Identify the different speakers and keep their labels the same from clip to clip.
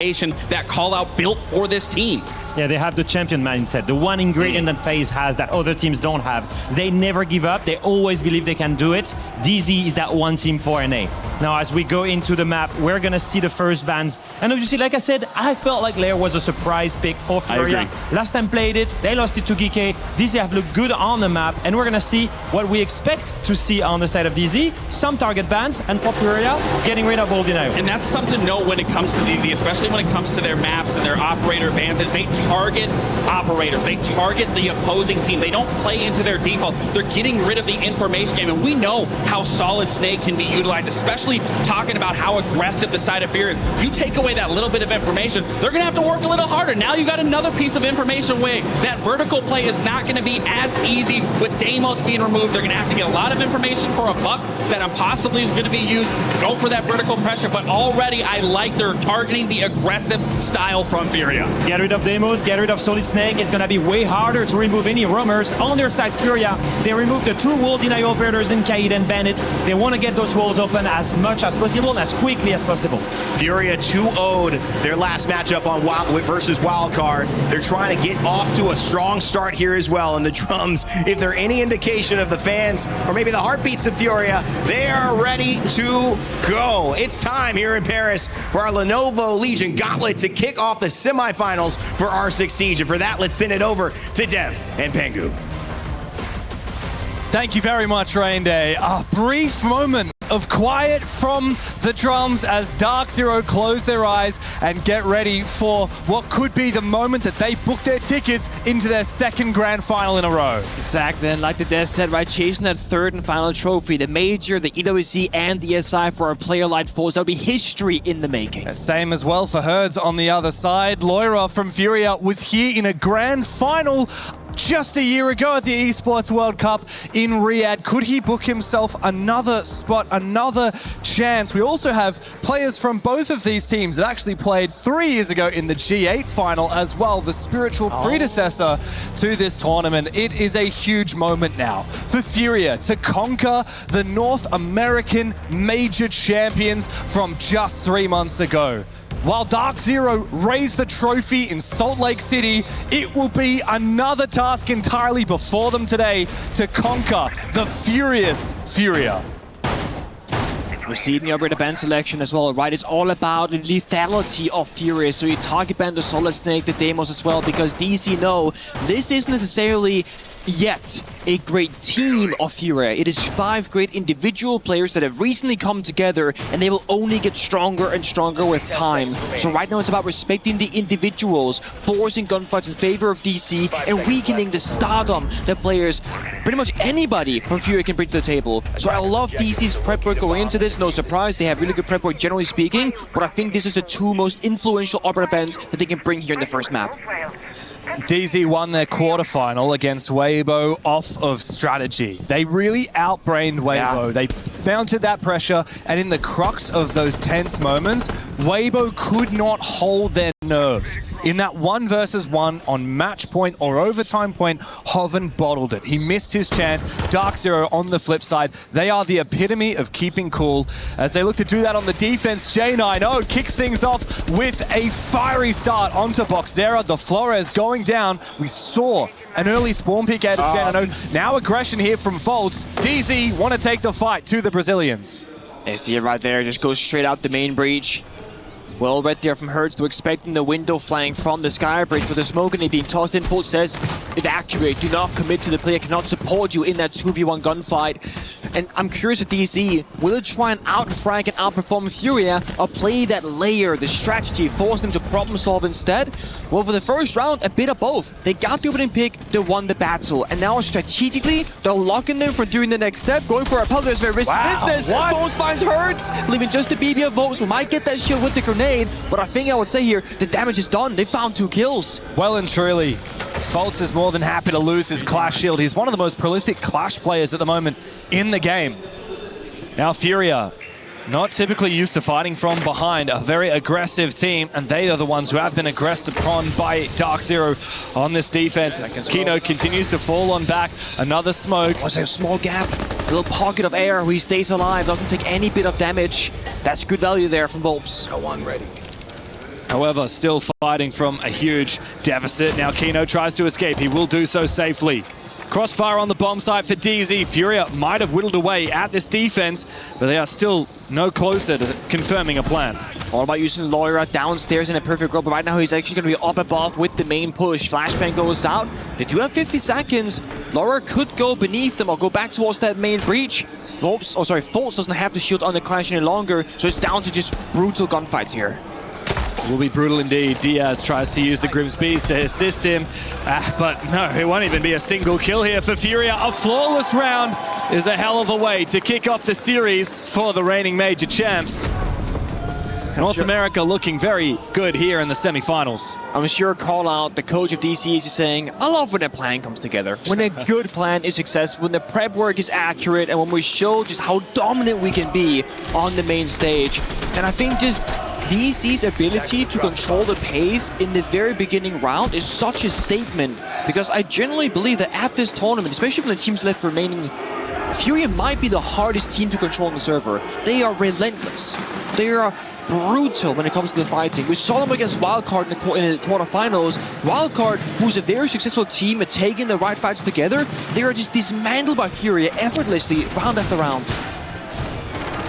Speaker 1: that call-out built for this team.
Speaker 2: Yeah, they have the champion mindset. The one ingredient that FaZe has that other teams don't have. They never give up. They always believe they can do it. DZ is that one team for NA. Now, as we go into the map, we're going to see the first bans. And obviously, like I said, I felt like Lair was a surprise pick for FURIA. Last time played it, they lost it to GK. DZ have looked good on the map, and we're going to see what we expect to see on the side of DZ. Some target bans, and for FURIA, getting rid of all denial.
Speaker 1: And that's something to note when it comes to DZ, especially when it comes to their maps and their operator bans, is they target operators. They target the opposing team. They don't play into their default. They're getting rid of the information game, and we know how Solid Snake can be utilized, especially talking about how aggressive the side of FURIA is. You take away that little bit of information, they're going to have to work a little harder. Now you got another piece of information away. That vertical play is not going to be as easy with Deimos being removed. They're going to have to get a lot of information for a buck that possibly is going to be used. Go for that vertical pressure, but already I like they're targeting the aggressive style from FURIA.
Speaker 2: Get rid of Deimos, get rid of Solid Snake. It's going to be way harder to remove any roamers. On their side, FURIA, they removed the two wall denial operators in Kaid and Bandit. They want to get those walls open as much as possible and as quickly as possible.
Speaker 3: FURIA 2-0'd their last matchup on versus Wildcard. They're trying to get off to a strong start here as well. And the drums, if they're any indication of the fans or maybe the heartbeats of FURIA, they are ready to go. It's time here in Paris for our Lenovo Legion Gauntlet to kick off the semifinals for R6 Siege. And for that, let's send it over to Dev and Pengu.
Speaker 4: Thank you very much, Rain Day. A brief moment of quiet from the drums as DarkZero close their eyes and get ready for what could be the moment that they book their tickets into their second grand final in a row.
Speaker 5: Exactly, and like the Des said, right, chasing that third and final trophy, the Major, the EWC, and the SI for a player like Force, that'll be history in the making.
Speaker 4: Same as well for Herds on the other side. Loira from FURIA was here in a grand final just a year ago at the Esports World Cup in Riyadh. Could he book himself another spot, another chance? We also have players from both of these teams that actually played 3 years ago in the G8 final as well, the spiritual predecessor to this tournament. It is a huge moment now for FURIA to conquer the North American Major champions from just 3 months ago. While DarkZero raised the trophy in Salt Lake City, it will be another task entirely before them today to conquer the furious FURIA.
Speaker 5: We're seeing the operator ban selection as well, right? It's all about the lethality of FURIA. So you target ban the Solid Snake, the Deimos as well, because DC know this isn't necessarily yet a great team of FURIA. It is 5 great individual players that have recently come together, and they will only get stronger and stronger with time. So right now it's about respecting the individuals, forcing gunfights in favor of DC, and weakening the stardom that players, pretty much anybody from FURIA can bring to the table. So I love DC's prep work going into this. No surprise, they have really good prep work generally speaking, but I think this is the 2 most influential operator bans that they can bring here in the first map.
Speaker 4: DZ won their quarterfinal against Weibo off of strategy. They really outbrained Weibo. Yeah. They mounted that pressure, and in the crux of those tense moments, Weibo could not hold their nerve. In that 1 versus 1 on match point or overtime point, Hoven bottled it. He missed his chance. DarkZero on the flip side, they are the epitome of keeping cool. As they look to do that on the defense, J9O kicks things off with a fiery start onto Boxera. The Flores going down. We saw an early spawn pick out of J9O. Now aggression here from Volts. DZ want to take the fight to the Brazilians.
Speaker 5: I see it right there. Just goes straight out the main breach. Well read there from Hertz to expecting the window flying from the sky bridge with the smoke and it being tossed in. Full says, evacuate, do not commit to the player, cannot support you in that 2v1 gunfight. And I'm curious at DC, will it try and outfrag and outperform FURIA or play that layer, the strategy, force them to problem solve instead? Well, for the first round, a bit of both. They got the opening pick, they won the battle. And now strategically, they're locking them for doing the next step, going for a puzzle. There's very risky business. Volts finds Hertz, leaving just the BB of Volts, who might get that shield with the grenade. But I think I would say here, the damage is done. They found 2 kills.
Speaker 4: Well and truly, Volts is more than happy to lose his Clash shield. He's one of the most prolific Clash players at the moment in the game. Now FURIA, not typically used to fighting from behind, a very aggressive team, and they are the ones who have been aggressed upon by DarkZero on this defense. Kino continues to fall on back. Another smoke.
Speaker 5: Was a small gap, a little pocket of air where he stays alive, doesn't take any bit of damage. That's good value there from Volps.
Speaker 3: No one ready.
Speaker 4: However, still fighting from a huge deficit. Now Kino tries to escape. He will do so safely. Crossfire on the bomb site for DZ. Furia might have whittled away at this defense, but they are still no closer to confirming a plan.
Speaker 5: All about using Loira downstairs in a perfect rope, but right now he's actually going to be up above with the main push. Flashbang goes out. They do have 50 seconds. Loira could go beneath them or go back towards that main breach. Fultz doesn't have the shield on the Clash any longer, so it's down to just brutal gunfights here.
Speaker 4: Will be brutal indeed. Diaz tries to use the Grim's Beast to assist him, but no, it won't even be a single kill here for Furia. A flawless round is a hell of a way to kick off the series for the reigning major champs. North America looking very good here in the semifinals.
Speaker 5: I'm sure call out the coach of DC is saying, I love when a plan comes together. When a good plan is successful, when the prep work is accurate, and when we show just how dominant we can be on the main stage. And I think just DC's ability to control the pace in the very beginning round is such a statement, because I generally believe that at this tournament, especially from the teams left remaining, Furia might be the hardest team to control on the server. They are relentless. They are brutal when it comes to the fighting. We saw them against Wildcard in the quarterfinals. Wildcard, who's a very successful team at taking the right fights together, they are just dismantled by Furia effortlessly round after round.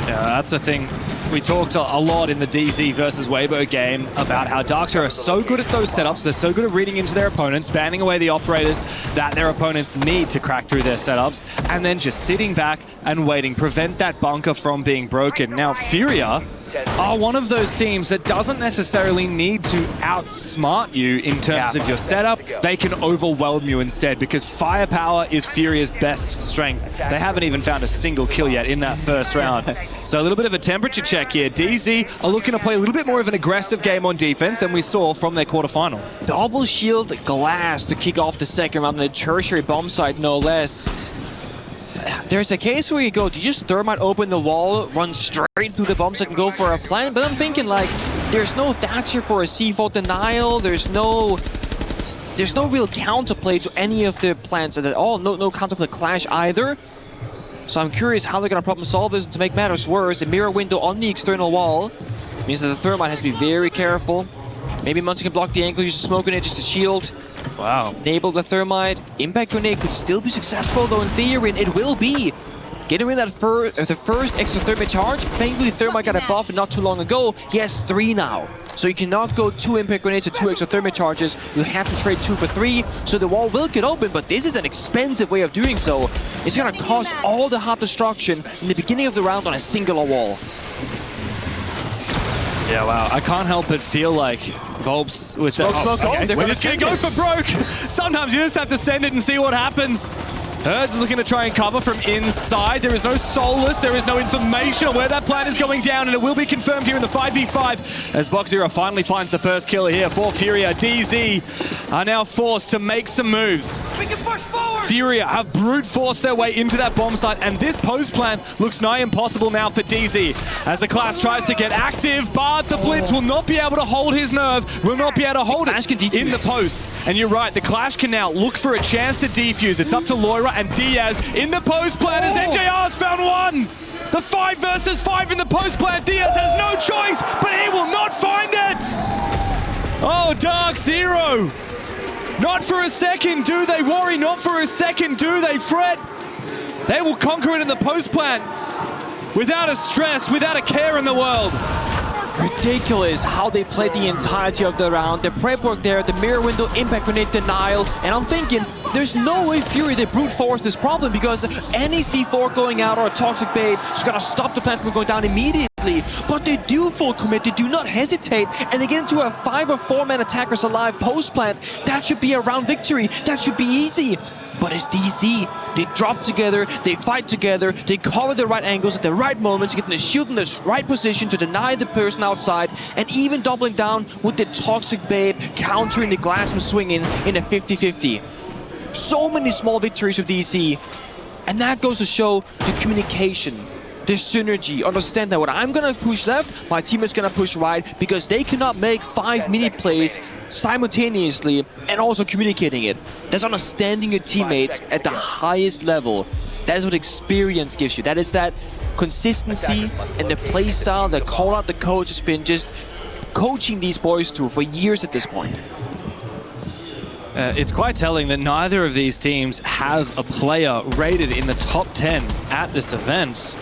Speaker 4: Yeah, that's the thing. We talked a lot in the DZ versus Weibo game about how DarkZero are so good at those setups. They're so good at reading into their opponents, banning away the operators that their opponents need to crack through their setups, and then just sitting back and waiting, prevent that bunker from being broken. Now, Furia are one of those teams that doesn't necessarily need to outsmart you in terms of your setup. They can overwhelm you instead, because firepower is Furia's best strength. They haven't even found a single kill yet in that first round. So a little bit of a temperature check here. DZ are looking to play a little bit more of an aggressive game on defense than we saw from their quarterfinal.
Speaker 5: Double shield glass to kick off the second round on the tertiary bomb site, no less. There's a case where you go, do you just thermite open the wall, run straight through the bomb site and go for a plant? But I'm thinking, like, there's no Thatcher for a C4 denial, there's no real counterplay to any of the plants at all, no counter for the Clash either. So I'm curious how they're gonna problem solve this. To make matters worse, a mirror window on the external wall means that the thermite has to be very careful. Maybe Muncie can block the angle, use a smoke grenade just to shield.
Speaker 4: Wow.
Speaker 5: Enable the thermite. Impact grenade could still be successful, though in theory it will be. Getting rid of that the first extra thermite charge. Thankfully, thermite got a buff not too long ago. He has 3 now. So you cannot go 2 impact grenades or 2 extra thermite charges. You have to trade 2 for 3. So the wall will get open, but this is an expensive way of doing so. It's gonna cost all the hot destruction in the beginning of the round on a singular wall.
Speaker 4: Yeah, wow. I can't help but feel like Volps with that.
Speaker 5: Smoke.
Speaker 4: Okay. We're just going to go for broke. Sometimes you just have to send it and see what happens. Herds is looking to try and cover from inside. There is no Soulless. There is no information on where that plan is going down, and it will be confirmed here in the 5v5 as DarkZero finally finds the first kill here for Furia. DZ are now forced to make some moves.
Speaker 6: We can push forward!
Speaker 4: Furia have brute forced their way into that bomb site, and this post plan looks nigh impossible now for DZ. As the Clash tries to get active, but the Blitz will not be able to hold his nerve, will not be able to hold it in the post. And you're right, the Clash can now look for a chance to defuse. It's up to Loira and Diaz in the post plan as NJR's found one. The 5 versus 5 in the post plan. Diaz has no choice, but he will not find it. Oh, DarkZero. Not for a second do they worry, not for a second do they fret. They will conquer it in the post plan without a stress, without a care in the world.
Speaker 5: Ridiculous how they played the entirety of the round. The prep work there, the mirror window, impact grenade denial, and I'm thinking there's no way Fury they brute force this problem, because any C4 going out or a toxic bait is gonna stop the plan from going down immediately. But they do full commit, they do not hesitate, and they get into a 5 or 4 man attackers alive post plant. That should be a round victory. That should be easy. But it's DC. They drop together, they fight together, they cover the right angles at the right moments, getting the shield in the right position to deny the person outside, and even doubling down with the toxic babe, countering the glass from swinging in a 50-50. So many small victories with DC, and that goes to show the communication, the synergy. Understand that when I'm gonna push left, my teammate's gonna push right, because they cannot make 5-minute plays simultaneously and also communicating it. That's understanding your teammates at the highest level. That is what experience gives you. That is that consistency and the play style that call out the coach has been just coaching these boys through for years at this point.
Speaker 4: It's quite telling that neither of these teams have a player rated in the top 10 at this event.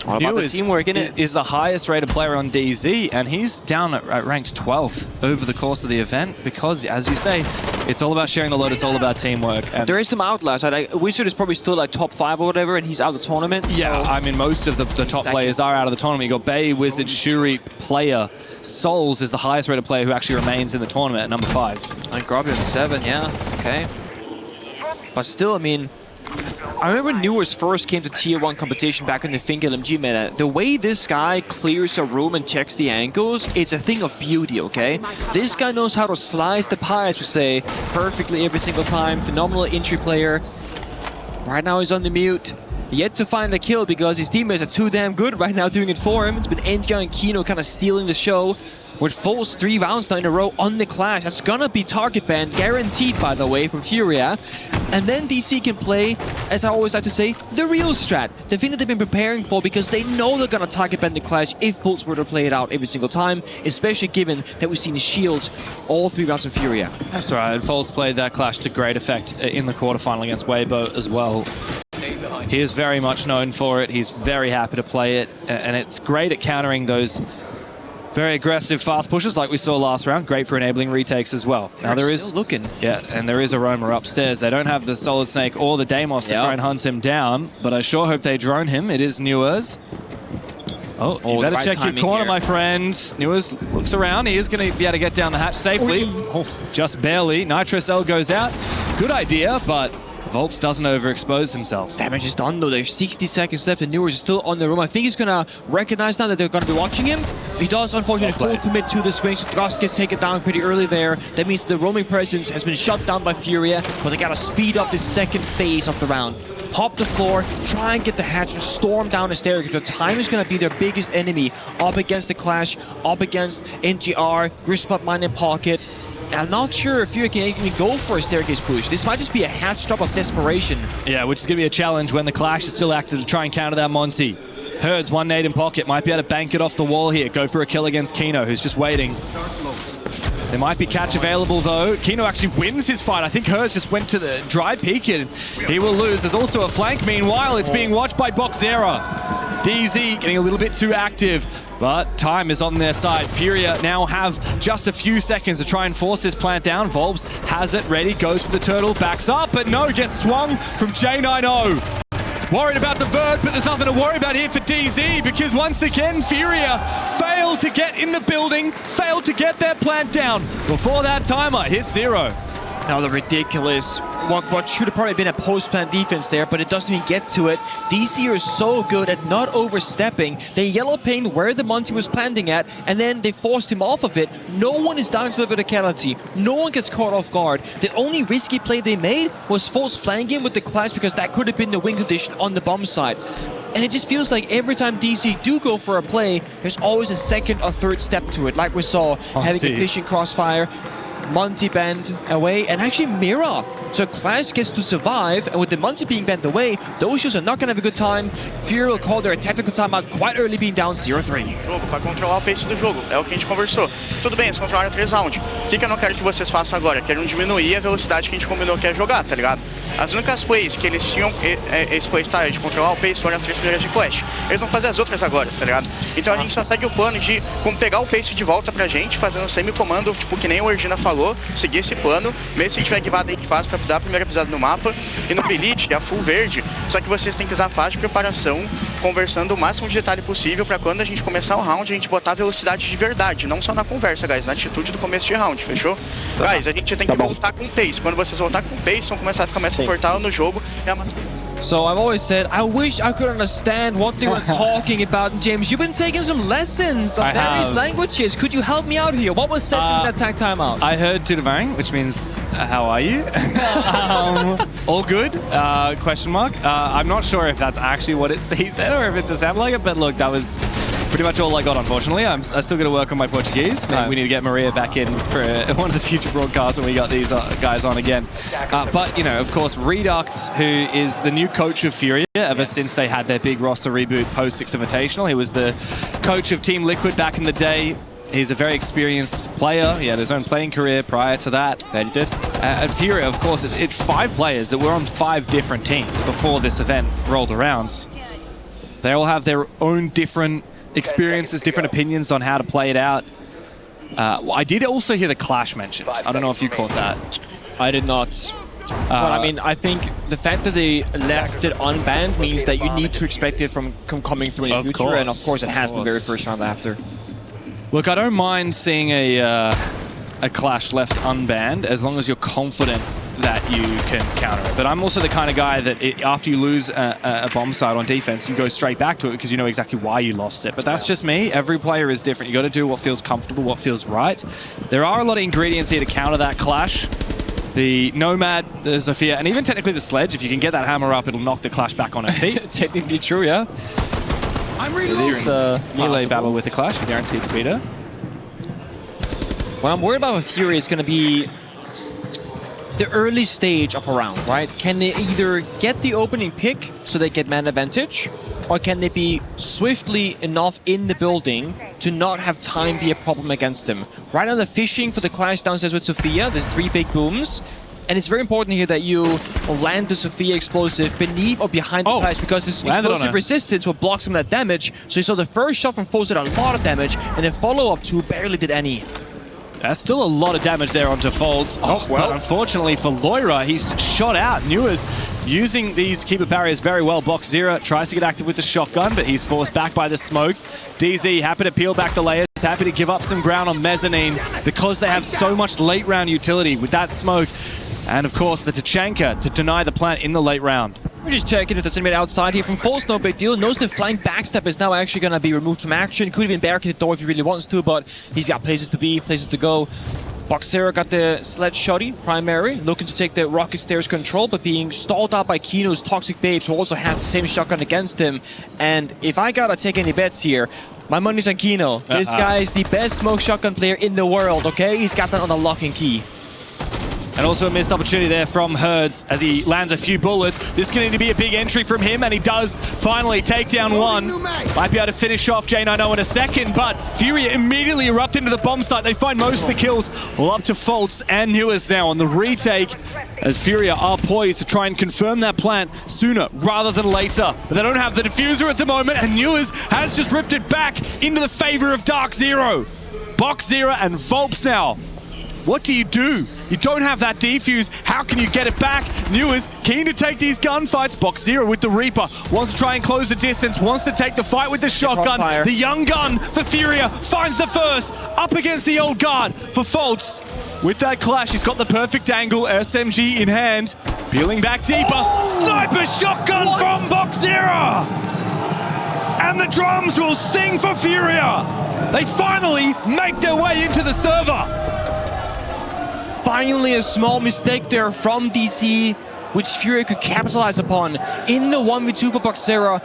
Speaker 5: What about the teamwork in it?
Speaker 4: Is the highest rated player on DZ, and he's down at ranked 12th over the course of the event because, as you say, it's all about sharing the load, it's all about teamwork. And
Speaker 5: there is some outliers. Wizard is probably still like top 5 or whatever, and he's out of the tournament.
Speaker 4: Yeah,
Speaker 5: so
Speaker 4: I mean, most of the top players are out of the tournament. You got Bay, Wizard, Shuri, Player. Souls is the highest rated player who actually remains in the tournament at number 5.
Speaker 5: And Grobian 7, yeah, okay. But still, I mean, I remember Newers first came to Tier 1 competition back in the Think LMG meta. The way this guy clears a room and checks the angles, it's a thing of beauty, okay? This guy knows how to slice the pie, as we say, perfectly every single time. Phenomenal entry player. Right now he's on the mute. Yet to find a kill because his teammates are too damn good right now doing it for him. It's been Enja and Kino kind of stealing the show. With Falls 3 rounds now in a row on the Clash. That's gonna be target ban, guaranteed by the way, from FURIA. And then DC can play, as I always like to say, the real strat. The thing that they've been preparing for because they know they're gonna target ban the Clash if Fultz were to play it out every single time, especially given that we've seen Shields all 3 rounds of FURIA.
Speaker 4: That's right, and Falls played that Clash to great effect in the quarterfinal against Weibo as well. He is very much known for it. He's very happy to play it, and it's great at countering those very aggressive fast pushes like we saw last round. Great for enabling retakes as well. Now there is
Speaker 5: looking.
Speaker 4: Yeah, and there is a roamer upstairs. They don't have the Solid Snake or the Deimos to try and hunt him down, but I sure hope they drone him. It is Newers. Oh, you better check your corner, my friend. Newers looks around. He is going to be able to get down the hatch safely. Oh, just barely. Nitrous L goes out. Good idea, but Volps doesn't overexpose himself.
Speaker 5: Damage is done though. There's 60 seconds left and Newers is still on the room. I think he's gonna recognize now that they're gonna be watching him. He does unfortunately full commit to the swing, so Gus gets taken down pretty early there. That means the roaming presence has been shut down by FURIA, but they gotta speed up the second phase of the round. Pop the floor, try and get the hatch and storm down the staircase. The time is gonna be their biggest enemy. Up against the Clash, up against NGR, Grispot Mine in pocket. I'm not sure if you can even go for a staircase push. This might just be a hatch drop of desperation.
Speaker 4: Yeah, which is going to be a challenge when the Clash is still active to try and counter that Monty. Herds, 1 nade in pocket, might be able to bank it off the wall here. Go for a kill against Kino, who's just waiting. There might be catch available though. Kino actually wins his fight. I think Herds just went to the dry peak and he will lose. There's also a flank. Meanwhile, it's being watched by DarkZero. DZ getting a little bit too active, but time is on their side. FURIA now have just a few seconds to try and force this plant down. Volbs has it ready, goes for the turtle, backs up, but no, gets swung from J90. Worried about the vert, but there's nothing to worry about here for DZ because once again, FURIA failed to get in the building, failed to get their plant down before that timer hit 0.
Speaker 5: Now the ridiculous, what should have probably been a post-plant defense there, but it doesn't even get to it. DC are so good at not overstepping. They yellow ping where the Monty was planting at, and then they forced him off of it. No one is down to the verticality. No one gets caught off guard. The only risky play they made was false flanking with the Clash because that could have been the win condition on the bomb side. And it just feels like every time DC do go for a play, there's always a second or third step to it, like we saw having a fishing crossfire. Monty banned away, and actually Mira. So Clash gets to survive, and with the Monty being banned away, those shoes are not going to have a good time. FURIA will call their tactical timeout quite early, being down 0-3.
Speaker 6: Jogo para controlar o pace do jogo, é o que a gente conversou. Tudo bem, eles controlaram 3 rounds. O que eu não quero que vocês façam agora? Quero diminuir a velocidade que a gente combinou que ia jogar, tá ligado? As únicas plays que eles tinham, esse playstyle de controlar o pace foram as 3 primeiras de Clash. Eles vão fazer as outras agora, tá ligado? Então a gente só segue o plano de como pegar o pace de volta pra gente, fazendo semi-comando, tipo que nem o Ergina falou, seguir esse plano, mesmo se a gente tiver guivado a gente faz pra dar a primeira pisada no mapa, e no Elite é a full verde, só que vocês têm que usar a fase de preparação, conversando o máximo de detalhe possível pra quando a gente começar o round, a gente botar a velocidade de verdade, não só na conversa, guys, na atitude do começo de round, fechou? Guys, a gente tem que voltar com pace, quando vocês voltar com pace, vão começar a ficar mais confortável no jogo,
Speaker 5: So I've always said, I wish I could understand what they were talking about. James, you've been taking some lessons of various languages. Could you help me out here? What was said during that tag timeout?
Speaker 4: I heard Tudavang, which means, how are you? All good? Question mark. I'm not sure if that's actually what he said or if it just sounded like it, but look, that was pretty much all I got, unfortunately. I still got to work on my Portuguese. We need to get Maria back in for one of the future broadcasts when we got these guys on again. But, you know, of course, Redux, who is the new coach of FURIA ever since they had their big roster reboot post-6 Invitational. He was the coach of Team Liquid back in the day. He's a very experienced player. He had his own playing career prior to that.
Speaker 5: That he did.
Speaker 4: At FURIA, of course, it's 5 players that were on 5 different teams before this event rolled around. They all have their own different experiences, different opinions on how to play it out. I did also hear the Clash mentioned. I don't know if you caught that.
Speaker 5: I did not. But I mean, I think the fact that they left it unbanned means that you need to expect it from coming through in the future, and of course it has the very first round after.
Speaker 4: Look, I don't mind seeing a Clash left unbanned as long as you're confident that you can counter it. But I'm also the kind of guy that after you lose a bomb site on defense, you go straight back to it because you know exactly why you lost it. But that's just me. Every player is different. You got to do what feels comfortable, what feels right. There are a lot of ingredients here to counter that Clash. The Nomad, the Zofia, and even technically the Sledge. If you can get that hammer up, it'll knock the Clash back on her feet.
Speaker 5: Technically true, yeah.
Speaker 4: I'm really melee battle with the Clash, a guaranteed beater.
Speaker 5: What I'm worried about with FURIA is going to be the early stage of a round, right? Can they either get the opening pick so they get man advantage, or can they be swiftly enough in the building to not have time be a problem against them? Right now they're fishing for the Clash downstairs with Zofia, the 3 big booms. And it's very important here that you land the Zofia explosive beneath or behind the Clash, because this explosive resistance will block some of that damage. So you saw the first shot from Foes did a lot of damage, and the follow-up 2 barely did any.
Speaker 4: That's still a lot of damage there onto Folds. But unfortunately for Loira, he's shot out. Nua's using these keeper barriers very well. DarkZero tries to get active with the shotgun, but he's forced back by the smoke. DZ happy to peel back the layers, happy to give up some ground on Mezzanine because they have so much late round utility with that smoke. And of course the Tachanka to deny the plant in the late round.
Speaker 5: We're just checking if there's anybody outside here from False, no big deal. Knows the flying backstab is now actually going to be removed from action. Could even barricade the door if he really wants to, but he's got places to be, places to go. DarkZero got the Sledge Shotty, primary, looking to take the Rocket Stairs control, but being stalled out by Kino's Toxic Babes, who also has the same shotgun against him. And if I gotta take any bets here, my money's on Kino. This guy is the best smoke shotgun player in the world, okay? He's got that on the lock and key.
Speaker 4: And also a missed opportunity there from Herds as he lands a few bullets. This is going to need to be a big entry from him, and he does finally take down one. Might be able to finish off J90 in a second, but FURIA immediately erupt into the bomb site. They find most of the kills, all up to Foltz and Nuas now on the retake, as FURIA are poised to try and confirm that plant sooner rather than later. But they don't have the diffuser at the moment, and Nuas has just ripped it back into the favor of DarkZero. DarkZero and Volps now. What do? You don't have that defuse. How can you get it back? Nuas keen to take these gunfights. DarkZero with the Reaper. Wants to try and close the distance. Wants to take the fight with the shotgun. The young gun for FURIA finds the first. Up against the old guard for Foltz. With that Clash, he's got the perfect angle. SMG in hand. Peeling back deeper. Sniper shotgun from DarkZero. And the drums will sing for FURIA. They finally make their way into the server.
Speaker 5: Finally, a small mistake there from DC, which FURIA could capitalize upon. In the 1v2 for DarkZero,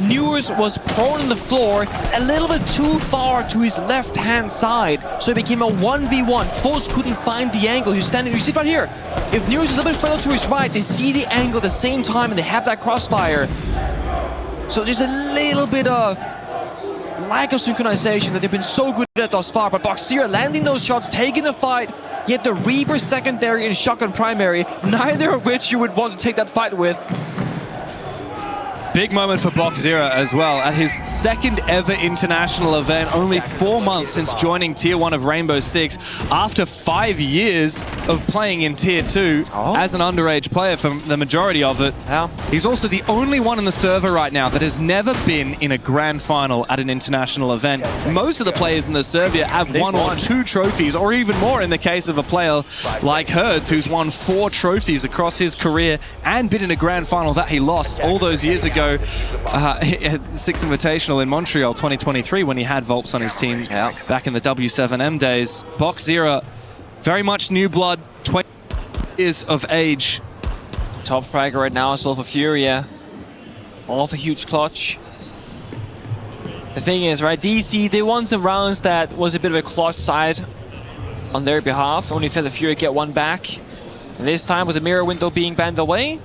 Speaker 5: Nuas was prone on the floor, a little bit too far to his left-hand side, so it became a 1v1. Foes couldn't find the angle. He's standing, you see it right here. If Nuas is a little bit further to his right, they see the angle at the same time, and they have that crossfire. So just a little bit of lack of synchronization that they've been so good at thus far, but DarkZero landing those shots, taking the fight. Yet the Reaper secondary and shotgun primary, neither of which you would want to take that fight with.
Speaker 4: Big moment for DarkZero as well. At his second ever international event, only 4 months since joining Tier 1 of Rainbow Six, after 5 years of playing in Tier 2 as an underage player for the majority of it. He's also the only one in the server right now that has never been in a grand final at an international event. Most of the players in the server have one or 2 trophies, or even more in the case of a player like Herds, who's won 4 trophies across his career and been in a grand final that he lost all those years ago. Six Invitational in Montreal 2023 when he had Volps on his team back in the W7M days. DarkZero, very much new blood, 20 years of age.
Speaker 5: Top fragger right now as well for FURIA. All of a huge clutch. The thing is, right, DC, they won some rounds that was a bit of a clutch side on their behalf. Only felt the FURIA get one back. And this time with the mirror window being banned away,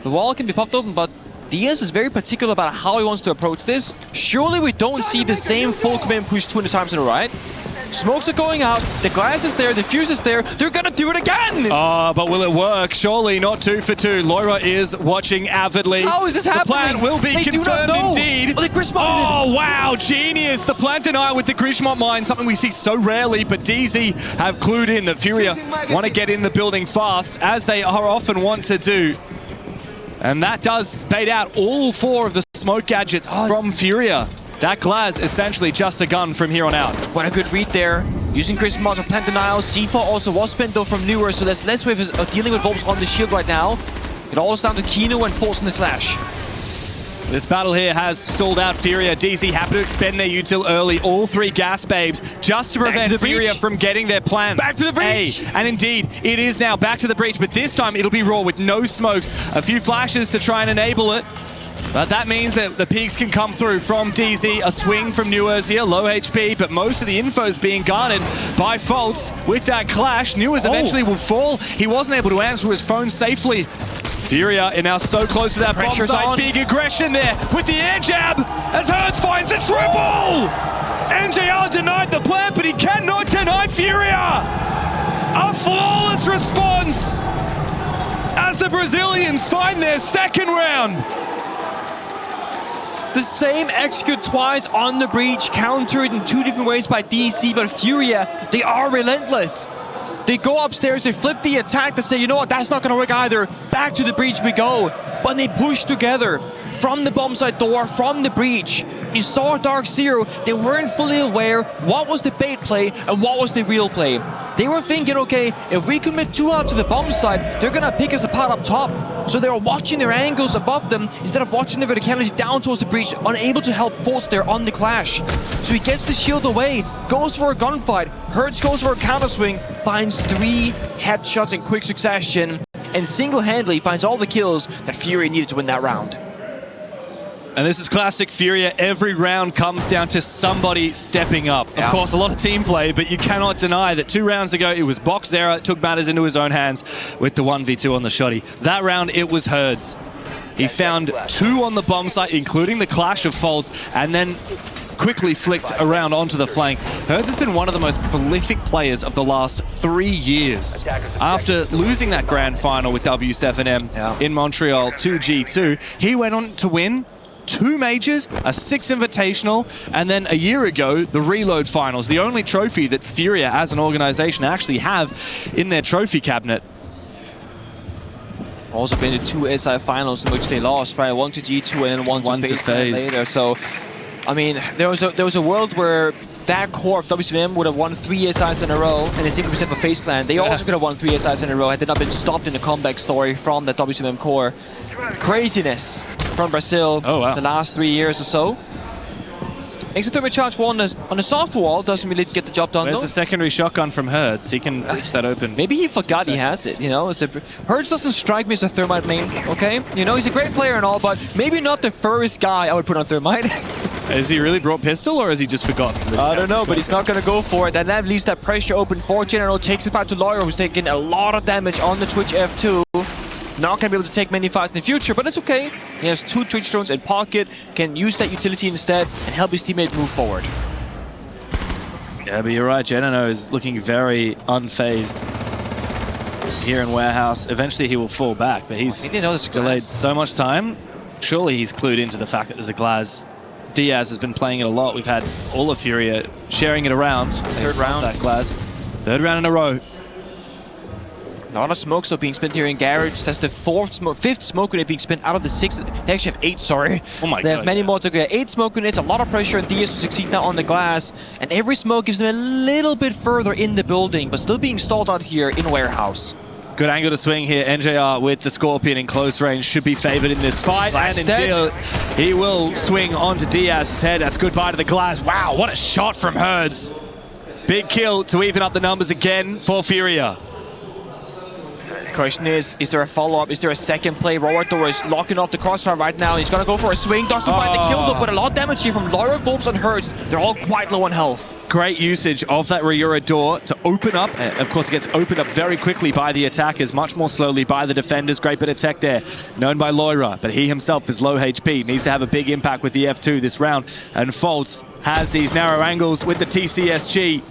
Speaker 5: the wall can be popped open, but Diaz is very particular about how he wants to approach this. Surely we don't see the same full command push 200 times in a row, right? Smokes are going out, the glass is there, the fuse is there, they're gonna do it again!
Speaker 4: But will it work? Surely not 2 for 2. Loira is watching avidly.
Speaker 5: How is this happening?
Speaker 4: The plan will be
Speaker 5: They do not
Speaker 4: confirmed
Speaker 5: know.
Speaker 4: indeed.
Speaker 5: Oh, they Grismont
Speaker 4: Oh, wow, genius. The plant denial with the Grismont mine, something we see so rarely, but DZ have clued in that FURIA want to get in the building fast, as they are often want to do. And that does bait out all 4 of the smoke gadgets from FURIA. That Glaz essentially just a gun from here on out.
Speaker 5: What a good read there. Using Grismont for plant denial. C4 also was spent though from Newer, so there's less ways of dealing with Volps on the shield right now. It all is down to Kino and forcing the clash.
Speaker 4: This battle here has stalled out FURIA. DZ happy to expend their util early, all 3 gas babes, just to prevent FURIA from getting their plan.
Speaker 5: Back to the breach!
Speaker 4: And indeed, it is now back to the breach, but this time it'll be raw with no smokes. A few flashes to try and enable it. But that means that the peaks can come through from DZ. A swing from Newers here, low HP, but most of the info is being garnered by Fultz. With that clash, Newers eventually will fall. He wasn't able to answer his phone safely. FURIA are now so close to that bomb site. Big aggression there with the air jab as Hertz finds a triple! NJR denied the plan, but he cannot deny FURIA! A flawless response as the Brazilians find their second round.
Speaker 5: The same execute twice on the breach, countered in 2 different ways by DC, but FURIA, they are relentless. They go upstairs, they flip the attack, they say, you know what, that's not gonna work either. Back to the breach we go. But they push together from the bomb site door, from the breach. You saw DarkZero, they weren't fully aware what was the bait play and what was the real play. They were thinking, okay, if we commit 2 out to the bomb site, they're gonna pick us apart up top. So they were watching their angles above them instead of watching the verticality down towards the breach, unable to help Fultz there on the clash. So he gets the shield away, goes for a gunfight, Hertz goes for a counter swing, finds 3 headshots in quick succession, and single-handedly finds all the kills that FURIA needed to win that round.
Speaker 4: And this is classic FURIA. Every round comes down to somebody stepping up. Of course, a lot of team play, but you cannot deny that 2 rounds ago, it was DarkZero that took matters into his own hands with the 1v2 on the shoddy. That round, it was Hertz. He found 2 on the bomb site, including the clash of Fultz, and then quickly flicked around onto the flank. Hertz has been one of the most prolific players of the last 3 years. After losing that grand final with W7M in Montreal to G2, he went on to win 2 majors, a 6 invitational, and then a year ago, the Reload Finals, the only trophy that FURIA as an organization actually have in their trophy cabinet.
Speaker 5: Also been to 2 SI finals in which they lost, right? 1 to G2 and then 1 to FaZe later. So, I mean, there was a world where that core of WCM would have won 3 SIs in a row, and the same percent for FaZe Clan. They also could have won 3 SIs in a row had they not been stopped in the comeback story from that WCM core. Craziness from Brazil the last 3 years or so. Makes a thermal charge one on the soft wall, doesn't really get the job done.
Speaker 4: There's a secondary shotgun from Hertz. He can reach that open.
Speaker 5: Maybe he forgot he has it, you know? Hertz doesn't strike me as a Thermite main, okay? You know, he's a great player and all, but maybe not the first guy I would put on Thermite.
Speaker 4: Has he really brought pistol, or has he just forgotten?
Speaker 5: I don't know, but he's not going to go for it. And that leaves that pressure open for General. Takes it out to Loira, who's taking a lot of damage on the Twitch F2. Not going to be able to take many fights in the future, but it's okay. He has 2 Twitch drones in pocket, can use that utility instead, and help his teammate move forward.
Speaker 4: Yeah, but you're right. Genano is looking very unfazed here in Warehouse. Eventually he will fall back, but he's delayed so much time. Surely he's clued into the fact that there's a Glaz. Diaz has been playing it a lot. We've had all of FURIA sharing it around.
Speaker 5: 3rd round.
Speaker 4: That Glaz. 3rd round in a row.
Speaker 5: A lot of smoke still being spent here in Garage. That's the 5th smoke grenade being spent out of the 6. They actually have 8, sorry.
Speaker 4: Oh my God.
Speaker 5: They have many more to go. 8 smoke grenades, a lot of pressure on DS to succeed now on the glass. And every smoke gives them a little bit further in the building, but still being stalled out here in Warehouse.
Speaker 4: Good angle to swing here. NJR with the Scorpion in close range should be favored in this fight. And indeed, he will swing onto Diaz's head. That's goodbye to the glass. Wow, what a shot from Hertz. Big kill to even up the numbers again for FURIA.
Speaker 5: Question is there a follow-up? Is there a second play? Roardo is locking off the crossfire right now. He's gonna go for a swing. Doesn't find the kill, but a lot of damage here from Lyra, Volps, and Hurts. They're all quite low on health.
Speaker 4: Great usage of that Ryura door to open up. Of course, it gets opened up very quickly by the attackers, much more slowly by the defenders. Great bit of tech there, known by Lyra, but he himself is low HP. Needs to have a big impact with the F2 this round. And Volts has these narrow angles with the TCSG.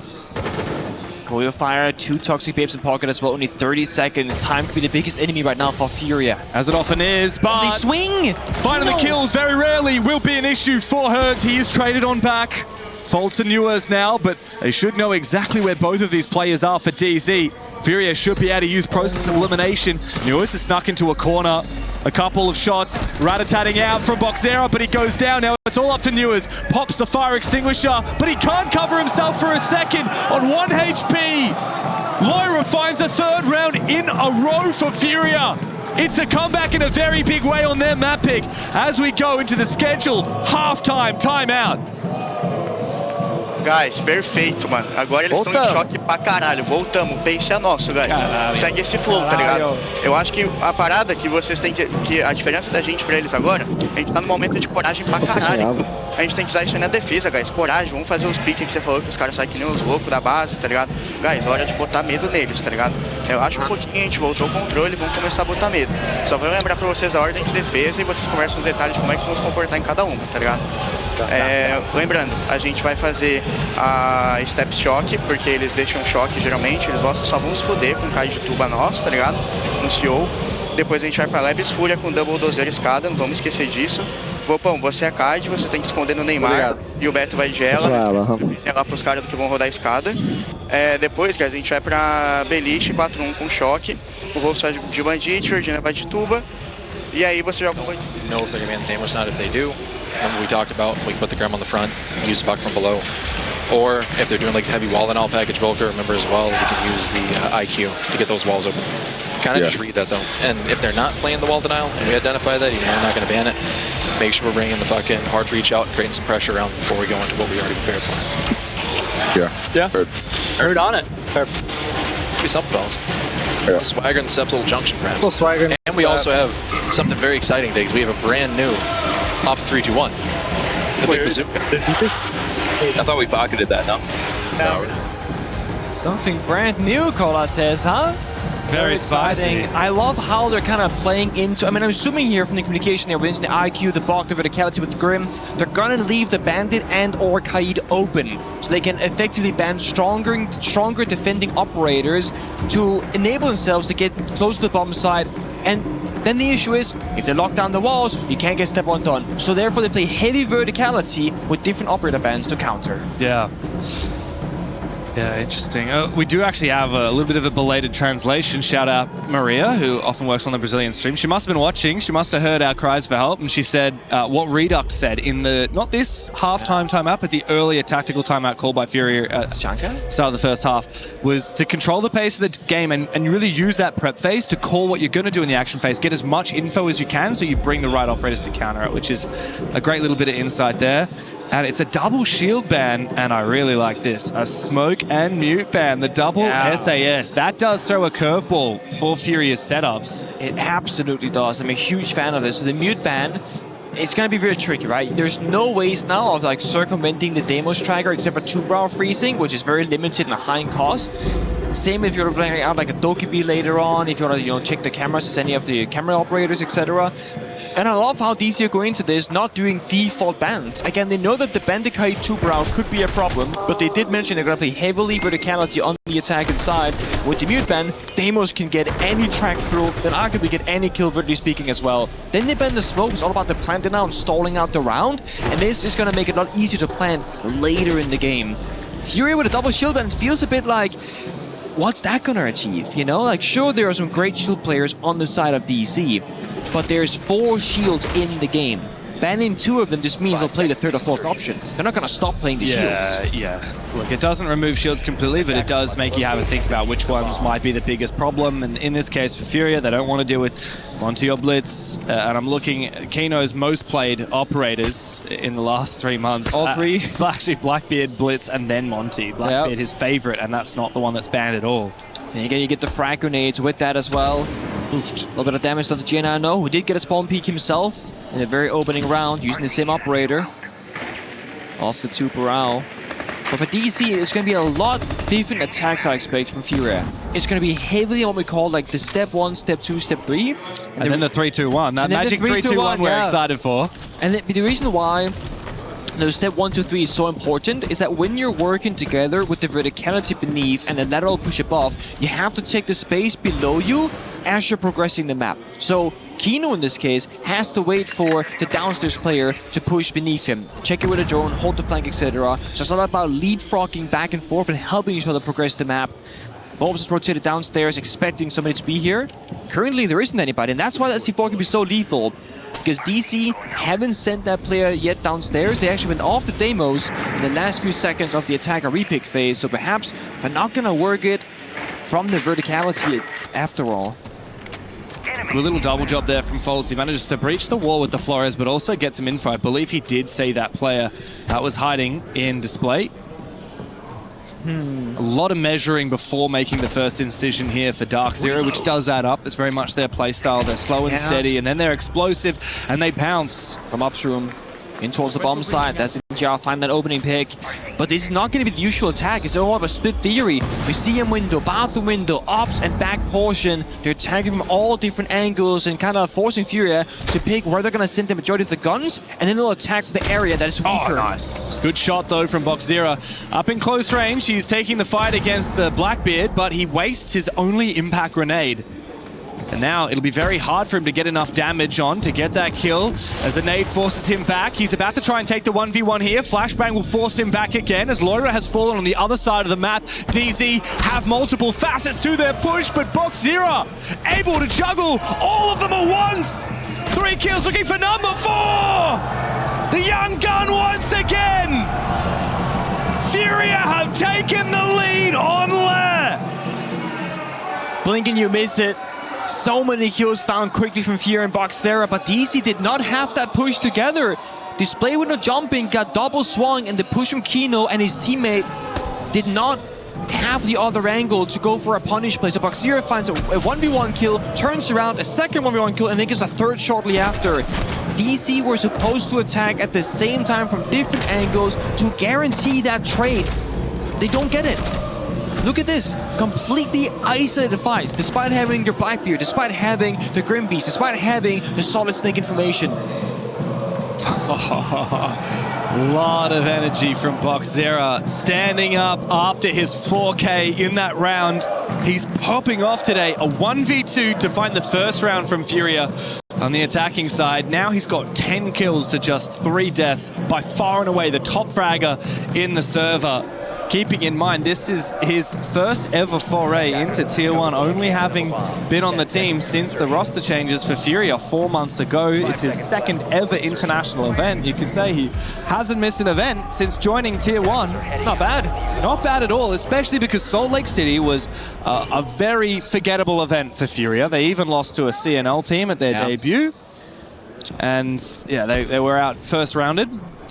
Speaker 5: Coil Fire, 2 Toxic Babes in pocket as well, only 30 seconds. Time to be the biggest enemy right now for FURIA.
Speaker 4: As it often is, but
Speaker 5: they swing!
Speaker 4: Finding the kills very rarely will be an issue for Hurts. He is traded on back. Volts and Newers now, but they should know exactly where both of these players are for DZ. FURIA should be able to use process of elimination. Newers is snuck into a corner. A couple of shots, rat-a-tatting out from DarkZero, but he goes down. Now it's all up to Newers. Pops the fire extinguisher, but he can't cover himself for a second on 1 HP. Lyra finds a 3rd round in a row for FURIA. It's a comeback in a very big way on their map pick as we go into the scheduled halftime timeout.
Speaker 6: Guys, perfeito, mano. Agora eles estão em choque pra caralho. Voltamos, o pace é nosso, guys. Caralho. Segue esse flow, tá ligado? Eu acho que a parada que vocês têm que a diferença da gente pra eles agora, a gente tá num momento de coragem pra caralho. A gente tem que usar isso aí na defesa, guys. Coragem, vamos fazer os piques que você falou, que os caras saem que nem os loucos da base, tá ligado? Guys, hora de botar medo neles, tá ligado? Eu acho um pouquinho, a gente voltou o controle, vamos começar a botar medo. Só vou lembrar pra vocês a ordem de defesa e vocês conversam os detalhes de como é que vocês vão se comportar em cada uma, tá ligado? Lembrando, a gente vai fazer a Step Shock, porque eles deixam choque geralmente, eles só vão se foder com cai de tuba nosso, tá ligado? No CO. Depois a gente vai pra Labs Fúria com Double Dozer escada, não vamos esquecer disso. Vopão, você é Card, você tem que esconder no Neymar. Obrigado. E o Beto vai de ela. É lá pros caras que vão rodar a escada. Depois, guys, a gente vai pra Beliche 4-1 com choque. O Wolf vai de Bandit, o Ordina vai de tuba. E aí você joga com...
Speaker 7: Know if they're going to be on the Namos side. If they do, remember we talked about, we can put the Grim on the front, use the buck from below. Or if they're doing like heavy wall and all package Volker, remember as well, we can use the IQ to get those walls open. Kind of just read that though. And if they're not playing the wall denial, and we identify that, even though we're not going to ban it, make sure we're bringing the fucking hard reach out and creating some pressure around before we go into what we already prepared for.
Speaker 8: Yeah.
Speaker 7: Heard on it. Maybe something else.
Speaker 8: Yeah.
Speaker 7: Swagger and Septal Junction perhaps.
Speaker 8: Little Swagger.
Speaker 7: And we also have something very exciting, Diggs. We have a brand new off 3-2-1. The big bazooka.
Speaker 9: I thought we pocketed that, no?
Speaker 7: No.
Speaker 5: Something brand new, Kolat says, huh?
Speaker 4: Very spicy.
Speaker 5: I love how they're kind of playing into... I mean, I'm assuming here from the communication there, with the IQ, the block, the verticality with the Grim, they're gonna leave the Bandit and or Kaid open, so they can effectively ban stronger defending operators to enable themselves to get close to the bomb side. And then the issue is, if they lock down the walls, you can't get step 1 done. So therefore they play heavy verticality with different operator bans to counter.
Speaker 4: Yeah. Yeah, interesting. We do actually have a little bit of a belated translation. Shout out Maria, who often works on the Brazilian stream. She must have been watching. She must have heard our cries for help. And she said what Redux said in the, not this halftime timeout, but the earlier tactical timeout called by FURIA at the start of the first half, was to control the pace of the game and really use that prep phase to call what you're going to do in the action phase. Get as much info as you can so you bring the right operators to counter it, which is a great little bit of insight there. And it's a double shield ban, and I really like this. A smoke and mute ban, the double SAS. That does throw a curveball for FURIA's setups.
Speaker 5: It absolutely does. I'm a huge fan of this. So the mute ban, it's going to be very tricky, right? There's no ways now of like circumventing the Deimos tracker except for 2-brow freezing, which is very limited and high in cost. Same if you're playing out like a Dokkaebi later on, if you want to check the cameras as any of the camera operators, etc. And I love how DC are going into this, not doing default bans. Again, they know that the Bandikai 2-brow could be a problem, but they did mention they're going to play heavily verticality on the attack inside. With the mute ban, Deimos can get any track through, then arguably get any kill, vertically speaking, as well. Then they ban the smoke, it's all about the planting out and stalling out the round, and this is going to make it a lot easier to plant later in the game. FURIA with a double shield ban feels a bit like, what's that going to achieve? You know, like, sure, there are some great shield players on the side of DC, but there's 4 shields in the game. Banning 2 of them just means they'll play the 3rd or 4th option. They're not going to stop playing the shields.
Speaker 4: Yeah. Look, it doesn't remove shields completely, but it does make you have a think about which ones might be the biggest problem. And in this case, for FURIA, they don't want to deal with Monty or Blitz. And I'm looking at Keno's most played operators in the last 3 months.
Speaker 5: All 3?
Speaker 4: Actually, Blackbeard, Blitz, and then Monty. Blackbeard, his favorite, and that's not the one that's banned at all.
Speaker 5: And again, you get the frag grenades with that as well. Oofed. A little bit of damage to the J9O, who did get a spawn peek himself in a very opening round using the same operator off the 2 per hour. But for DC, it's going to be a lot different attacks I expect from FURIA. It's going to be heavily on what we call like the step 1, step 2, step 3.
Speaker 4: And then the 3-2-1. That magic 3-2-1 we're excited for.
Speaker 5: And the reason why those step 1, 2, 3 is so important is that when you're working together with the verticality beneath and the lateral push above, you have to take the space below you as you're progressing the map. So Kino in this case has to wait for the downstairs player to push beneath him. Check it with a drone, hold the flank, etc. So it's all about leapfrogging back and forth and helping each other progress the map. Bulbs is rotated downstairs, expecting somebody to be here. Currently there isn't anybody, and that's why that C4 can be so lethal. Because DC haven't sent that player yet downstairs. They actually went off the demos in the last few seconds of the attacker repick phase, so perhaps they're not gonna work it from the verticality after all.
Speaker 4: Good little double job there from Foltz. He manages to breach the wall with the Flores, but also get some info. I believe he did say that player that was hiding in display. A lot of measuring before making the first incision here for DarkZero, which does add up. It's very much their playstyle. They're slow and steady, and then they're explosive, and they pounce.
Speaker 5: From upstream in towards the bomb side. That's NGR, find that opening pick. But this is not going to be the usual attack. It's all about split theory. We see him window, bathroom window, ops and back portion. They're attacking from all different angles and kind of forcing FURIA to pick where they're going to send the majority of the guns, and then they'll attack the area that is weaker.
Speaker 4: Oh, nice. Good shot, though, from DarkZero. Up in close range, he's taking the fight against the Blackbeard, but he wastes his only impact grenade. And now it'll be very hard for him to get enough damage on to get that kill as the nade forces him back. He's about to try and take the 1v1 here. Flashbang will force him back again as Loira has fallen on the other side of the map. DZ have multiple facets to their push, but DarkZero able to juggle all of them at once. 3 kills looking for number 4. The young gun once again. FURIA have taken the lead on Lair.
Speaker 5: Blink and you miss it. So many kills found quickly from FURIA and DarkZero, but DC did not have that push together. Display window jumping, got double swung, and the push from Kino and his teammate did not have the other angle to go for a punish play. So DarkZero finds a 1v1 kill, turns around, a second 1v1 kill, and then gets a third shortly after. DC were supposed to attack at the same time from different angles to guarantee that trade. They don't get it. Look at this, completely isolated fights, despite having your Blackbeard, despite having the Grim Beast, despite having the Solid Snake information.
Speaker 4: A lot of energy from DarkZero, standing up after his 4K in that round. He's popping off today, a 1v2 to find the first round from FURIA on the attacking side. Now he's got 10 kills to just 3 deaths, by far and away the top fragger in the server. Keeping in mind, this is his first ever foray into Tier 1, only having been on the team since the roster changes for FURIA 4 months ago. It's his second ever international event. You could say he hasn't missed an event since joining Tier 1.
Speaker 5: Not bad.
Speaker 4: Not bad at all, especially because Salt Lake City was a very forgettable event for FURIA. They even lost to a CNL team at their debut. And yeah, they were out first rounded.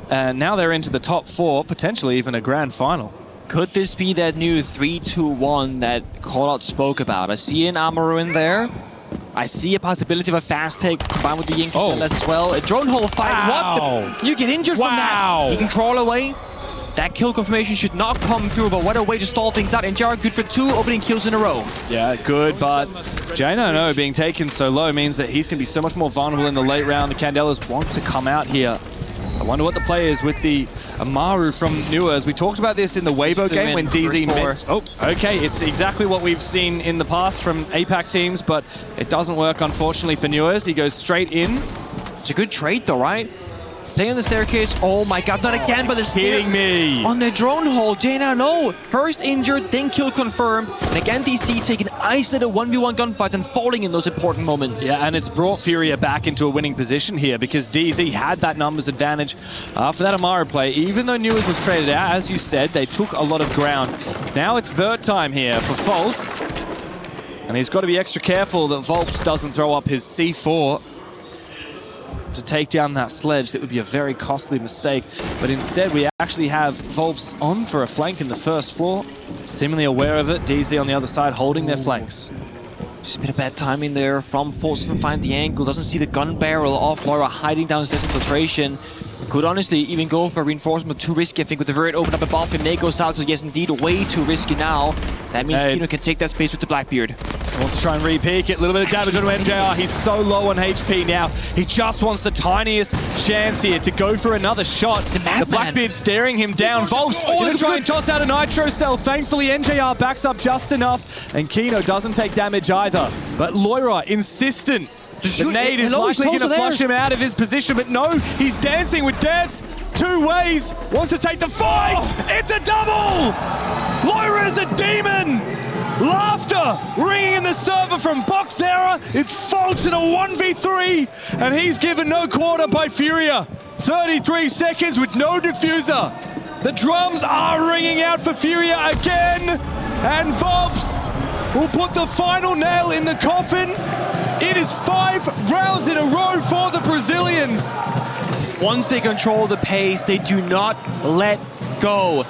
Speaker 4: And now they're into the top 4, potentially even a grand final.
Speaker 5: Could this be that new 3-2-1 that Callout spoke about? I see an Amaru in there. I see a possibility of a fast take combined with the Ying as well. A drone hole fight.
Speaker 4: Wow.
Speaker 5: What? You get injured from that. He can crawl away. That kill confirmation should not come through, but what a way to stall things out. NGR good for 2 opening kills in a row. Yeah,
Speaker 4: good, but J9O being taken so low means that he's going to be so much more vulnerable in the late round. The Candelas want to come out here. I wonder what the play is with the Amaru from Newers. We talked about this in the Weibo game when DZ met. Oh, okay, it's exactly what we've seen in the past from APAC teams, but it doesn't work, unfortunately, for Newers. He goes straight in.
Speaker 5: It's a good trade, though, right? Playing on the staircase. Oh my god, not again, but the
Speaker 4: kidding me.
Speaker 5: On the drone hole, J9O. First injured, then kill confirmed. And again, DC taking isolated 1v1 gunfights and falling in those important moments.
Speaker 4: Yeah, and it's brought FURIA back into a winning position here because DZ had that numbers advantage after that Amaru play. Even though Newers was traded out, as you said, they took a lot of ground. Now it's Vert time here for Foltz. And he's got to be extra careful that Volps doesn't throw up his C4. to take down that sledge. That would be a very costly mistake. But instead, we actually have Volps on for a flank in the first floor. Seemingly aware of it. DZ on the other side holding their flanks.
Speaker 5: Just a bit of bad timing there from Volps. Doesn't find the angle, doesn't see the gun barrel of Loira hiding downstairs infiltration. Could honestly even go for reinforcement, but too risky. I think with the Vert open up above him, Nate goes out, so yes, indeed, way too risky now. That means Kino can take that space with the Blackbeard.
Speaker 4: Wants to try and re-peek it. A little bit of damage onto MJR. He's so low on HP now. He just wants the tiniest chance here to go for another shot. The Blackbeard staring him down. Volps gonna try and toss out a Nitro Cell. Thankfully, NJR backs up just enough, and Kino doesn't take damage either. But Loira insistent. The nade is likely going to flush him out of his position, but no, he's dancing with death. 2 ways, wants to take the fight. It's a double. Loira is a demon. Laughter ringing in the server from DarkZero. It's Volps in a 1v3, and he's given no quarter by FURIA. 33 seconds with no diffuser. The drums are ringing out for FURIA again, and Volps will put the final nail in the coffin. It is 5 rounds in a row for the Brazilians.
Speaker 5: Once they control the pace, they do not let go.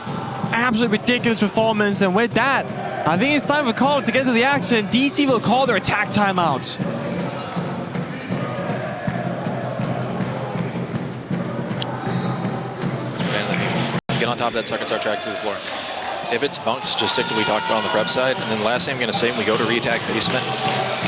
Speaker 5: Absolutely ridiculous performance, and with that, I think it's time for Call to get to the action. DC will call their attack timeout.
Speaker 7: Get on top of that second start track through the floor. If it's bunks, just stick to what we talked about on the prep side. And then the last thing I'm going to say, when we go to re-attack basement,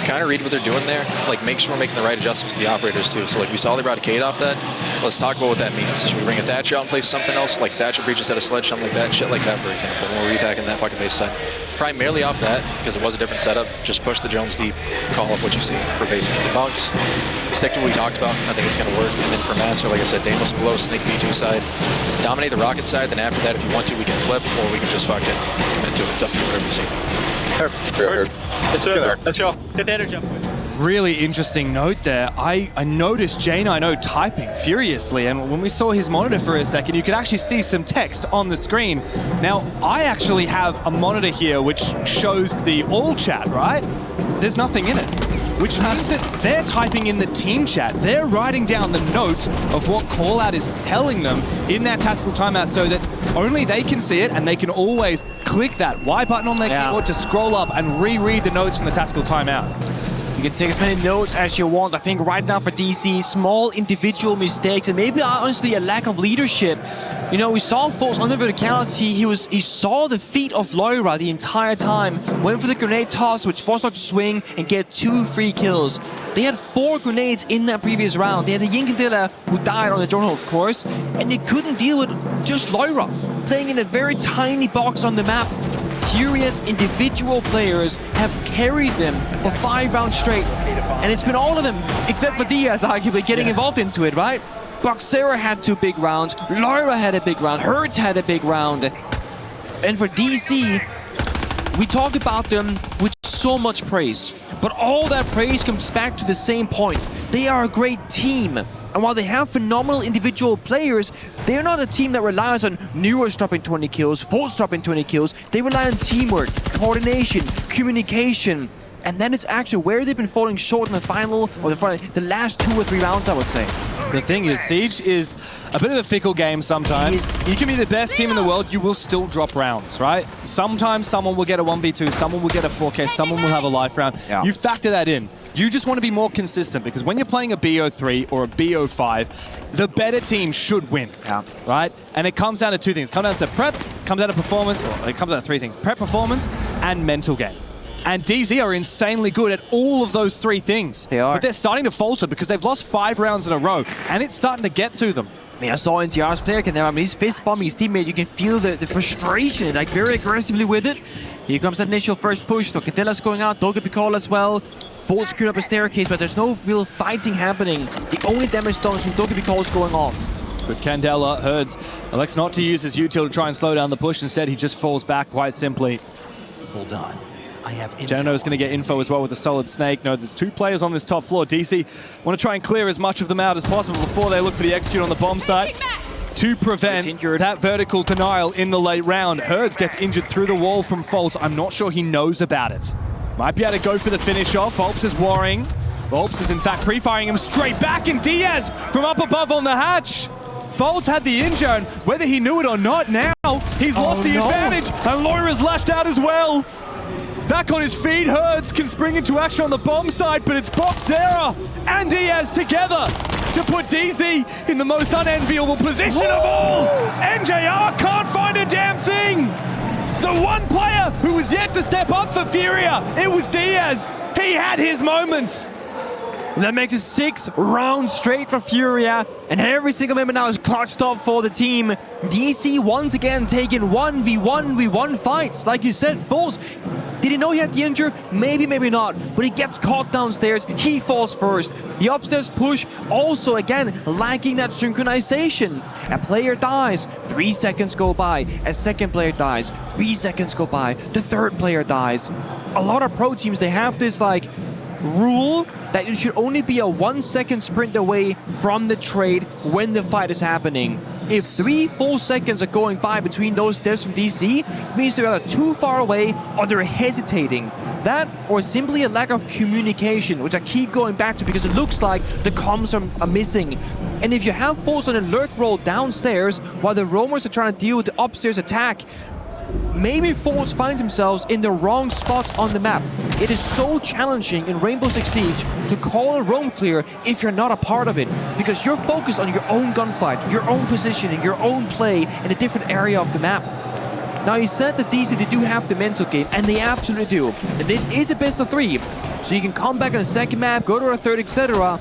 Speaker 7: kind of read what they're doing there. Like, make sure we're making the right adjustments to the operators, too. So, like, we saw they brought a Kate off that. Let's talk about what that means. Should we bring a Thatcher out and place something else? Like, Thatcher breach instead of sledge, something like that. Shit like that, for example, when we're re-attacking that fucking base side. Primarily off that, because it was a different setup. Just push the Jones deep, call up what you see for basement. The bunks, stick to what we talked about. I think it's going to work. And then for Master, like I said, Damos below, Snake B2 side. Dominate the rocket side, then after that, if you want to, we can flip, or we can just fucking commit to it. It's up to you, whatever you see.
Speaker 6: Let's go. Get the energy up.
Speaker 4: Really interesting note there. I noticed J90 typing furiously, and when we saw his monitor for a second, you could actually see some text on the screen. Now, I actually have a monitor here which shows the all chat, right? There's nothing in it, which means that they're typing in the team chat. They're writing down the notes of what callout is telling them in that tactical timeout so that only they can see it, and they can always click that Y button on their keyboard to scroll up and reread the notes from the tactical timeout.
Speaker 5: You can take as many notes as you want. I think right now for DC, small individual mistakes and maybe honestly a lack of leadership. You know, we saw Volps on the verticality. He saw the feet of Loira the entire time. Went for the grenade toss, which forced her to swing and get 2 free kills. They had 4 grenades in that previous round. They had the Yinkendilla, who died on the journal, of course, and they couldn't deal with just Loira, playing in a very tiny box on the map. FURIA's individual players have carried them for 5 rounds straight. And it's been all of them, except for Diaz, arguably, getting involved into it, right? DarkZero had 2 big rounds, Loira had a big round, Hertz had a big round. And for DC, we talk about them with so much praise. But all that praise comes back to the same point. They are a great team. And while they have phenomenal individual players, they're not a team that relies on Neros dropping 20 kills, Volps dropping 20 kills. They rely on teamwork, coordination, communication. And that is actually where they've been falling short in the final, or the last 2 or 3 rounds, I would say.
Speaker 4: The thing is, Siege is a bit of a fickle game sometimes. You can be the best team in the world, you will still drop rounds, right? Sometimes someone will get a 1v2, someone will get a 4K, someone will have a life round. Yeah. You factor that in. You just want to be more consistent, because when you're playing a BO3 or a BO5, the better team should win, right? And it comes down to 2 things. It comes down to prep, comes down to performance, or it comes down to 3 things. Prep, performance, and mental game. And DZ are insanely good at all of those 3 things.
Speaker 5: They are.
Speaker 4: But they're starting to falter because they've lost 5 rounds in a row, and it's starting to get to them.
Speaker 5: I mean, I saw NTR's player can there. I mean, he's fist bumping his teammate. You can feel the frustration, like very aggressively with it. Here comes that initial first push. Doketella's going out, DarkZero as well. Volps screwed up a staircase, but there's no real fighting happening. The only damage stones from DarkZero is going off.
Speaker 4: But Candela, Hertz, elects not to use his util to try and slow down the push. Instead, he just falls back quite simply.
Speaker 2: Hold on. I have
Speaker 4: Geno's going to get info as well with the solid snake. No, there's 2 players on this top floor. DC want to try and clear as much of them out as possible before they look for the execute on the bomb site to prevent that vertical denial in the late round. Hertz gets injured through the wall from Volps. I'm not sure he knows about it. Might be able to go for the finish off. Volps is worrying. Volps is in fact pre-firing him straight back, and Diaz from up above on the hatch. Folds had the injure, and whether he knew it or not, now he's lost the advantage, and Loira's lashed out as well. Back on his feet, Herds can spring into action on the bomb side, but it's DarkZero and Diaz together to put DZ in the most unenviable position of all. NJR can't find a damn thing. The one player who was yet to step up for FURIA, it was Diaz. He had his moments.
Speaker 5: That makes it 6 rounds straight for FURIA, and every single member now is clutched up for the team. DC once again taking 1v1 fights. Like you said, Foles, did he know he had the injury? Maybe, maybe not, but he gets caught downstairs, he falls first. The upstairs push also, again, lacking that synchronization. A player dies, 3 seconds go by. A second player dies, 3 seconds go by. The third player dies. A lot of pro teams, they have this, like, rule that you should only be a 1 second sprint away from the trade when the fight is happening. If 3 full seconds are going by between those deaths from DC, it means they're either too far away or they're hesitating. That or simply a lack of communication, which I keep going back to because it looks like the comms are missing. And if you have Foles on a lurk roll downstairs while the roamers are trying to deal with the upstairs attack, maybe Foles finds himself in the wrong spots on the map. It is so challenging in Rainbow Six Siege to call a roam clear if you're not a part of it, because you're focused on your own gunfight, your own positioning, your own play in a different area of the map. Now, he said that DC, they do have the mental game, and they absolutely do. And this is a best of 3, so you can come back on a second map, go to a third, etc.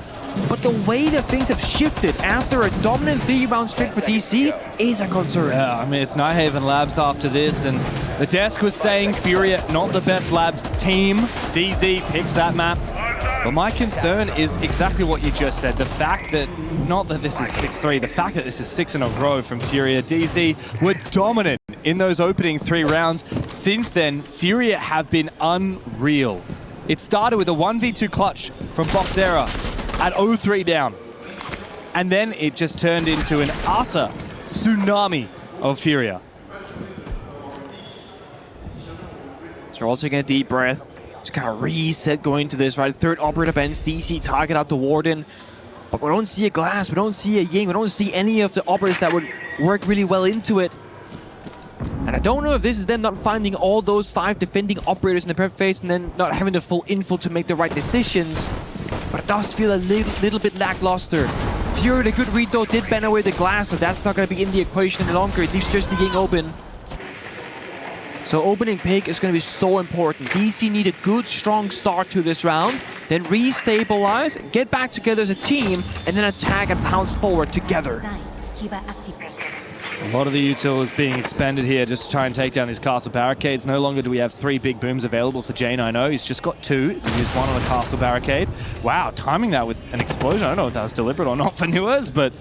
Speaker 5: But the way that things have shifted after a dominant 3-round streak for DC is a concern.
Speaker 4: Yeah, I mean, it's Nighthaven Labs after this, and the desk was saying FURIA, not the best Labs team. DZ picks that map. But my concern is exactly what you just said. The fact that, not that this is 6-3, the fact that this is 6 in a row from FURIA. DZ were dominant in those opening 3 rounds. Since then, FURIA have been unreal. It started with a 1v2 clutch from DarkZero at 0-3 down. And then it just turned into an utter tsunami of FURIA.
Speaker 5: So they're all taking a deep breath. Just kind of reset going into this, right? Third operator bends, DC target out the Warden. But we don't see a Glass, we don't see a Ying, we don't see any of the operators that would work really well into it. And I don't know if this is them not finding all those 5 defending operators in the prep phase and then not having the full info to make the right decisions. But it does feel a little bit lackluster. FURIA, the good read though, did ban away the Glass, so that's not going to be in the equation any longer. It leaves just the Ying open. So opening pick is going to be so important. DC need a good, strong start to this round, then re-stabilize, get back together as a team, and then attack and pounce forward together.
Speaker 4: A lot of the util is being expended here just to try and take down these castle barricades. No longer do we have 3 big booms available for J9O. He's just got 2. He's used 1 on the castle barricade. Wow, timing that with an explosion. I don't know if that was deliberate or not for Nuers, but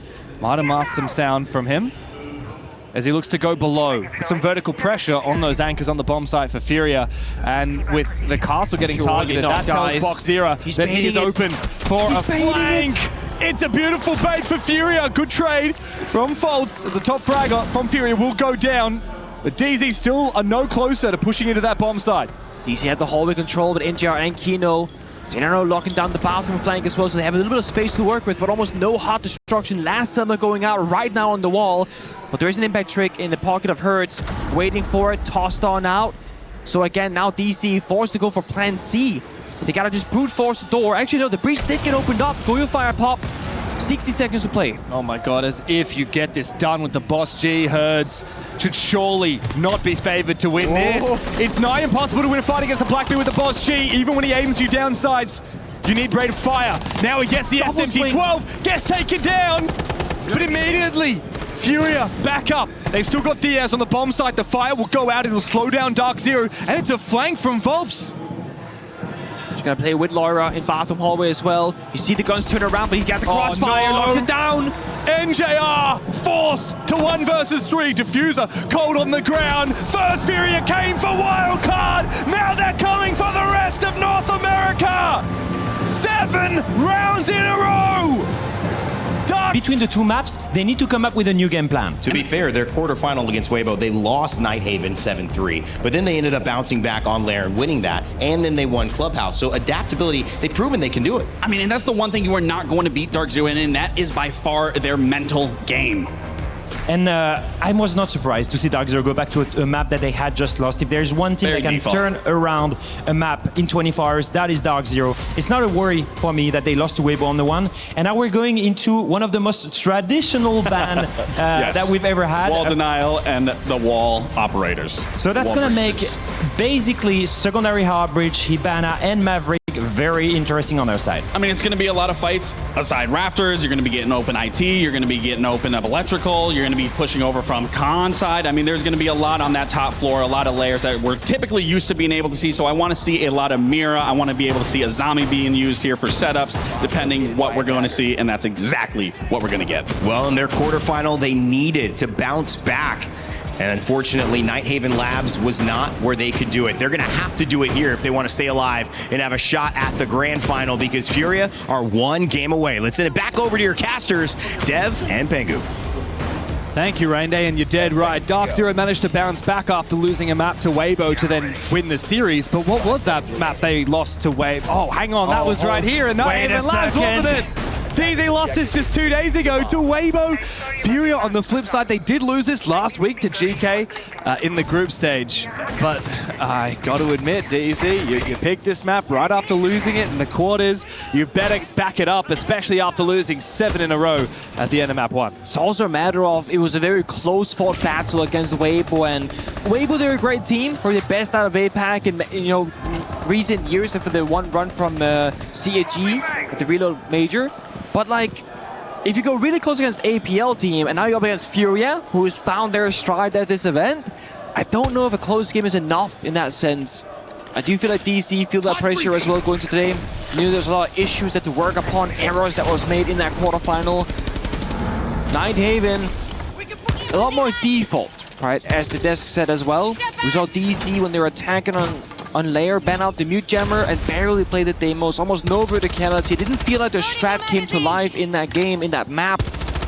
Speaker 4: might have masked some sound from him as he looks to go below. Put some vertical pressure on those anchors on the bomb site for FURIA. And with the castle getting targeted, that tells DarkZero that he is open for a flank. It's a beautiful bait for FURIA. Good trade from Foltz as the top fragger from FURIA will go down. But DZ still are no closer to pushing into that bomb site.
Speaker 5: DC had the hallway control, but NJR and Kino, General locking down the bathroom flank as well, so they have a little bit of space to work with, but almost no hot destruction last summer going out right now on the wall. But there is an impact trick in the pocket of Hertz, waiting for it, tossed on out. So again, now DC forced to go for plan C. They gotta just brute force the door. Actually, no, the breach did get opened up. Goyo fire pop. 60 seconds to play.
Speaker 4: Oh my god, as if you get this done with the Boss G. Herds should surely not be favored to win this. It's nigh impossible to win a fight against a Blackbeard with the Boss G, even when he aims you down sides. You need rate of fire. Now he gets the SMG-12, gets taken down, but immediately FURIA back up. They've still got Diaz on the bomb site. The fire will go out, it will slow down DarkZero, and it's a flank from Volps.
Speaker 5: He's gonna play with Loira in bathroom hallway as well. You see the guns turn around, but he got the crossfire, locks it down.
Speaker 4: NJR forced to 1 versus 3. Diffuser cold on the ground. First FURIA came for wildcard. Now they're coming for the rest of North America. 7 rounds in a row.
Speaker 5: Between
Speaker 2: between the two maps, they need to come up with a new game plan.
Speaker 3: To be fair, their quarterfinal against Weibo, they lost Nighthaven 7-3, but then they ended up bouncing back on Lair and winning that, and then they won Clubhouse. So adaptability, they've proven they can do it.
Speaker 1: I mean, and that's the one thing you are not going to beat DarkZero in, and that is by far their mental game.
Speaker 2: And I was not surprised to see DarkZero go back to a map that they had just lost. If there's one team
Speaker 1: Very
Speaker 2: that can
Speaker 1: default.
Speaker 2: turn around a map in 24 hours, that is DarkZero. It's not a worry for me that they lost to Weibo on the one. And now we're going into one of the most traditional ban that we've ever had.
Speaker 1: Wall denial and the wall operators.
Speaker 2: So that's
Speaker 1: Wall
Speaker 2: going to make
Speaker 1: breaches.
Speaker 2: basically secondary hard bridge, Hibana and Maverick very interesting on their side.
Speaker 1: I mean, it's going to be a lot of fights aside rafters. You're going to be getting open IT. You're going to be getting open up electrical. You're going to be pushing over from con side. I mean, there's going to be a lot on that top floor, a lot of layers that we're typically used to being able to see. So I want to see a lot of Mira. I want to be able to see a zombie being used here for setups, depending what we're going to see. And that's exactly what we're going to get.
Speaker 3: Well, in their quarterfinal, they needed to bounce back. And unfortunately, Nighthaven Labs was not where they could do it. They're going to have to do it here if they want to stay alive and have a shot at the grand final, because FURIA are one game away. Let's send it back over to your casters, Dev and Pengu.
Speaker 4: Thank you, Rainday, and you're dead right. DarkZero managed to bounce back after losing a map to Weibo to then win the series. But what was that map they lost to Weibo? Oh, hang on, that was right here, and Nighthaven Labs, wasn't it? DZ lost this just 2 days ago to Weibo. FURIA, on the flip side, they did lose this last week to GK in the group stage. But I got to admit, DZ, you picked this map right after losing it in the quarters. You better back it up, especially after losing 7 in a row at the end of map 1.
Speaker 5: It's also a matter of, it was a very close-fought battle against Weibo, and Weibo, they're a great team, probably the best out of APAC in recent years, and for the one run from CAG at the Reload Major. But like, if you go really close against APL team, and now you're up against FURIA, who has found their stride at this event, I don't know if a close game is enough in that sense. I do feel like DC feel that pressure as well going to today. You know, there's a lot of issues that to work upon, errors that was made in that quarterfinal. Nighthaven, a lot more default, right? As the desk said as well. We saw DC when they were attacking on layer, ban out the mute jammer, and barely played the demos. Almost no verticality. It didn't feel like the strat came to life in that game, in that map.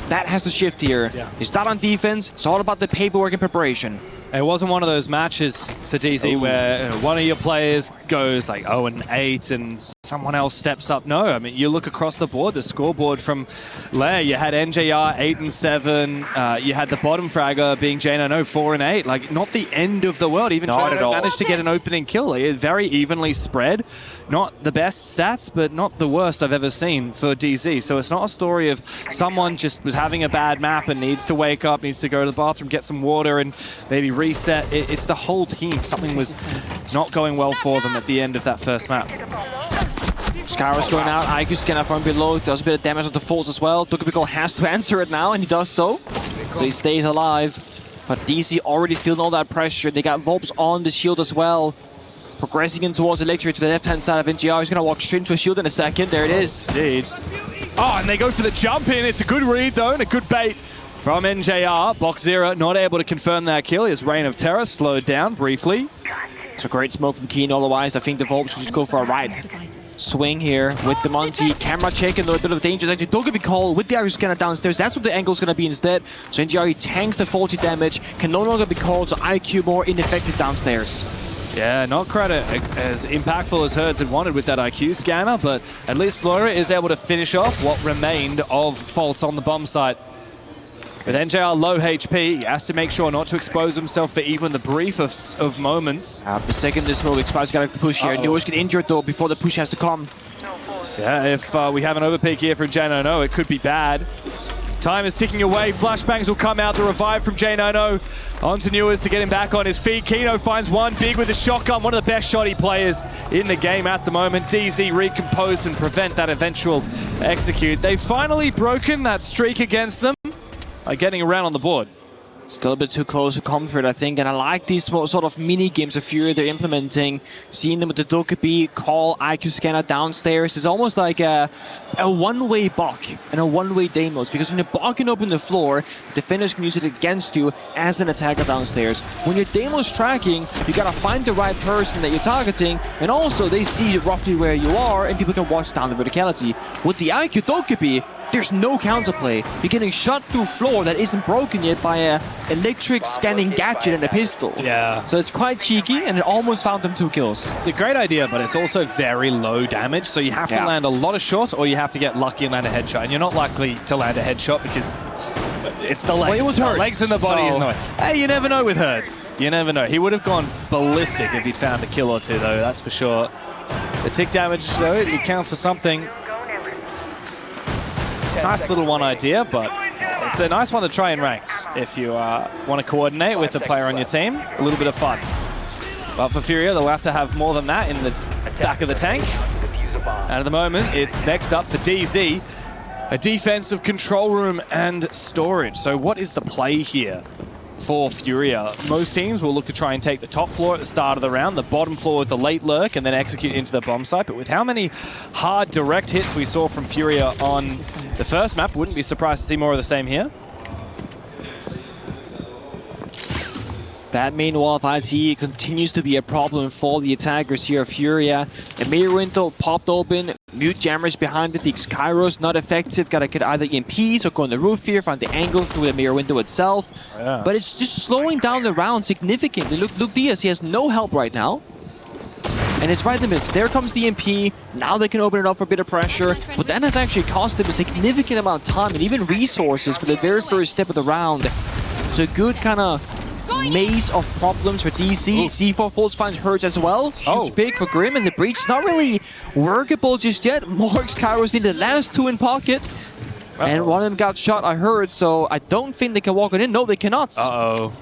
Speaker 5: That has to shift here. You start on defense, it's all about the paperwork and preparation.
Speaker 4: It wasn't one of those matches for DZ where one of your players goes like 0-8 and someone else steps up. No, I mean, you look across the board, the scoreboard from Lair, you had NJR 8-7, you had the bottom fragger being J9O 4-8. Like, not the end of the world. Even J9O managed to get an opening kill. It's very evenly spread. Not the best stats, but not the worst I've ever seen for DZ. So it's not a story of someone just was having a bad map and needs to wake up, needs to go to the bathroom, get some water, and maybe reset. It's the whole team. Something was not going well for them at the end of that first map.
Speaker 5: Skyros going out, IQ scanner from below, does a bit of damage on the falls as well. DarkZero has to answer it now, and he does so. So he stays alive. But DC already feeling all that pressure. They got Volps on the shield as well. Progressing in towards Electric to the left-hand side of NGR. He's going to walk straight into a shield in a second. There it is.
Speaker 4: Indeed. Oh, and they go for the jump in. It's a good read, though, and a good bait from NJR. DarkZero not able to confirm that kill. His Reign of Terror slowed down briefly.
Speaker 5: It's a great smoke from Keen. Otherwise, I think the Volps will just go for a right swing here with the Monty. Camera check and a bit of danger. It's actually Doggeby call with the Irish scanner downstairs. That's what the angle's going to be instead. So NGR tanks the 40 damage, can no longer be called, so IQ more ineffective downstairs.
Speaker 4: Yeah, not quite as impactful as Herds had wanted with that IQ scanner, but at least Laura is able to finish off what remained of faults on the bomb site. With NJR low HP, he has to make sure not to expose himself for even the brief of moments.
Speaker 5: The second this smoke expires, got to push here. Newell's get injured though before the push has to come.
Speaker 4: Yeah, if we have an overpeak here from J9O, it could be bad. Time is ticking away. Flashbangs will come out. The revive from J9O onto Newers to get him back on his feet. Kino finds one big with a shotgun. One of the best shotty players in the game at the moment. DZ recompose and prevent that eventual execute. They've finally broken that streak against them by getting around on the board.
Speaker 5: Still a bit too close to comfort, I think, and I like these sort of mini games of FURIA they're implementing. Seeing them with the Dokkaebi, call, IQ scanner downstairs is almost like a one-way buck and a one-way demos, because when you're bucking open the floor, defenders can use it against you as an attacker downstairs. When your demo's tracking, you gotta find the right person that you're targeting, and also they see roughly where you are, and people can watch down the verticality. With the IQ Dokkaebi, there's no counterplay. You're getting shot through floor that isn't broken yet by a electric scanning gadget and a pistol.
Speaker 4: Yeah.
Speaker 5: So it's quite cheeky, and it almost found them 2 kills.
Speaker 4: It's a great idea, but it's also very low damage, so you have to land a lot of shots or you have to get lucky and land a headshot. And you're not likely to land a headshot because it's the legs.
Speaker 5: Well, it was Hurts,
Speaker 4: legs in the body.
Speaker 5: so-
Speaker 4: Hey, you never know with Hurts. You never know. He would have gone ballistic if he'd found a kill or two, though, that's for sure. The tick damage, though, it counts for something. Nice little one idea, but it's a nice one to try in ranks if you want to coordinate with the player on your team. A little bit of fun. But for FURIA, they'll have to have more than that in the back of the tank. And at the moment, it's next up for DZ. A defensive control room and storage. So what is the play here for FURIA? Most teams will look to try and take the top floor at the start of the round, the bottom floor with the late lurk, and then execute into the bomb site. But with how many hard direct hits we saw from FURIA on the first map, wouldn't be surprised to see more of the same here.
Speaker 5: That meanwhile, IT continues to be a problem for the attackers here of FURIA. A mirror window popped open, mute jammers behind it, the Skyros not effective, gotta get either EMPs or go on the roof here, find the angle through the mirror window itself.
Speaker 4: Yeah.
Speaker 5: But it's just slowing down the round significantly. Look Diaz, he has no help right now. And it's right in the midst. There comes the EMP. Now they can open it up for a bit of pressure. But that has actually cost them a significant amount of time and even resources for the very first step of the round. It's a good kind of maze of problems for DC. C4 Folds finds Hurts as well. Huge pick for Grim, and the breach is not really workable just yet. Morgs Kairos need the last 2 in pocket. And one of them got shot, I heard, so I don't think they can walk it in. No, they cannot.
Speaker 4: Uh-oh.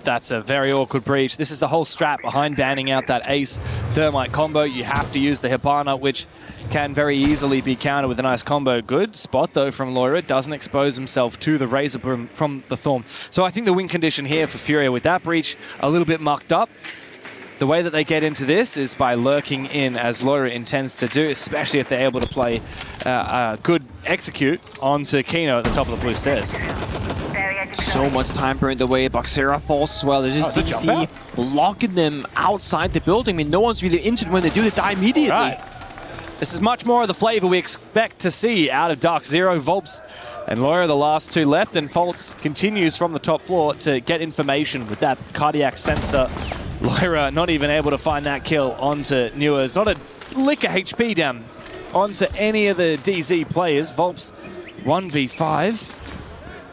Speaker 4: That's a very awkward breach. This is the whole strat behind banning out that Ace Thermite combo. You have to use the Hibana, which can very easily be countered with a nice combo. Good spot, though, from Loira. Doesn't expose himself to the Razor Broom from the Thorn. So I think the win condition here for FURIA with that breach a little bit mucked up. The way that they get into this is by lurking in, as Loira intends to do, especially if they're able to play good execute onto Kino at the top of the blue stairs.
Speaker 5: So much time burned away. DarkZero falls as well. There's just DC locking them outside the building. I mean, no one's really injured when they do. They die immediately.
Speaker 4: Right. This is much more of the flavor we expect to see out of DarkZero. Volps and Loira, the last 2 left, and Foltz continues from the top floor to get information with that cardiac sensor. Loira not even able to find that kill onto Newers. Not a lick of HP down onto any of the DZ players. Volps 1v5.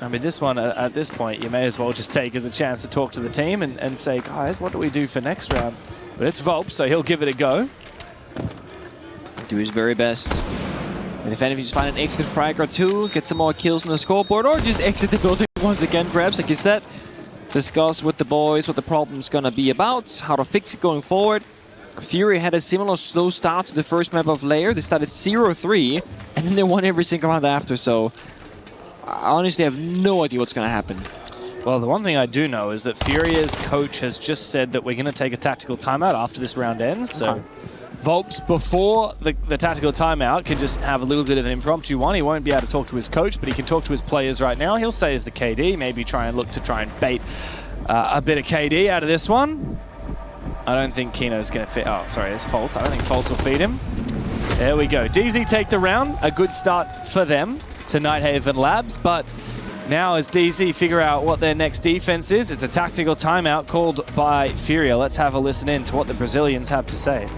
Speaker 4: I mean, this one, at this point, you may as well just take as a chance to talk to the team and say, guys, what do we do for next round? But it's Volp, so he'll give it a go.
Speaker 5: Do his very best. And if anything, just find an exit frag or 2, get some more kills on the scoreboard, or just exit the building once again, perhaps, like you said. Discuss with the boys what the problem's gonna be about, how to fix it going forward. FURIA had a similar slow start to the first map of Lair. They started 0-3, and then they won every single round after, so I honestly have no idea what's going to happen.
Speaker 4: Well, the one thing I do know is that FURIA's coach has just said that we're going to take a tactical timeout after this round ends. So Volps, before the tactical timeout, can just have a little bit of an impromptu one. He won't be able to talk to his coach, but he can talk to his players right now. He'll save the KD, maybe try and bait a bit of KD out of this one. I don't think Kino's going to fit. Oh, sorry, it's Foltz. I don't think Foltz will feed him. There we go. DZ take the round. A good start for them to Nighthaven Labs, but now as DZ figure out what their next defense is, it's a tactical timeout called by FURIA. Let's have a listen in to what the Brazilians have to say.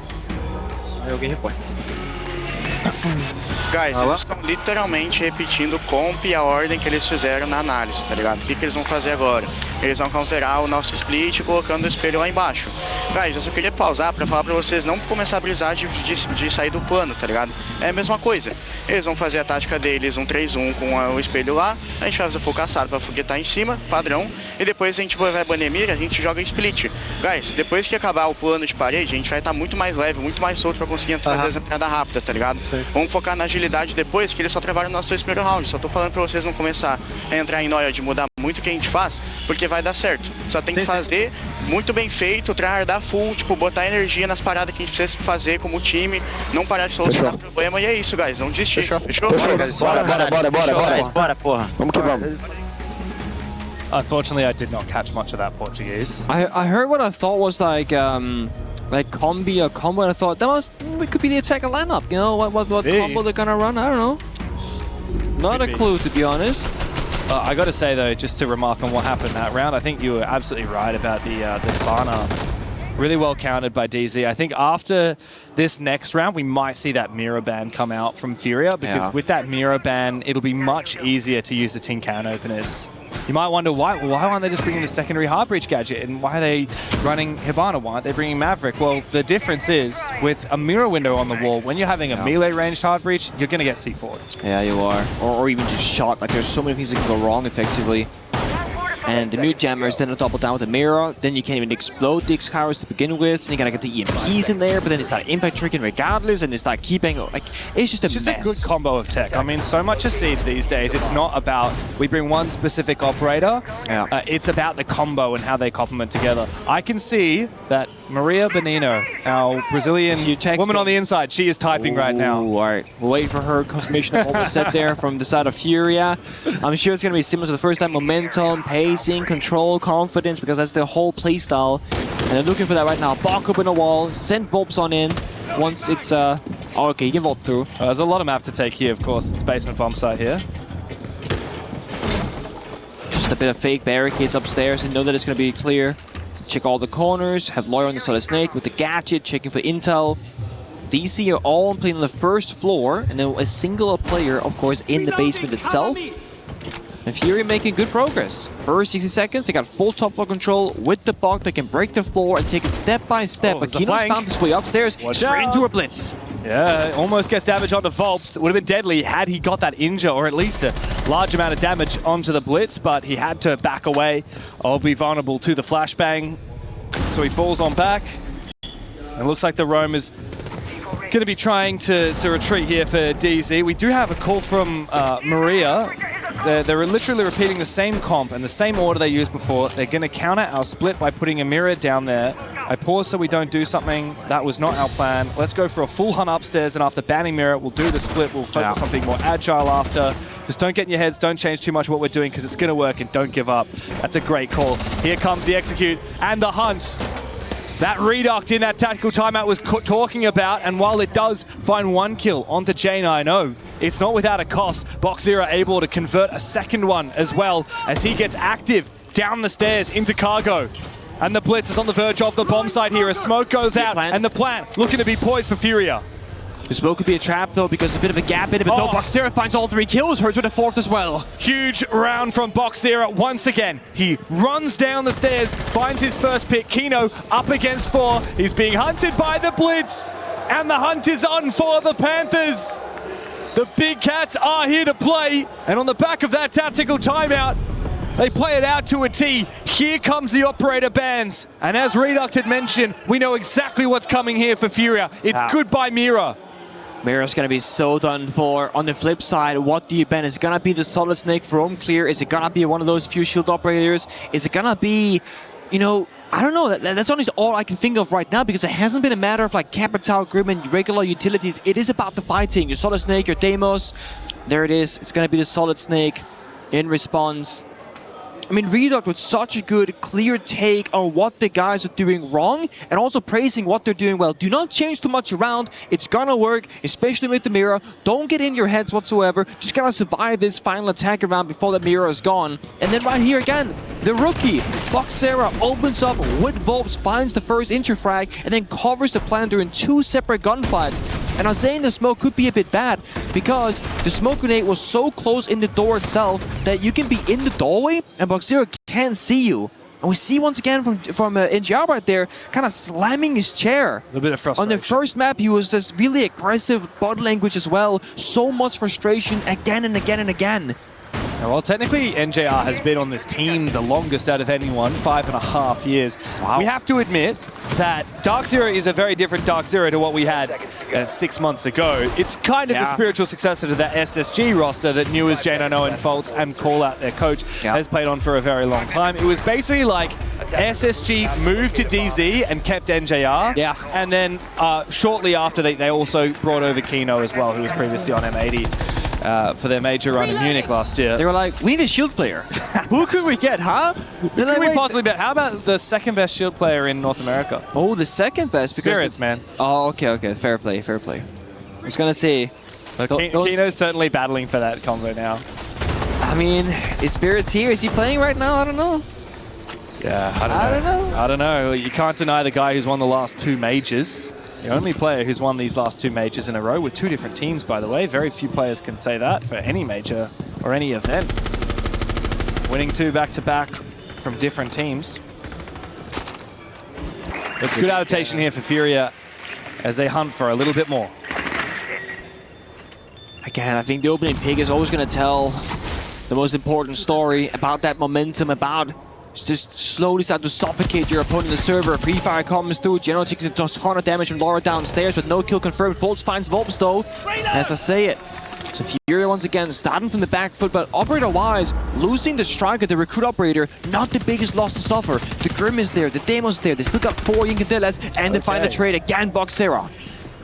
Speaker 6: Guys, eles estão literalmente repetindo o comp e a ordem que eles fizeram na análise, tá ligado? O que eles vão fazer agora? Eles vão counterar o nosso split colocando o espelho lá embaixo. Guys, eu só queria pausar pra falar pra vocês não começar a brisar de sair do plano, tá ligado? É a mesma coisa. Eles vão fazer a tática deles, um 3-1 com o espelho lá, a gente vai fazer full caçado pra foguetar em cima, padrão, e depois a gente vai banir mira, a gente joga split. Guys, depois que acabar o plano de parede, a gente vai estar muito mais leve, muito mais solto pra conseguir fazer as entradas rápidas, tá ligado? Vamos focar na agilidade depois, que eles só travaram nos 2 primeiros rounds. Só tô falando pra vocês não começar a entrar em noia de mudar muito o que a gente faz, porque vai dar certo. Só tem que fazer muito bem feito, tryhardar full, tipo, botar energia nas paradas que a gente precisa fazer como time, não parar de solucionar o problema, e é isso, guys, não desistir. Fechou?
Speaker 8: Bora, porra. Vamos que vamos.
Speaker 4: Unfortunately, I did not catch much of that Portuguese.
Speaker 5: I heard what I thought was like combi or combo, and I thought it could be the attacker lineup, you know, what combo they're gonna run, I don't know. Not a clue, to be honest.
Speaker 4: I got to say, though, just to remark on what happened that round, I think you were absolutely right about the Hibana. Really well countered by DZ. I think after this next round, we might see that mirror ban come out from FURIA, because with that mirror ban, it'll be much easier to use the tin can openers. You might wonder, why aren't they just bringing the secondary hard breach gadget, and why are they running Hibana? Why aren't they bringing Maverick? Well, the difference is, with a mirror window on the wall, when you're having a melee ranged hard breach, you're going to get C4'd.
Speaker 5: Yeah, you are. Or even just shot. Like, there's so many things that can go wrong, effectively. And the mute jammers then double down with the mirror. Then you can't even explode the X-Kairos to begin with. So you gotta get the EMPs in there, but then it's like impact tricking regardless, and it's like keeping it's just a mess.
Speaker 4: It's just a good combo of tech. I mean, so much of Siege these days, it's not about we bring one specific operator. It's about the combo and how they complement together. I can see that Maria Benino, our Brazilian woman on the inside, she is typing right now.
Speaker 5: All right, we'll wait for her confirmation of all the set there from the side of FURIA. I'm sure it's gonna be similar to the first time. Momentum, pacing, control, confidence, because that's their whole playstyle. And they're looking for that right now. Block up in a wall, send Volps on in. Once it's oh, okay, you can vault through.
Speaker 4: There's a lot of map to take here, of course. It's basement bomb site here.
Speaker 5: Just a bit of fake barricades upstairs and know that it's gonna be clear. Check all the corners, have Lawyer on the Solid Snake with the gadget, checking for intel. DC are all playing on the first floor, and then a single player, of course, in the basement itself. And FURIA making good progress. First 60 seconds, they got full top floor control with the bug. They can break the floor and take it step by step. But Kino's found his way upstairs, straight into a blitz.
Speaker 4: Yeah, almost gets damage onto Volps. It would have been deadly had he got that injure, or at least a large amount of damage onto the blitz, but he had to back away or be vulnerable to the flashbang. So he falls on back. And it looks like the Roam is going to be trying to retreat here for DZ. We do have a call from Maria. They're literally repeating the same comp and the same order they used before. They're going to counter our split by putting a mirror down there. I pause so we don't do something. That was not our plan. Let's go for a full hunt upstairs, and after banning mirror, we'll do the split. We'll focus on being more agile after. Just don't get in your heads. Don't change too much what we're doing, because it's going to work, and don't give up. That's a great call. Here comes the execute and the hunt. That reduct in that tactical timeout was talking about, and while it does find one kill onto J9O, it's not without a cost. DarkZero able to convert a second one as well, as he gets active down the stairs into cargo. And the blitz is on the verge of the bomb site here as smoke goes out, and the plant looking to be poised for FURIA.
Speaker 5: The smoke could be a trap, though, because it's a bit of a gap in it, but no, DarkZero finds all 3 kills, hurts with a 4th as well.
Speaker 4: Huge round from DarkZero once again. He runs down the stairs, finds his first pick. Kino up against 4. He's being hunted by the blitz, and the hunt is on for the Panthers. The big cats are here to play, and on the back of that tactical timeout, they play it out to a T. Here comes the operator bans, and as Reduct had mentioned, we know exactly what's coming here for FURIA. It's goodbye Mira.
Speaker 5: Mira's gonna be so done for. On the flip side, what do you ban? Is it gonna be the Solid Snake for home clear? Is it gonna be one of those few shield operators? Is it gonna be, you know, I don't know. That's honestly all I can think of right now, because it hasn't been a matter of like Capital Grim and regular utilities. It is about the fighting. Your Solid Snake, your Deimos. There it is. It's gonna be the Solid Snake in response. I mean, Reduct with such a good, clear take on what the guys are doing wrong, and also praising what they're doing well. Do not change too much around. It's gonna work, especially with the mirror. Don't get in your heads whatsoever. Just gotta survive this final attack around before the mirror is gone. And then right here again, the rookie, DarkZero, opens up with Volps, finds the first interfrag, and then covers the plant during 2 separate gunfights. And I'm saying the smoke could be a bit bad, because the smoke grenade was so close in the door itself that you can be in the doorway and DarkZero can't see you. And we see once again from NGR right there, kind of slamming his chair.
Speaker 4: A bit of frustration.
Speaker 5: On the first map, he was just really aggressive body language as well. So much frustration again and again and again.
Speaker 4: Well, technically, NJR has been on this team the longest out of anyone, 5.5 years. Wow. We have to admit that DarkZero is a very different DarkZero to what we had 6 months ago. It's kind of the spiritual successor to that SSG roster that new as J9O and Fultz and Call Out, their coach, has played on for a very long time. It was basically like SSG moved to DZ and kept NJR. Yeah. And then shortly after, they also brought over Kino as well, who was previously on M80. For their major run in Munich last year.
Speaker 5: They were like, we need a shield player. Who could we get, huh?
Speaker 4: Who could we possibly bet? How about the second best shield player in North America?
Speaker 5: Oh, the second best?
Speaker 4: Spirits, man.
Speaker 5: Oh, okay. Fair play. I was going to say,
Speaker 4: Kino's certainly battling for that combo now.
Speaker 5: I mean, is Spirit's here? Is he playing right now? I don't know.
Speaker 4: Yeah, I don't know. You can't deny the guy who's won the last 2 majors. The only player who's won these last 2 majors in a row with 2 different teams, by the way. Very few players can say that for any major or any event. Winning 2 back-to-back from different teams. It's good adaptation here for FURIA as they hunt for a little bit more.
Speaker 5: Again, I think the opening pick is always going to tell the most important story about that momentum, about just slowly start to suffocate your opponent in the server. Pre-fire comes through, Geno takes a ton of damage from Laura downstairs, but no kill confirmed. Volts finds Volps though, as I say it. So FURIA once again starting from the back foot, but operator-wise, losing the striker, the recruit operator, not the biggest loss to suffer. The Grim is there, the Demo's there, they still got 4 Incandelas, and they find a trade again, DarkZero.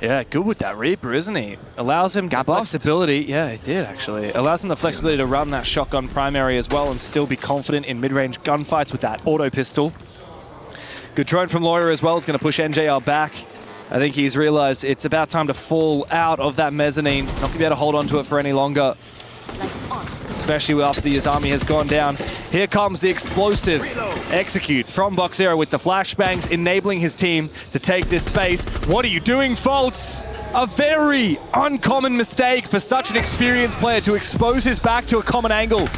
Speaker 4: Yeah, good with that Reaper, isn't he? Allows him the flexibility. Yeah, it did actually. Allows him the flexibility to run that shotgun primary as well and still be confident in mid-range gunfights with that auto pistol. Good drone from Lawyer as well. Is going to push NJR back. I think he's realized it's about time to fall out of that mezzanine. Not going to be able to hold on to it for any longer. Especially after his army has gone down. Here comes the explosive execute from DarkZero with the flashbangs, enabling his team to take this space. What are you doing, Volts? A very uncommon mistake for such an experienced player to expose his back to a common angle.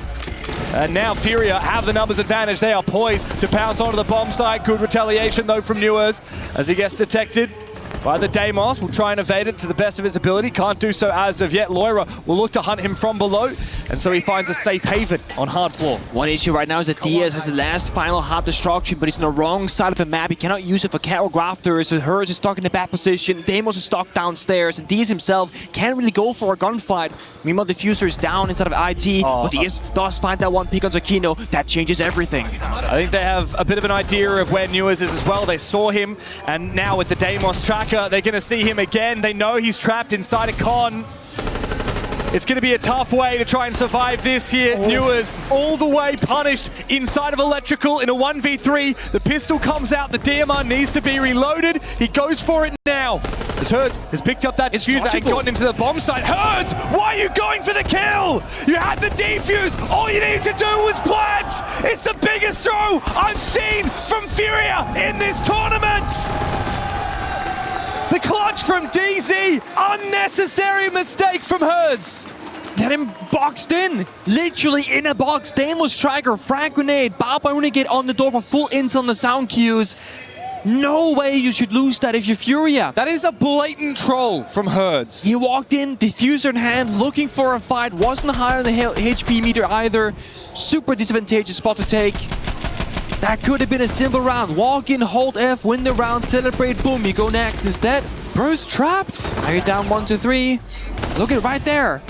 Speaker 4: And now FURIA have the numbers advantage. They are poised to pounce onto the bomb site. Good retaliation though from Newers as he gets detected by the Deimos. Will try and evade it to the best of his ability. Can't do so as of yet. Loira will look to hunt him from below, and so he finds a safe haven on hard floor.
Speaker 5: One issue right now is that Diaz has the last final hard destruction, but he's on the wrong side of the map. He cannot use it for cattle grafters, so Hers is stuck in the back position. Deimos is stuck downstairs, and Diaz himself can't really go for a gunfight. Meanwhile, Diffuser is down inside of IT, but Diaz does find that one pick on Zakino. That changes everything.
Speaker 4: I think they have a bit of an idea of where Newers is as well. They saw him, and now with the Deimos tracker, they're going to see him again. They know he's trapped inside a con. It's going to be a tough way to try and survive this here. Newers all the way punished inside of Electrical in a 1v3. The pistol comes out. The DMR needs to be reloaded. He goes for it now. As Herds has picked up that diffuser and gotten him to the bomb site. Herds, why are you going for the kill? You had the defuse. All you needed to do was plant. It's the biggest throw I've seen from FURIA in this tournament. The clutch from DZ, unnecessary mistake from Herds.
Speaker 5: Get him boxed in, literally in a box. Deimos striker, frag grenade, Baba get on the door for full intel on the sound cues. No way you should lose that if you're FURIA.
Speaker 4: That is a blatant troll from Herds.
Speaker 5: He walked in, diffuser in hand, looking for a fight, wasn't higher on the HP meter either. Super disadvantageous spot to take. That could have been a simple round. Walk in, hold F, win the round, celebrate, boom, you go next. Instead,
Speaker 4: bro's trapped.
Speaker 5: Now you're down 1, 2, 3. Look at it right there.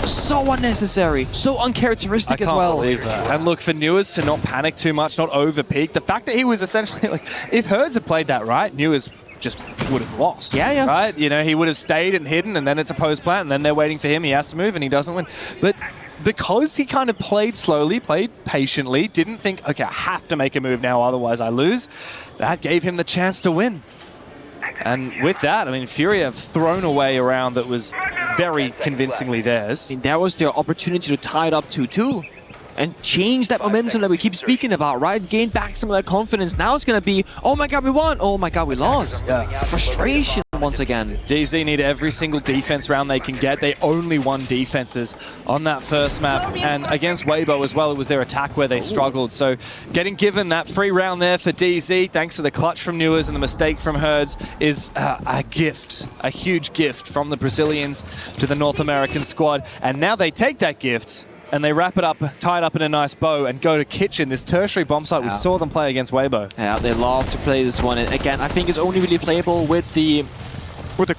Speaker 5: So unnecessary, so uncharacteristic as well.
Speaker 4: I can't believe that. And look, for Newers to not panic too much, not overpeak, the fact that he was essentially like, if Herds had played that right, Newers just would have lost.
Speaker 5: Yeah.
Speaker 4: Right? You know, he would have stayed and hidden, and then it's a post plant, and then they're waiting for him, he has to move, and he doesn't win. But because he kind of played slowly, played patiently, didn't think, okay, I have to make a move now, otherwise I lose, that gave him the chance to win. And with that, I mean, FURIA have thrown away a round that was very convincingly theirs.
Speaker 5: I mean, that was their opportunity to tie it up 2-2 and change that momentum that we keep speaking about, right? Gain back some of that confidence. Now it's going to be, oh my god, we won. Oh my god, we lost. Frustration once again.
Speaker 4: DZ need every single defense round they can get. They only won defenses on that first map. And against Weibo as well, it was their attack where they struggled. So getting given that free round there for DZ, thanks to the clutch from Newers and the mistake from Herds, is a gift, a huge gift from the Brazilians to the North American squad. And now they take that gift and they wrap it up, tie it up in a nice bow, and go to Kitchen, this tertiary bomb site. We saw them play against Weibo.
Speaker 5: Yeah, they love to play this one. And again, I think it's only really playable with the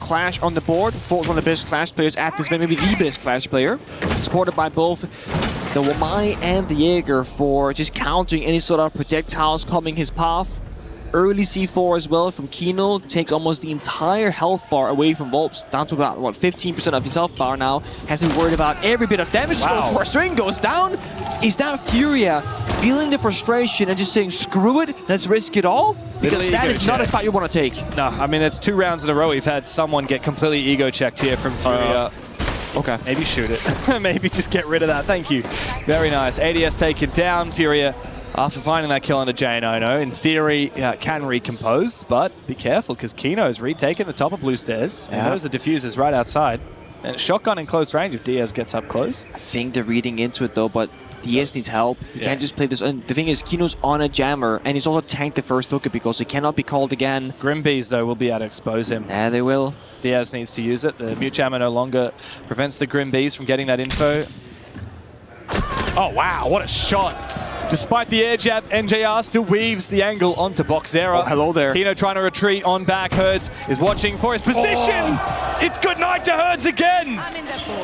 Speaker 5: Clash on the board. Fort's one of the best Clash players at this event, maybe the best Clash player. Supported by both the Wamai and the Jaeger for just countering any sort of projectiles coming his path. Early C4 as well from Kino, takes almost the entire health bar away from Volps, down to about, what, 15% of his health bar now. Has to be worried about every bit of damage. Goes for a swing, goes down. Is that FURIA feeling the frustration and just saying, screw it, let's risk it all? Because that is not a fight you want to take.
Speaker 4: No, I mean, it's 2 rounds in a row we've had someone get completely ego checked here from FURIA.
Speaker 5: Okay.
Speaker 4: Maybe shoot it. Maybe just get rid of that. Thank you. Very nice. ADS taken down. FURIA, after finding that kill under J9, in theory, can recompose, but be careful because Kino's retaken the top of blue stairs. He knows the diffuser's right outside. And shotgun in close range if Diaz gets up close.
Speaker 5: I think they're reading into it though, but Diaz needs help. He can't just play this. And the thing is, Kino's on a jammer, and he's also tanked the first hooker because he cannot be called again.
Speaker 4: Grimbees, though, will be able to expose him.
Speaker 5: Yeah, they will.
Speaker 4: Diaz needs to use it. The mute jammer no longer prevents the Grimbees from getting that info. Oh, wow, what a shot. Despite the air jab, NJR still weaves the angle onto DarkZero.
Speaker 5: Oh, hello there.
Speaker 4: Kino trying to retreat on back. Herds is watching for his position. Oh. It's good night to Herds again.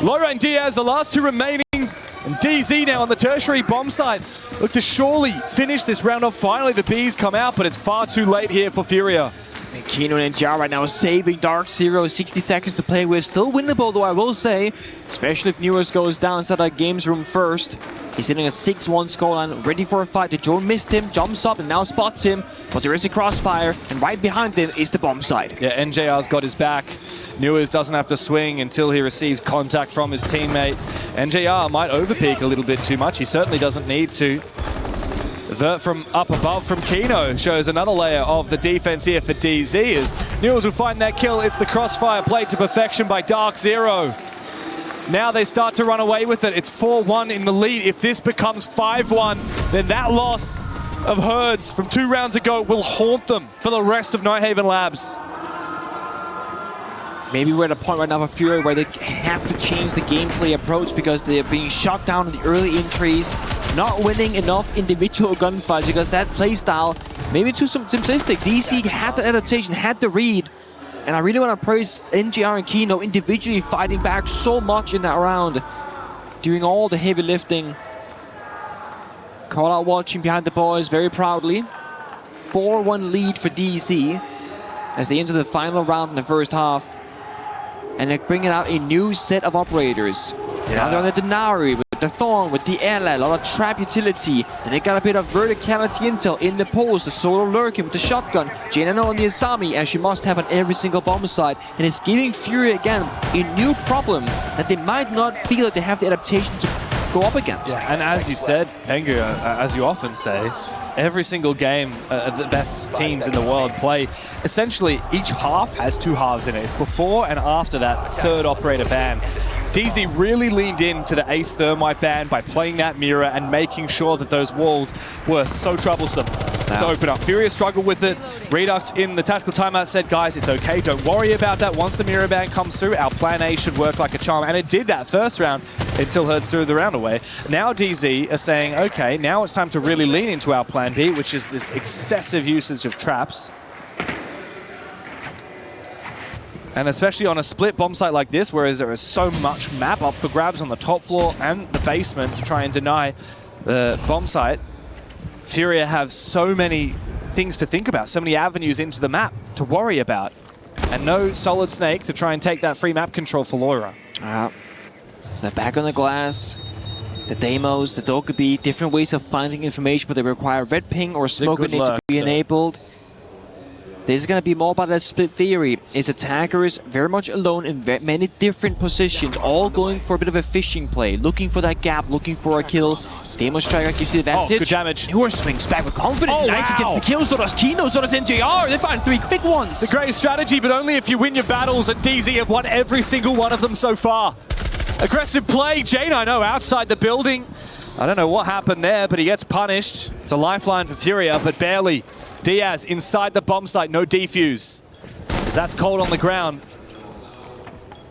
Speaker 4: Loira and Diaz, the last two remaining. And DZ now on the tertiary bomb site. Look to surely finish this round off. Finally, the Bees come out, but it's far too late here for FURIA.
Speaker 5: And Kino and NJR right now saving DarkZero. 60 seconds to play with. Still winnable, though, I will say. Especially if Newers goes down inside that games room first. He's sitting at 6-1 scoreline, ready for a fight. The drone missed him, jumps up and now spots him. But there is a crossfire, and right behind him is the bomb site.
Speaker 4: Yeah, NJR's got his back. Newers doesn't have to swing until he receives contact from his teammate. NJR might overpeak a little bit too much. He certainly doesn't need to. Vert from up above from Kino shows another layer of the defense here for DZ as Newers will find that kill. It's the crossfire played to perfection by DarkZero. Now they start to run away with it. It's 4-1 in the lead. If this becomes 5-1, then that loss of Herds from 2 rounds ago will haunt them for the rest of Nighthaven Labs.
Speaker 5: Maybe we're at a point right now for FURIA where they have to change the gameplay approach because they're being shot down in the early entries, not winning enough individual gunfights because that playstyle maybe too simplistic. DC had the adaptation, had the read, and I really want to praise NJR and Kino individually fighting back so much in that round, doing all the heavy lifting. Call out watching behind the boys very proudly. 4-1 lead for DC as they enter the final round in the first half. And they're bringing out a new set of operators. Now they're on the Denari with the Thorn, with the Ela, a lot of trap utility. And they got a bit of verticality intel in the post. The Solo lurking with the shotgun. J9 on the Asami, as she must have on every single bomb site. And it's giving FURIA again a new problem that they might not feel that they have the adaptation to go up against.
Speaker 4: Yeah, and as you said, Pengu, as you often say, every single game the best teams in the world play, essentially each half has 2 halves in it. It's before and after that third operator ban. DZ really leaned into the Ace Thermite ban by playing that mirror and making sure that those walls were so troublesome to open up. FURIA struggled with it. Redux in the tactical timeout said, guys, it's okay, don't worry about that. Once the mirror ban comes through, our plan A should work like a charm. And it did that first round until Hertz threw the round away. Now DZ are saying, okay, now it's time to really lean into our plan B, which is this excessive usage of traps. And especially on a split bomb site like this, where there is so much map up for grabs on the top floor and the basement to try and deny the bomb site, FURIA have so many things to think about, so many avenues into the map to worry about. And no Solid Snake to try and take that free map control for Loira.
Speaker 5: So they're back on the glass. The demos, the Dokkaebi, different ways of finding information, but they require red ping or smoke grenade to be enabled. This is going to be more about that split theory. Its attackers very much alone in many different positions, all going for a bit of a fishing play, looking for that gap, looking for a kill. Demo Striker gives you the advantage.
Speaker 4: Oh, good damage.
Speaker 5: Newer swings back with confidence. Nike gets the kill, so does Kino, so does NJR. They find 3 quick ones.
Speaker 4: The great strategy, but only if you win your battles, and DZ have won every single one of them so far. Aggressive play, J9 outside the building. I don't know what happened there, but he gets punished. It's a lifeline for FURIA, but barely. Diaz inside the bomb site, no defuse. As that's cold on the ground.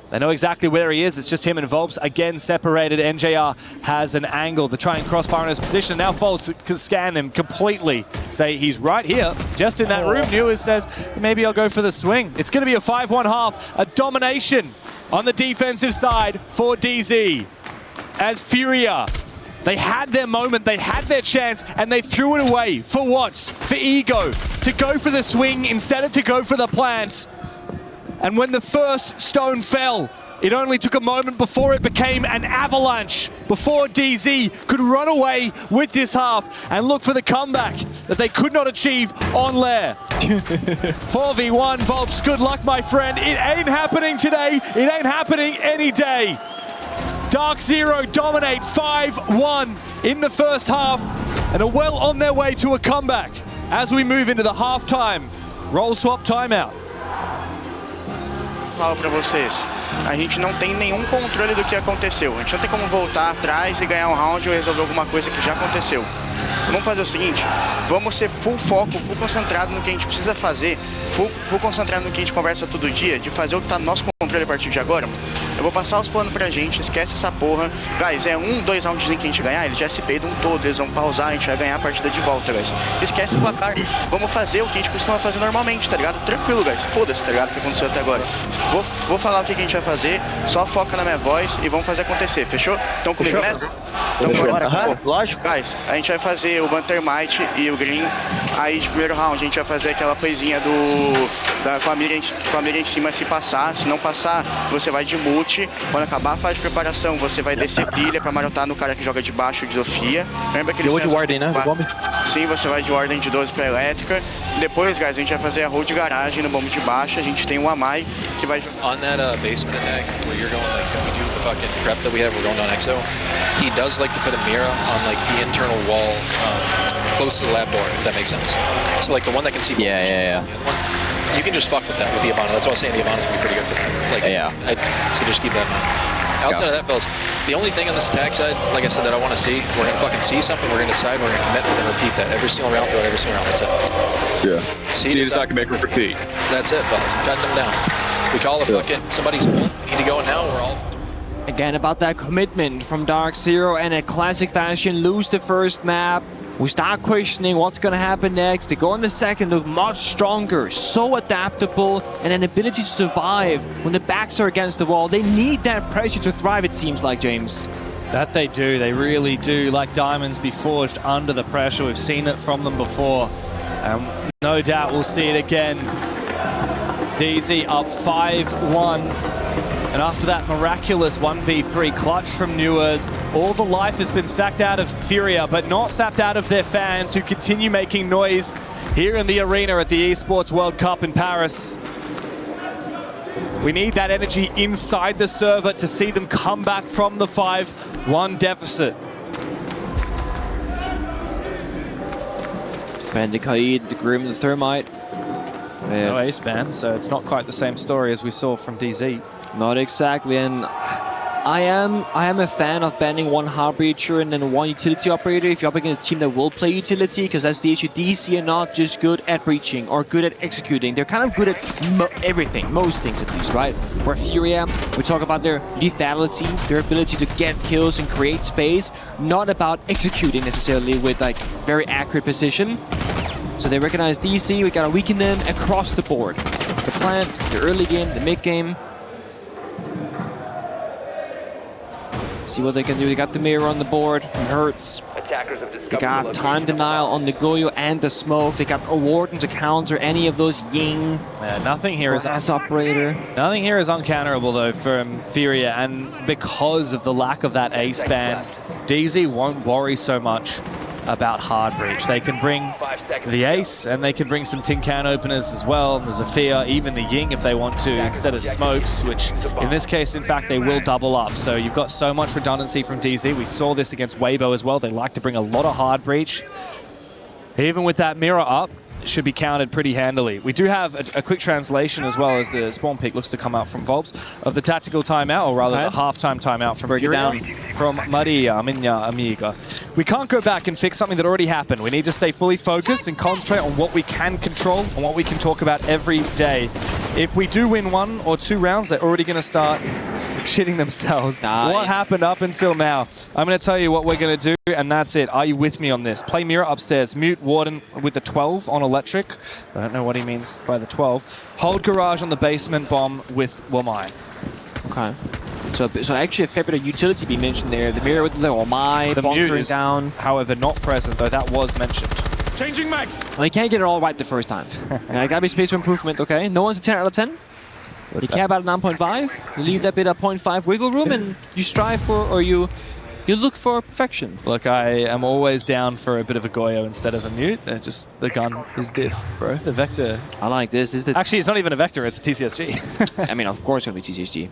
Speaker 4: They know exactly where he is. It's just him and Volps again separated. NJR has an angle to try and crossfire in his position. Now Volps can scan him completely. Say he's right here, just in that room. Newers says, maybe I'll go for the swing. It's going to be a 5-1 half. A domination on the defensive side for DZ. As FURIA, they had their moment, they had their chance, and they threw it away. For what? For ego. To go for the swing instead of to go for the plant. And when the first stone fell, it only took a moment before it became an avalanche. Before DZ could run away with this half and look for the comeback that they could not achieve on Lair. 4v1, Volps, good luck, my friend. It ain't happening today. It ain't happening any day. DarkZero dominate 5-1 in the first half and are well on their way to a comeback as we move into the halftime role swap timeout.
Speaker 6: Falo pra vocês, a gente não tem nenhum controle do que aconteceu. A gente não tem como voltar atrás e ganhar um round ou resolver alguma coisa que já aconteceu. Vamos fazer o seguinte, vamos ser full foco, full concentrado no que a gente precisa fazer, full concentrado no que a gente conversa todo dia, de fazer o que tá no nosso controle a partir de agora. Eu vou passar os planos pra gente, esquece essa porra. Guys, é 2 rounds que a gente ganhar, eles já se peidam todo, eles vão pausar, a gente vai ganhar a partida de volta, guys. Esquece o placar, vamos fazer o que a gente costuma fazer normalmente, tá ligado? Tranquilo, guys, foda-se, tá ligado? O que aconteceu até agora. Vou falar o que a gente vai fazer, só foca na minha voz e vamos fazer acontecer, fechou? Então comigo nessa? Então bora, lógico. Guys, a gente vai fazer o Bantermite e o Green, aí de primeiro round a gente vai fazer aquela coisinha com a mira em cima se passar, se não passar, você vai de mute. Quando acabar a fase de preparação, você vai descer pilha pra marotar no cara que joga de baixo de Sofia. Lembra que ele
Speaker 9: de Warden, né?
Speaker 6: Sim, você vai de Warden de 12 pra elétrica. Depois, guys, a gente vai fazer a hold de garagem no bombe de baixo. A gente tem o Amai que vai jogar.
Speaker 7: On that basement attack, where you're going like we do the fucking prep that we have, we're going on EXO. He does like to put a mirror on like the internal wall close to the lab door, if that makes sense. So like the one that can see.
Speaker 9: Yeah.
Speaker 7: You can just fuck with that with the Ivana. That's why I was saying the Ivana's gonna be pretty good for that. Like, so just keep that in mind. Outside of that, fellas, the only thing on this attack side, like I said, that I want to see, we're gonna fucking see something, we're gonna decide, we're gonna commit, we're gonna repeat that every single round throughout every single round. That's it.
Speaker 9: Yeah.
Speaker 7: See, decide, make it repeat. That's it, fellas. Cutting them down. We call it fucking somebody's pull. We need to go now. We're all.
Speaker 5: Again, about that commitment from DarkZero and a classic fashion, lose the first map. We start questioning what's going to happen next. They go in the second, look much stronger, so adaptable, and an ability to survive when the backs are against the wall. They need that pressure to thrive, it seems like, James.
Speaker 4: That they do, they really do. Like diamonds be forged under the pressure. We've seen it from them before. No doubt we'll see it again. DZ up 5-1. And after that miraculous 1v3 clutch from Newers, all the life has been sacked out of FURIA, but not sapped out of their fans who continue making noise here in the arena at the Esports World Cup in Paris. We need that energy inside the server to see them come back from the 5-1 deficit.
Speaker 5: Bandikaid, the Grim, the Thermite.
Speaker 4: No ace ban, so it's not quite the same story as we saw from DZ.
Speaker 5: Not exactly, and I am a fan of banning one hard breacher and then one utility operator if you're up against a team that will play utility, because that's the issue. DC are not just good at breaching or good at executing. They're kind of good at everything, most things at least, right? Where FURIA, we talk about their lethality, their ability to get kills and create space, not about executing necessarily with like very accurate precision. So they recognize DC, we gotta weaken them across the board. The plant, the early game, the mid game. See what they can do. They got the mirror on the board from Hertz. They got time denial on the Goyo and the smoke. They got a warden to counter any of those Ying.
Speaker 4: Nothing here is
Speaker 5: operator.
Speaker 4: Nothing here is uncounterable though from FURIA, and because of the lack of that ace ban, DZ won't worry so much about hard breach. They can bring the ace and they can bring some tin can openers as well, and the Zephyr, even the Ying if they want to, instead of smokes, which in this case, in fact, they will double up. So you've got so much redundancy from DZ. We saw this against Weibo as well. They like to bring a lot of hard breach. Even with that mirror up, it should be counted pretty handily. We do have a quick translation as well as the spawn pick looks to come out from Volps of the tactical timeout, or rather the halftime timeout from FURIA, from Maria, minha amiga. We can't go back and fix something that already happened. We need to stay fully focused and concentrate on what we can control and what we can talk about every day. If we do win 1 or 2 rounds, they're already going to start shitting themselves.
Speaker 5: Nice.
Speaker 4: What happened up until now? I'm going to tell you what we're going to do, and that's it. Are you with me on this? Play mirror upstairs, mute Warden with the 12 on electric. I don't know what he means by the 12. Hold garage on the basement bomb with Wamai.
Speaker 5: Okay. So actually a fair bit of utility be mentioned there. The mirror with the Wamai,
Speaker 4: the mute is
Speaker 5: down.
Speaker 4: However, not present, though that was mentioned.
Speaker 8: Changing max.
Speaker 5: Well, you can't get it all right the first time. Gotta be space for improvement, okay? No one's a 10 out of 10. But you care about 9.5. You leave that bit of 0.5 wiggle room and you strive for, or you look for perfection.
Speaker 4: Look, I am always down for a bit of a Goyo instead of a mute. Just the gun is diff, bro. The vector.
Speaker 5: I like this.
Speaker 4: Actually, it's not even a vector, it's a TCSG.
Speaker 5: I mean, of course it's going to be TCSG.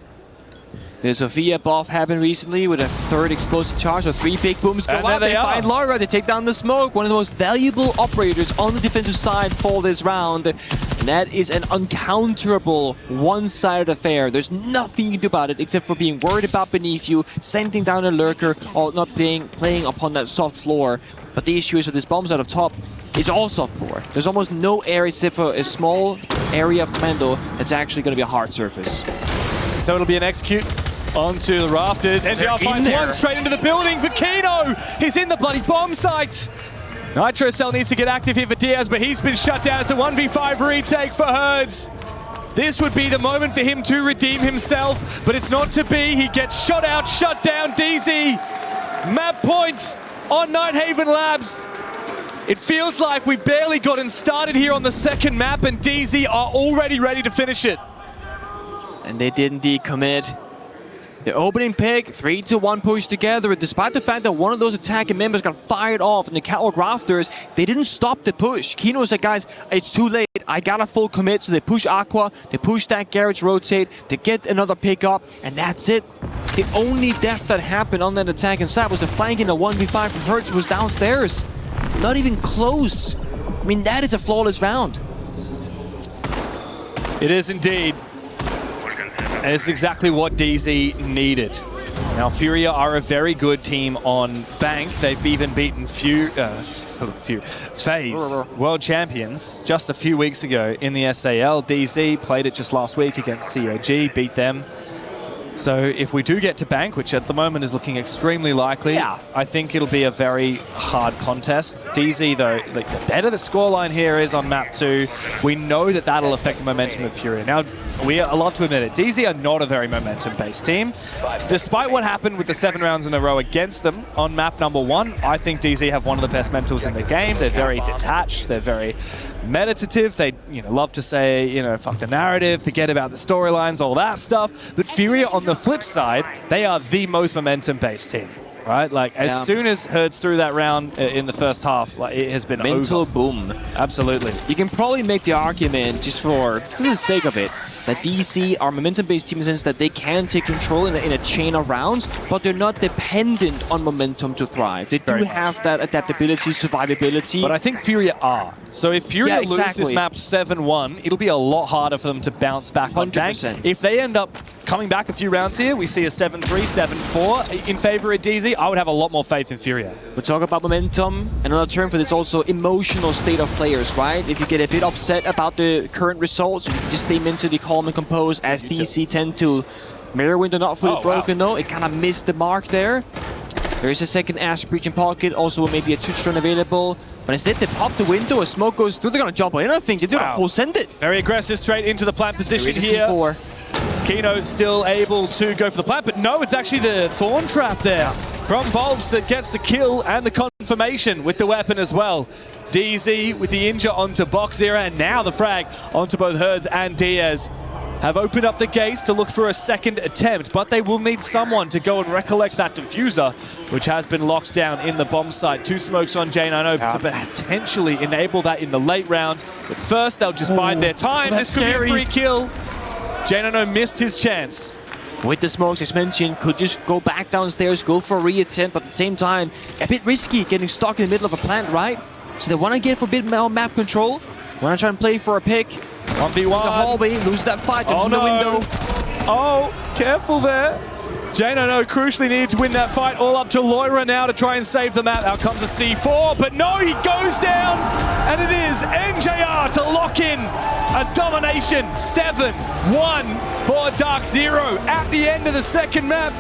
Speaker 5: The Sophia buff happened recently with a third explosive charge, so 3 big booms go
Speaker 4: And
Speaker 5: out.
Speaker 4: there they
Speaker 5: find
Speaker 4: are.
Speaker 5: Laura, they take down the smoke. One of the most valuable operators on the defensive side for this round. And that is an uncounterable one-sided affair. There's nothing you can do about it except for being worried about beneath you, sending down a lurker, or not playing upon that soft floor. But the issue is with this bomb side up top, it's all soft floor. There's almost no area except for a small area of commando that's actually going to be a hard surface.
Speaker 4: So it'll be an execute onto the rafters. NJR finds one straight into the building for Kino. He's in the bloody bomb site. Nitro Cell needs to get active here for Diaz, but he's been shut down. It's a 1v5 retake for Herds. This would be the moment for him to redeem himself, but it's not to be. He gets shot out, shut down. DZ, map points on Nighthaven Labs. It feels like we've barely gotten started here on the second map, and DZ are already ready to finish it.
Speaker 5: And they did indeed commit. The opening pick, 3-1 push together, and despite the fact that one of those attacking members got fired off in the catwalk rafters, they didn't stop the push. Kino said, guys, it's too late. I got a full commit, so they push Aqua, they push that garage rotate to get another pick up, and that's it. The only death that happened on that attacking side was the flanking a 1v5 from Hertz was downstairs. Not even close. I mean, that is a flawless round.
Speaker 4: It is indeed. And it's exactly what DZ needed. Now, FURIA are a very good team on Bank. They've even beaten FaZe world champions just a few weeks ago in the SAL. DZ played it just last week against COG, beat them. So if we do get to Bank, which at the moment is looking extremely likely, I think it'll be a very hard contest. DZ, though, like, the better the scoreline here is on map 2, we know that that'll affect the momentum of FURIA. Now, I love to admit it, DZ are not a very momentum-based team. Despite what happened with the 7 rounds in a row against them on map number 1, I think DZ have one of the best mentals in the game. They're very detached, they're very meditative. They love to say, fuck the narrative, forget about the storylines, all that stuff. But FURIA, on the flip side, they are the most momentum-based team, right? Like, as soon as Hertz threw that round in the first half, like, it has been
Speaker 5: mental
Speaker 4: over.
Speaker 5: boom.
Speaker 4: Absolutely.
Speaker 5: You can probably make the argument, just for the sake of it, that DC are momentum-based team in the sense that they can take control in a chain of rounds, but they're not dependent on momentum to thrive. They do have that adaptability, survivability.
Speaker 4: But I think FURIA are. So if FURIA lose this map 7-1, it'll be a lot harder for them to bounce back on Bank. If they end up coming back a few rounds here, we see a 7-3, 7-4 in favor of DZ, I would have a lot more faith in FURIA.
Speaker 5: We talk about momentum. Another term for this also emotional state of players, right? If you get a bit upset about the current results, you can just stay mentally calm and composed, as DC tend to. Mirror window not fully broken though, it kind of missed the mark there. There is a second Ash breach in pocket, also maybe a touchdown available. But instead they pop the window, a smoke goes through, they're gonna jump on in, I think they do not full send it.
Speaker 4: Very aggressive, straight into the plant position here.
Speaker 5: C4.
Speaker 4: Kino still able to go for the plant, but no, it's actually the Thorn Trap there from Volbs that gets the kill and the confirmation with the weapon as well. DZ with the injure onto DarkZero, and now the frag onto both Herds and Diaz. Have opened up the gates to look for a second attempt, but they will need someone to go and recollect that diffuser, which has been locked down in the bomb site. 2 smokes on J9O to potentially enable that in the late round. But first, they'll just bide their time. This could be a free kill. J9O missed his chance.
Speaker 5: With the smokes, as mentioned, could just go back downstairs, go for a re-attempt, but at the same time, a bit risky getting stuck in the middle of a plant, right? So they want to get for a bit more map control, want to try and play for a pick.
Speaker 4: 1v1.
Speaker 5: The hallway, lose that fight, jumps in the window.
Speaker 4: Oh, careful there. J9O crucially needed to win that fight. All up to Loira now to try and save the map. Out comes a C4, but no, he goes down. And it is NJR to lock in a domination. 7-1 for DarkZero at the end of the second map.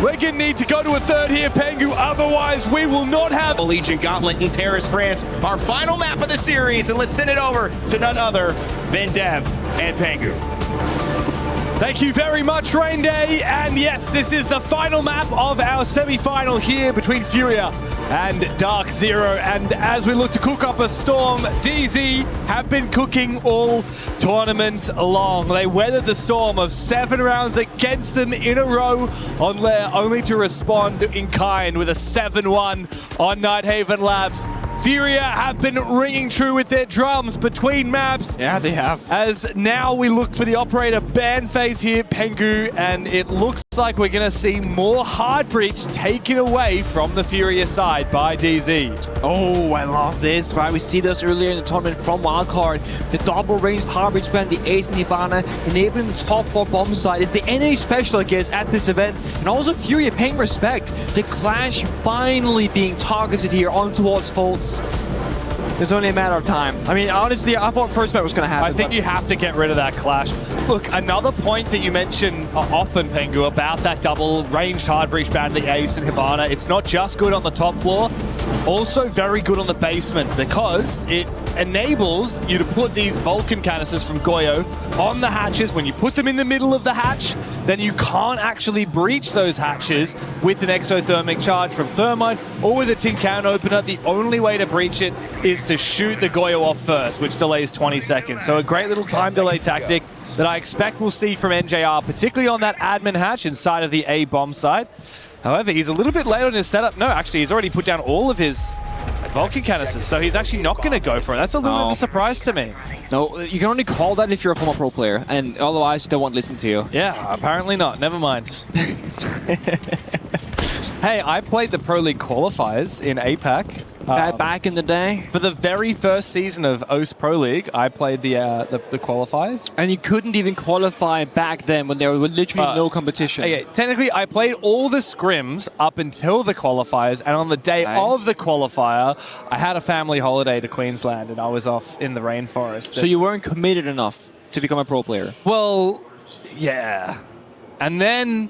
Speaker 4: We're going to need to go to a third here, Pengu. Otherwise, we will not have
Speaker 3: Allegiant Gauntlet in Paris, France. Our final map of the series, and let's send it over to none other than Dev and Pengu.
Speaker 4: Thank you very much, Rain Day. And yes, this is the final map of our semi-final here between FURIA and DarkZero. And as we look to cook up a storm, DZ have been cooking all tournament long. They weathered the storm of 7 rounds against them in a row on Lair, only to respond in kind with a 7-1 on Nighthaven Labs. FURIA have been ringing true with their drums between maps.
Speaker 5: Yeah, they have.
Speaker 4: As now we look for the operator ban phase here, Pengu, and it looks like we're going to see more hard breach taken away from the FURIA side by DZ.
Speaker 5: Oh, I love this, right? We see this earlier in the tournament from Wildcard. The double ranged hard breach ban, the ace and Hibana, enabling the top 4 bomb side. It's the NA special, I guess, at this event. And also FURIA paying respect. The Clash finally being targeted here on towards Foltz. It's only a matter of time. I mean, honestly, I thought first bet was going to happen.
Speaker 4: I think you have to get rid of that clash. Look, another point that you mention often, Pengu, about that double ranged hard breach ban, the ace and Hibana, it's not just good on the top floor, also very good on the basement, because it enables you to put these Vulcan canisters from Goyo on the hatches. When you put them in the middle of the hatch, then you can't actually breach those hatches with an exothermic charge from Thermite or with a tin can opener. The only way to breach it is to shoot the Goyo off first, which delays 20 seconds. So a great little time delay tactic that I expect we'll see from NJR, particularly on that admin hatch inside of the A bomb side. However, he's a little bit late on his setup. No, actually, he's already put down all of his Vulcan canisters, so he's actually not going to go for it. That's a little bit of a surprise to me.
Speaker 5: No, you can only call that if you're a former pro player, and otherwise they won't listen to you.
Speaker 4: Yeah, apparently not. Never mind. Hey, I played the Pro League qualifiers in APAC.
Speaker 5: Back in the day.
Speaker 4: For the very first season of OS Pro League, I played the qualifiers.
Speaker 5: And you couldn't even qualify back then when there was literally no competition.
Speaker 4: Okay, technically, I played all the scrims up until the qualifiers, and on the day of the qualifier, I had a family holiday to Queensland, and I was off in the rainforest.
Speaker 5: So you weren't committed enough to become a pro player?
Speaker 4: Well, yeah. And then,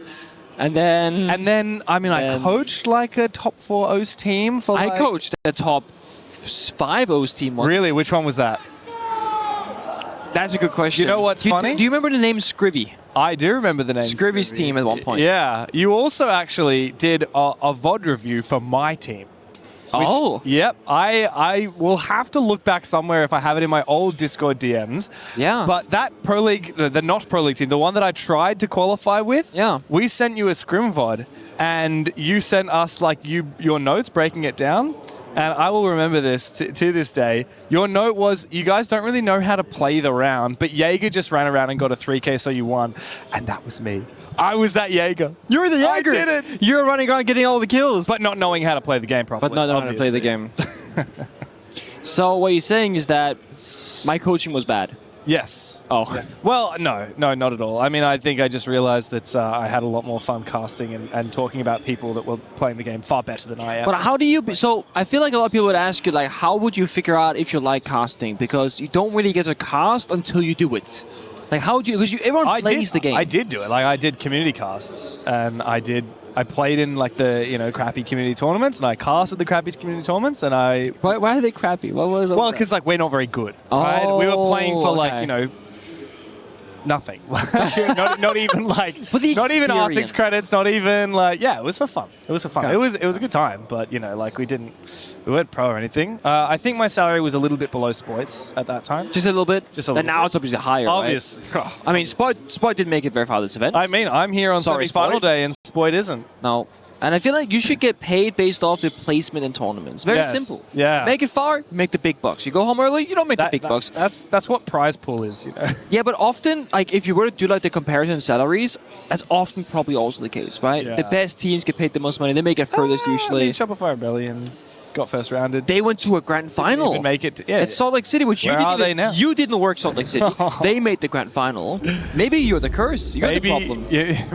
Speaker 4: I mean, I coached like a top 4 OS team for
Speaker 5: I coached a top 5 OS team once.
Speaker 4: Really? Which one was that?
Speaker 5: That's a good question.
Speaker 4: You know what's funny?
Speaker 5: Do you remember the name Scrivy?
Speaker 4: I do remember the name
Speaker 5: Scrivy's team at one point.
Speaker 4: Yeah. You also actually did a VOD review for my team.
Speaker 5: Oh.
Speaker 4: Yep. I will have to look back somewhere if I have it in my old Discord DMs.
Speaker 5: Yeah.
Speaker 4: But that Pro League, the not Pro League team, the one that I tried to qualify with,
Speaker 5: yeah,
Speaker 4: we sent you a scrim VOD and you sent us like your notes breaking it down. And I will remember this to this day. Your note was, you guys don't really know how to play the round, but Jaeger just ran around and got a 3K, so you won. And that was me. I was that Jaeger.
Speaker 5: You're the Jaeger.
Speaker 4: I did it.
Speaker 5: You're running around getting all the kills.
Speaker 4: But not knowing how to play the game properly.
Speaker 5: But not knowing how to play the game. So what you're saying is that my coaching was bad?
Speaker 4: Yes.
Speaker 5: Oh.
Speaker 4: Yes. Well, no, not at all. I mean, I think I just realized that I had a lot more fun casting and talking about people that were playing the game far better than I am.
Speaker 5: But how do you... So I feel like a lot of people would ask you, like, how would you figure out if you like casting? Because you don't really get to cast until you do it. Like, how do you... Because everyone plays the game.
Speaker 4: I did do it. Like, I did community casts, and I played in like the crappy community tournaments, and I cast at the crappy community tournaments, and I.
Speaker 5: Why are they crappy? What was?
Speaker 4: Well, because like we're not very good.
Speaker 5: Oh,
Speaker 4: right? We were playing for
Speaker 5: okay.
Speaker 4: like nothing. not even like not even R6 credits. Not even like it was for fun. It was for fun. Okay. It was a good time, but like we weren't pro or anything. I think my salary was a little bit below Spoit's at that time.
Speaker 5: Just a little bit.
Speaker 4: Just a little.
Speaker 5: And now it's obviously higher.
Speaker 4: Obvious.
Speaker 5: Right? I mean, Spoit didn't make it very far this event.
Speaker 4: I mean, I'm here on semi-final day, and Spoit isn't.
Speaker 5: No. And I feel like you should get paid based off the placement in tournaments. Very simple.
Speaker 4: Yeah.
Speaker 5: Make it far, make the big bucks. You go home early, you don't make the big bucks.
Speaker 4: That's what prize pool is,
Speaker 5: Yeah, but often, like if you were to do like the comparison salaries, that's often probably also the case, right?
Speaker 4: Yeah.
Speaker 5: The best teams get paid the most money. They make it furthest usually.
Speaker 4: I mean, Shopify Rebellion got first rounded.
Speaker 5: They went to a grand final.
Speaker 4: Didn't even make it.
Speaker 5: It's Salt Lake City, which you didn't work Salt Lake City. They made the grand final. Maybe you're the curse. You're the problem.
Speaker 4: Yeah,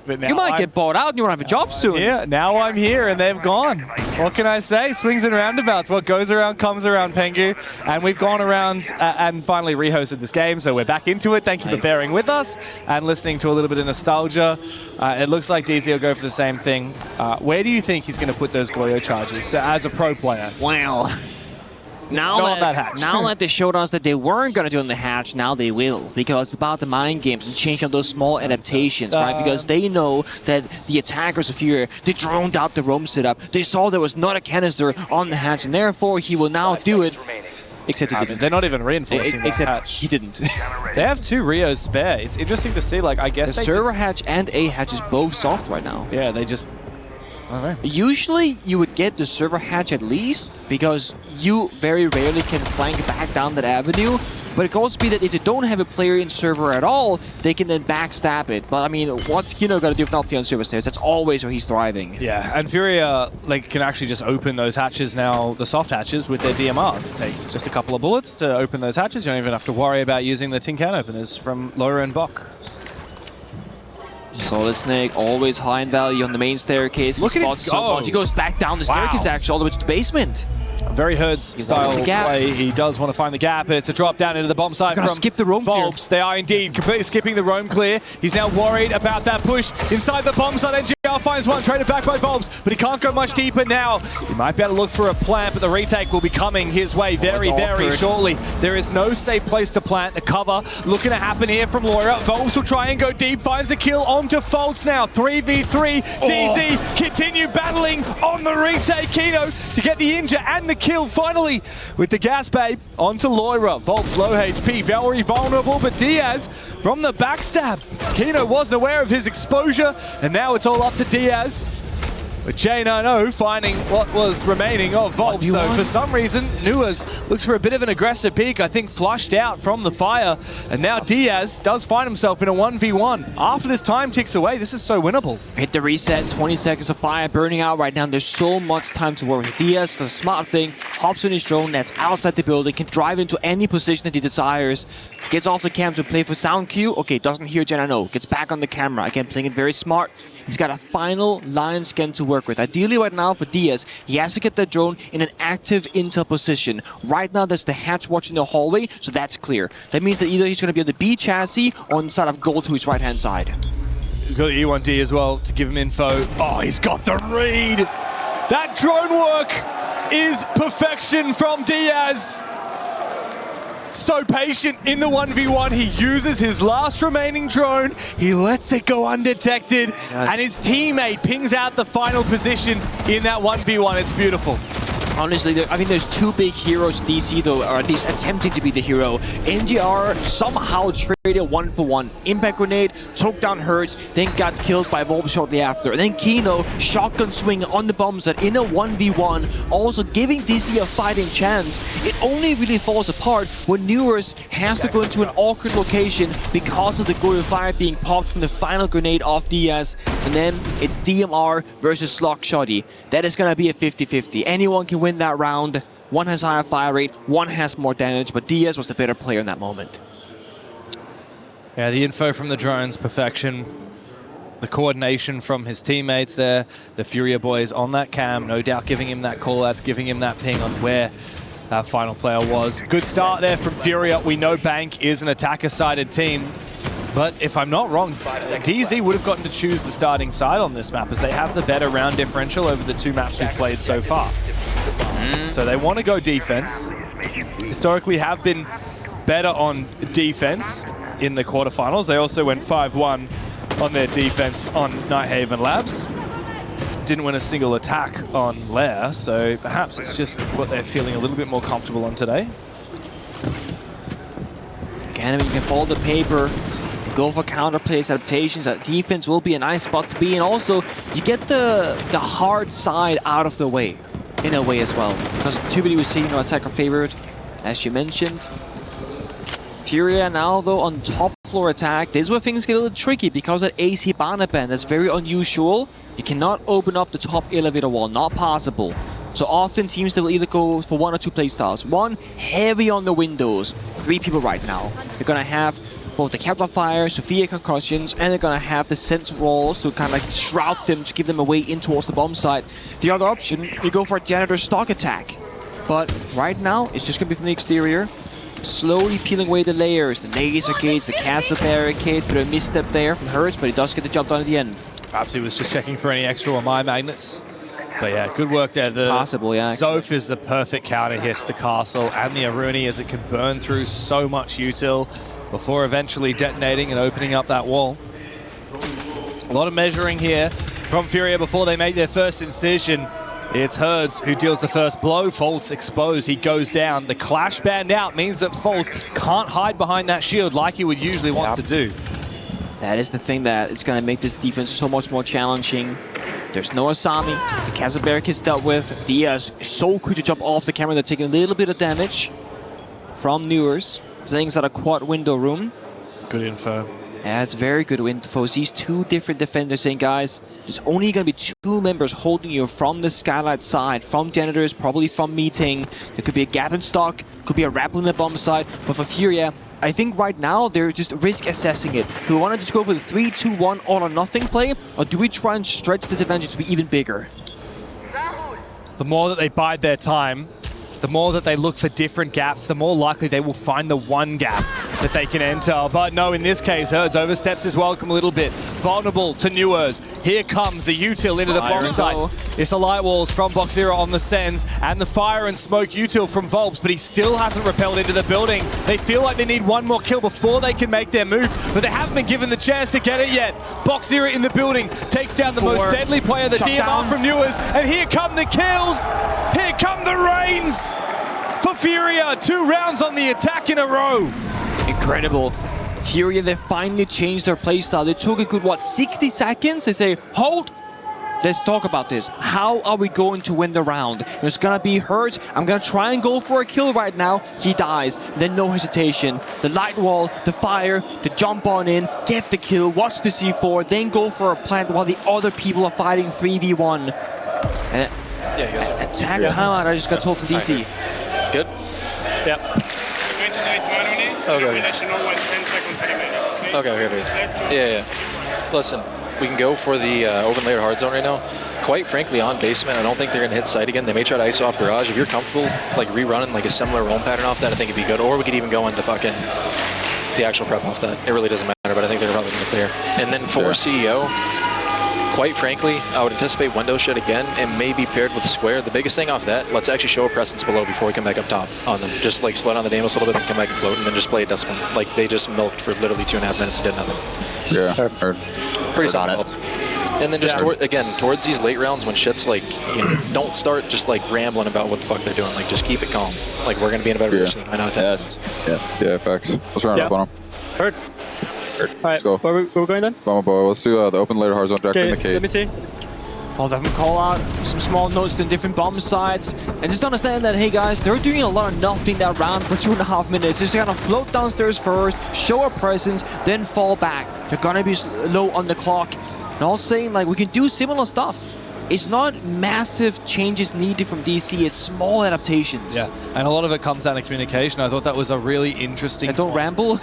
Speaker 4: but now
Speaker 5: you might get bought out and you won't have a job soon.
Speaker 4: Yeah, now I'm here and they've gone. What can I say? Swings and roundabouts. What goes around comes around, Pengu. And we've gone around and finally rehosted this game, so we're back into it. Thank you for bearing with us and listening to a little bit of nostalgia. It looks like DZ will go for the same thing. Where do you think he's going to put those Goyo charges as a pro player?
Speaker 5: Wow. Now that they showed us that they weren't going to do it in the hatch, now they will. Because it's about the mind games and changing those small adaptations, right? Because they know that the attackers of FURIA, they droned out the roam setup. They saw there was not a canister on the hatch, and therefore he will now do it. Except he didn't.
Speaker 4: They're not even reinforcing that
Speaker 5: Except
Speaker 4: hatch.
Speaker 5: he didn't.
Speaker 4: They have 2 Rios spare. It's interesting to see, like, I guess
Speaker 5: the server hatch and A hatch is both soft right now.
Speaker 4: Yeah, they just...
Speaker 5: Usually you would get the server hatch at least, because you very rarely can flank back down that avenue. But it can also be that if they don't have a player in server at all, they can then backstab it. But I mean, what's Kino gonna do if not on server stairs? That's always where he's thriving.
Speaker 4: Yeah, and FURIA can actually just open those hatches now, the soft hatches, with their DMRs. It takes just a couple of bullets to open those hatches. You don't even have to worry about using the tin can openers from Loira and Bok.
Speaker 5: Solid Snake, always high in value on the main staircase.
Speaker 4: Look
Speaker 5: he
Speaker 4: at him
Speaker 5: spots so
Speaker 4: go.
Speaker 5: much. He goes back down the staircase, actually, all the way to the basement.
Speaker 4: Very Herds style play. He does want to find the gap, but it's a drop down into the bomb site from
Speaker 5: skip the roam clear.
Speaker 4: Volbs. They are indeed completely skipping the roam clear. He's now worried about that push inside the bomb site. NGR finds one, traded back by Volbs, but he can't go much deeper now. He might be able to look for a plant, but the retake will be coming his way very shortly. There is no safe place to plant. The cover looking to happen here from Loira. Volbs will try and go deep, finds a kill onto Fultz now. 3v3. DZ continue battling on the retake. Kino to get the injure and the kill finally with the gas babe onto Loira. Volbs low HP, very vulnerable, but Diaz from the backstab. Kino wasn't aware of his exposure, and now it's all up to Diaz. With J90 finding what was remaining of Volbs. So for some reason, Nuaz looks for a bit of an aggressive peek, I think flushed out from the fire. And now Diaz does find himself in a 1v1. After this time ticks away, this is so winnable.
Speaker 5: Hit the reset, 20 seconds of fire burning out right now. There's so much time to work. Diaz, the smart thing, hops on his drone that's outside the building, can drive into any position that he desires. Gets off the cam to play for sound cue. Okay, doesn't hear J90. Gets back on the camera. Again, playing it very smart. He's got a final line scan to work with. Ideally right now for Diaz, he has to get the drone in an active intel position. Right now there's the hatch watching the hallway, so that's clear. That means that either he's going to be on the B chassis or on the side of gold to his right hand side.
Speaker 4: He's got the E1D as well to give him info. Oh, he's got the read. That drone work is perfection from Diaz. So patient in the 1v1. He uses his last remaining drone. He lets it go undetected. And his teammate pings out the final position in that 1v1. It's beautiful.
Speaker 5: Honestly, I mean, there's two big heroes DC, though, or at least attempting to be the hero. NGR somehow traded 1-for-1. Impact grenade, took down Hertz, then got killed by Volbs shortly after. And then Kino, shotgun swing on the bomb set in a 1v1, also giving DC a fighting chance. It only really falls apart when Newers has to go into an awkward location because of the Goyo fire being popped from the final grenade off Diaz. And then it's DMR versus Slug Shoddy. That is going to be a 50-50. Anyone can win that round. One has higher fire rate, one has more damage, but Diaz was the better player in that moment.
Speaker 4: Yeah, the info from the drones, perfection. The coordination from his teammates there. The FURIA boys on that cam, no doubt giving him that call, that's giving him that ping on where that final player was. Good start there from FURIA. We know Bank is an attacker-sided team. But if I'm not wrong, DZ would have gotten to choose the starting side on this map as they have the better round differential over the two maps we've played so far. So they want to go defense. Historically have been better on defense in the quarterfinals. They also went 5-1 on their defense on Nighthaven Labs. Didn't win a single attack on Lair, so perhaps it's just what they're feeling a little bit more comfortable on today.
Speaker 5: Again, you can follow the paper. Go for counterplays, adaptations. That defense will be a nice spot to be in. Also, you get the hard side out of the way, in a way as well. Because typically we see attacker favored, as you mentioned. FURIA now, though, on top floor attack. This is where things get a little tricky because that AC banner band, that's very unusual. You cannot open up the top elevator wall, not possible. So often teams, they will either go for one or two playstyles. One, heavy on the windows. 3 people right now. They're going to have both the Captain Fire, Sophia Concussions, and they're going to have the Sense Walls to kind of like shroud them, to give them a way in towards the bomb site. The other option, you go for a Janitor Stock attack. But right now, it's just going to be from the exterior. Slowly peeling away the layers, the laser gates, the castle barricades, but a misstep there from Hertz, but he does get the job done at the end.
Speaker 4: Perhaps he was just checking for any extra on my magnets. But yeah, good work there. The
Speaker 5: possible, yeah.
Speaker 4: Soph is the perfect counter here to the castle and the Aruni as it can burn through so much util before eventually detonating and opening up that wall. A lot of measuring here from FURIA before they make their first incision. It's Herds who deals the first blow. Fultz exposed. He goes down. The clash band out means that Fultz can't hide behind that shield like he would usually want to do.
Speaker 5: That is the thing that is going to make this defense so much more challenging. There's no Asami. The Castle Barrack is dealt with. Diaz is so quick to jump off the camera. They're taking a little bit of damage from Newers. Playing inside a quad window room.
Speaker 4: Good info.
Speaker 5: Yeah, it's very good info. These two different defenders saying, guys, there's only going to be 2 members holding you from the skylight side, from janitors, probably from meeting. There could be a gap in stock, could be a rappel in the bomb side. But for FURIA, I think right now they're just risk assessing it. Do we want to just go for the 3-2-1 all or nothing play, or do we try and stretch this advantage to be even bigger?
Speaker 4: The more that they bide their time, the more that they look for different gaps, the more likely they will find the one gap that they can enter. But no, in this case, Herds oversteps his welcome a little bit. Vulnerable to Newers. Here comes the util into the bomb site. It's a light walls from DarkZero on the sends, and the fire and smoke util from Volps, but he still hasn't repelled into the building. They feel like they need one more kill before they can make their move, but they haven't been given the chance to get it yet. DarkZero in the building takes down the most deadly player, the DMR from Newers, and here come the kills. Here come the rains for FURIA. 2 rounds on the attack in a row.
Speaker 5: Incredible. FURIA, they finally changed their playstyle. They took a good, 60 seconds? They say, hold, let's talk about this. How are we going to win the round? There's gonna be Hurt. I'm gonna try and go for a kill right now. He dies. Then no hesitation. The light wall, the fire, the jump on in, get the kill, watch the C4, then go for a plant while the other people are fighting 3v1. And attack timeout, I just got told from DC.
Speaker 7: Good?
Speaker 8: Yep. We're going to do it manually.
Speaker 7: Okay.
Speaker 8: We'll let you know when 10 seconds remain.
Speaker 7: Okay. Yeah. Listen, we can go for the open layered hard zone right now. Quite frankly, on basement, I don't think they're going to hit site again. They may try to ISO off garage. If you're comfortable like rerunning like a similar roam pattern off that, I think it'd be good. Or we could even go into fucking the actual prep off that. It really doesn't matter, but I think they're probably going to clear. And then for CEO, quite frankly, I would anticipate window shit again and maybe paired with square. The biggest thing off that, let's actually show a presence below before we come back up top on them. Just like slow down the Damos a little bit and come back and float, and then just play a Dust One. Like they just milked for literally 2.5 minutes and did nothing.
Speaker 9: Yeah,
Speaker 7: pretty solid. And then just towards these late rounds when shit's like, don't start just like rambling about what the fuck they're doing. Like just keep it calm. Like we're gonna be in a better position than 9 out of 10.
Speaker 9: Yeah, facts. Let's run up on them.
Speaker 8: Heard.
Speaker 9: Let's go.
Speaker 8: Where we going then?
Speaker 9: Bomber boy. Let's do the open layer hard zone directly in the cave.
Speaker 8: Let me see.
Speaker 5: Both of them call out some small notes to different bomb sites, and just understand that, hey guys, they're doing a lot of nothing that round for 2.5 minutes. They're just gonna float downstairs first, show a presence, then fall back. They're gonna be low on the clock. And all saying, like, we can do similar stuff. It's not massive changes needed from DC, it's small adaptations.
Speaker 4: Yeah, and a lot of it comes down to communication. I thought that was a really interesting
Speaker 5: And don't ramble.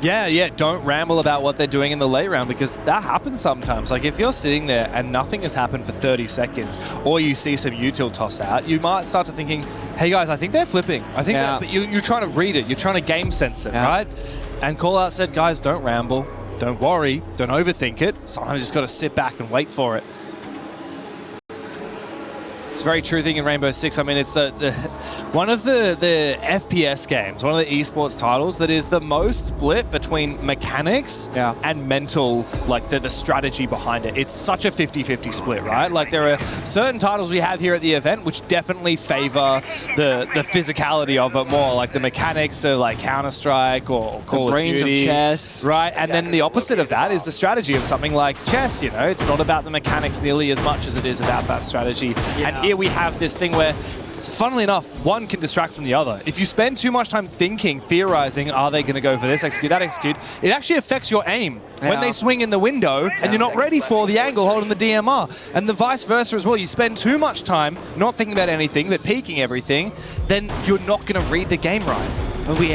Speaker 4: Yeah, don't ramble about what they're doing in the late round, because that happens sometimes. Like if you're sitting there and nothing has happened for 30 seconds, or you see some util toss out, you might start to thinking, hey guys, I think they're flipping. I think but you're trying to read it, you're trying to game sense it, right? And Call Out said, guys, don't ramble, don't worry, don't overthink it. Sometimes you just got to sit back and wait for it. It's a very true thing in Rainbow Six. I mean, it's one of the FPS games, one of the esports titles that is the most split between mechanics and mental, like the strategy behind it. It's such a 50-50 split, right? Like there are certain titles we have here at the event which definitely favor the physicality of it more, like the mechanics of like Counter-Strike or Call of Duty.
Speaker 5: The brains of chess.
Speaker 4: Right, and then the opposite of that is the strategy of something like chess, you know? It's not about the mechanics nearly as much as it is about that strategy. And here we have this thing where, funnily enough, one can distract from the other. If you spend too much time thinking, theorizing, are they going to go for this, execute, that execute, it actually affects your aim when they swing in the window and you're not ready for the angle holding the DMR. And the vice versa as well. You spend too much time not thinking about anything but peeking everything, then you're not going to read the game right.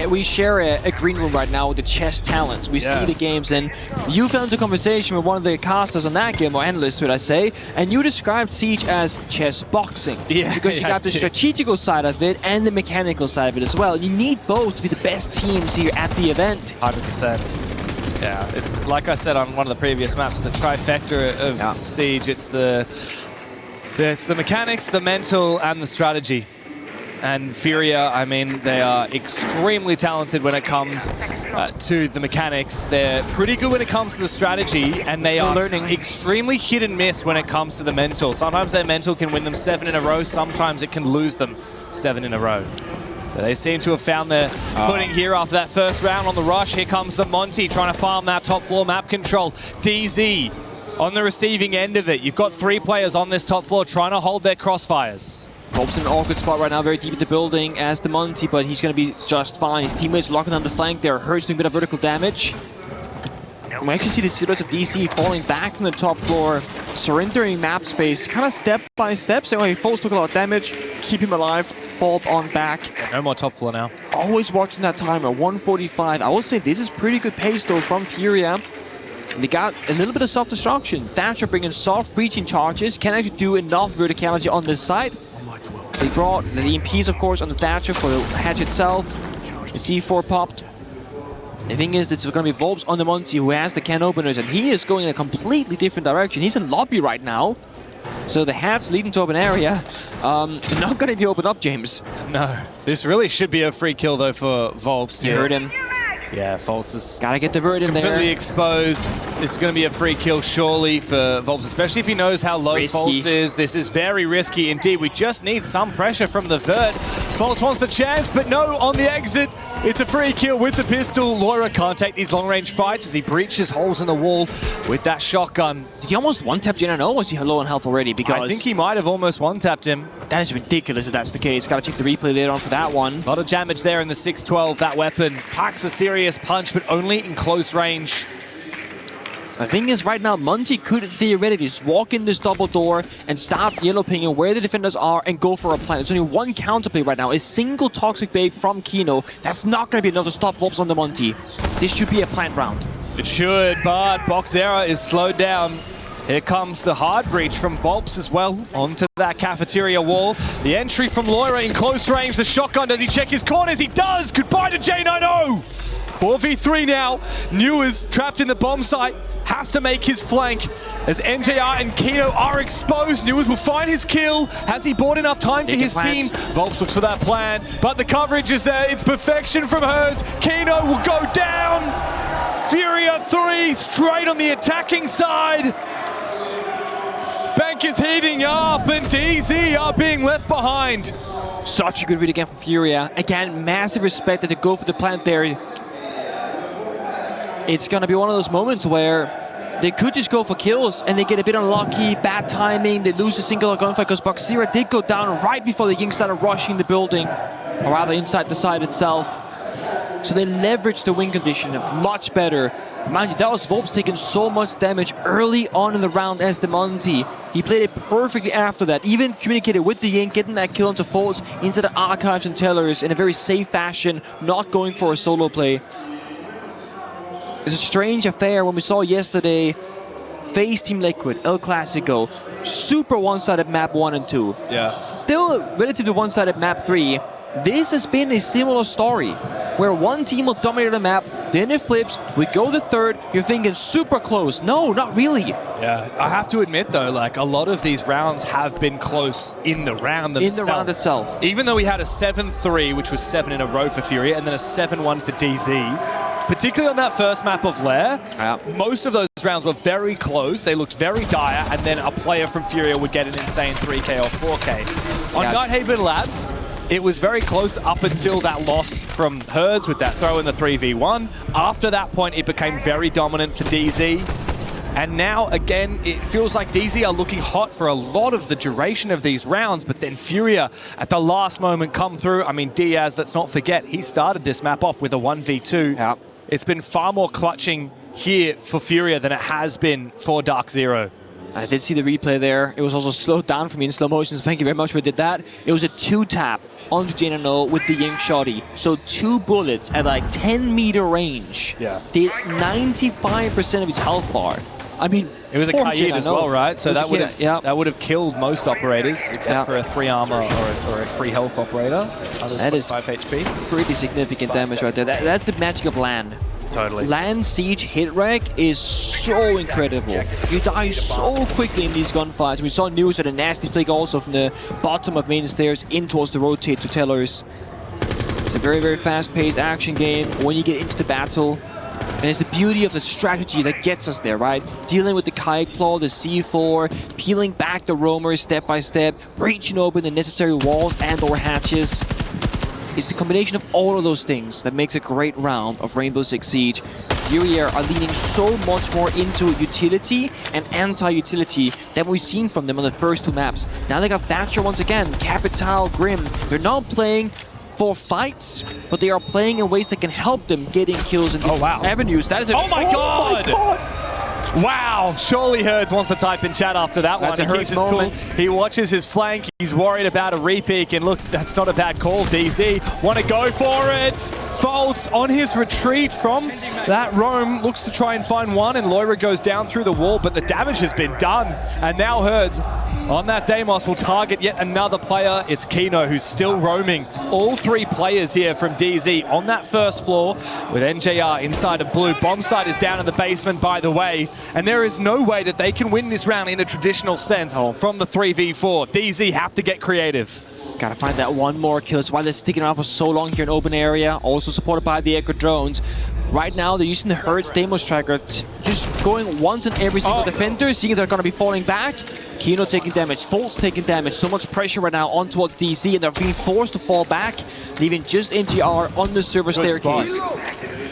Speaker 5: We share a green room right now with the chess talents. We see the games, and you fell into conversation with one of the casters on that game, or analysts, should I say, and you described Siege as chess boxing. Because you got the strategical side of it and the mechanical side of it as well. You need both to be the best teams here at the event.
Speaker 4: 100%. Yeah, it's like I said on one of the previous maps, the trifecta of Siege. It's the mechanics, the mental, and the strategy. And FURIA, I mean, they are extremely talented when it comes to the mechanics. They're pretty good when it comes to the strategy, and they are extremely hit and miss when it comes to the mental. Sometimes their mental can win them 7 in a row, sometimes it can lose them 7 in a row. So they seem to have found their footing here after that first round on the rush. Here comes the Monty trying to farm that top floor map control. DZ on the receiving end of it. You've got 3 players on this top floor trying to hold their crossfires.
Speaker 5: Volp's in an awkward spot right now, very deep in the building as the Monty, but he's going to be just fine. His teammates locking on the flank there. Hurts doing a bit of vertical damage. We actually see the silhouettes of DC falling back from the top floor, surrendering map space, kind of step by step, saying, oh, he falls, took a lot of damage, keep him alive, fall on back.
Speaker 4: No more top floor now.
Speaker 5: Always watching that timer, 145. I will say this is pretty good pace though from FURIA. They got a little bit of soft destruction. Thatcher bringing soft breaching charges, can actually do enough verticality on this side. They brought the EMPs, of course, on the Thatcher for the hatch itself. The C4 popped. The thing is, it's going to be Volps on the Monty who has the can openers, and he is going in a completely different direction. He's in lobby right now. So the hatch leading to open area, not going to be opened up, James.
Speaker 4: No. This really should be a free kill, though, for Volps.
Speaker 5: You heard him.
Speaker 4: Yeah, Volps is
Speaker 5: gotta get the vert in there.
Speaker 4: Completely exposed. This is going to be a free kill, surely, for Volps, especially if he knows how low Volps is. This is very risky indeed. We just need some pressure from the vert. Volps wants the chance, but no, on the exit, it's a free kill with the pistol. Loira can't take these long-range fights as he breaches holes in the wall with that shotgun.
Speaker 5: He almost one-tapped JNO, was he low on health already? Because
Speaker 4: I think he might have almost one-tapped him.
Speaker 5: That is ridiculous if that's the case. Gotta check the replay later on for that one.
Speaker 4: A lot of damage there in the 612. That weapon packs a serious punch, but only in close range.
Speaker 5: The thing is, right now, Monty could theoretically just walk in this double door and start yellow pinging where the defenders are and go for a plant. There's only one counterplay right now, a single Toxic Babe from Kino. That's not going to be enough to stop Volps on the Monty. This should be a plant round.
Speaker 4: It should, but DarkZero is slowed down. Here comes the hard breach from Volps as well, onto that cafeteria wall. The entry from Loira in close range. The shotgun, does he check his corners? He does! Goodbye to J90! 4v3 now. Newers trapped in the bomb site. Has to make his flank as NJR and Kino are exposed. Newers will find his kill. Has he bought enough time for his team? Volps looks for that plan, but the coverage is there. It's perfection from Herds. Kino will go down. FURIA 3 straight on the attacking side. Bank is heating up and DZ are being left behind.
Speaker 5: Such a good read again from FURIA. Again, massive respect that they go for the plant there. It's going to be one of those moments where they could just go for kills and they get a bit unlucky, bad timing, they lose a single gunfight because DarkZero did go down right before the Ying started rushing the building, or rather inside the site itself. So they leveraged the win condition much better. Mind you, that was Volps taking so much damage early on in the round as the Monty. He played it perfectly after that, even communicated with the Ying, getting that kill into Volps into the archives and tellers in a very safe fashion, not going for a solo play. It's a strange affair when we saw yesterday FaZe Team Liquid, El Clasico, super one-sided map 1 and 2.
Speaker 4: Yeah.
Speaker 5: Still relatively one-sided map 3. This has been a similar story, where one team will dominate the map, then it flips, we go the third, you're thinking super close. No, not really.
Speaker 4: Yeah, I have to admit though, like a lot of these rounds have been close in the round themselves.
Speaker 5: In the round itself.
Speaker 4: Even though we had a 7-3, which was 7 in a row for FURIA, and then a 7-1 for DZ. Particularly on that first map of Lair, most of those rounds were very close. They looked very dire, and then a player from FURIA would get an insane 3K or 4K. On Nighthaven Labs, it was very close up until that loss from Herds with that throw in the 3v1. After that point, it became very dominant for DZ. And now, again, it feels like DZ are looking hot for a lot of the duration of these rounds, but then FURIA at the last moment come through. I mean, Diaz, let's not forget, he started this map off with a 1v2.
Speaker 5: Yep.
Speaker 4: It's been far more clutching here for FURIA than it has been for DarkZero.
Speaker 5: I did see the replay there. It was also slowed down for me in slow motion, so thank you very much for did that. It was a 2-tap onto JNO with the Ying Shoddy. So 2 bullets at like 10-meter range.
Speaker 4: Yeah.
Speaker 5: Did 95% of his health bar. I mean,
Speaker 4: it was a Kaid as well, right? So that would have killed most operators, except for a 3 armor or a 3 health operator.
Speaker 5: That is
Speaker 4: 5 HP.
Speaker 5: Pretty significant damage right there. That's the magic of LAN.
Speaker 4: Totally.
Speaker 5: LAN siege hit reg is so incredible. You die so quickly in these gunfights. We saw news at a nasty flick also from the bottom of main stairs in towards the rotate to tellers. It's a very, very fast-paced action game when you get into the battle. And it's the beauty of the strategy that gets us there, right? Dealing with the Kite Claw, the C4, peeling back the roamers step by step, breaching open the necessary walls and or hatches. It's the combination of all of those things that makes a great round of Rainbow Six Siege. FURIA are leaning so much more into utility and anti-utility than we've seen from them on the first two maps. Now they got Thatcher once again, Capital, Grim. They're not playing for fights, but they are playing in ways that can help them getting kills in these avenues. That is
Speaker 4: Oh my god! Wow, surely Herds wants to type in chat after that
Speaker 5: That's
Speaker 4: one.
Speaker 5: a Herds moment.
Speaker 4: He watches his flank, he's worried about a repeak, and look, that's not a bad call, DZ. Want to go for it. Faults on his retreat from that roam, looks to try and find one, and Loira goes down through the wall, but the damage has been done. And now Herds on that Deimos will target yet another player. It's Kino who's still roaming. All three players here from DZ on that first floor with NJR inside of blue. Bombsite is down in the basement, by the way. And there is no way that they can win this round in a traditional sense from the 3v4. DZ have to get creative.
Speaker 5: Gotta find that one more kill. So why they're sticking around for so long here in open area, also supported by the Echo drones. Right now, they're using the Hertz Deimos tracker, just going once on every single defender, seeing they're gonna be falling back. Kino taking damage, Fultz taking damage. So much pressure right now on towards DC, and they're being forced to fall back, leaving just NGR on the server staircase.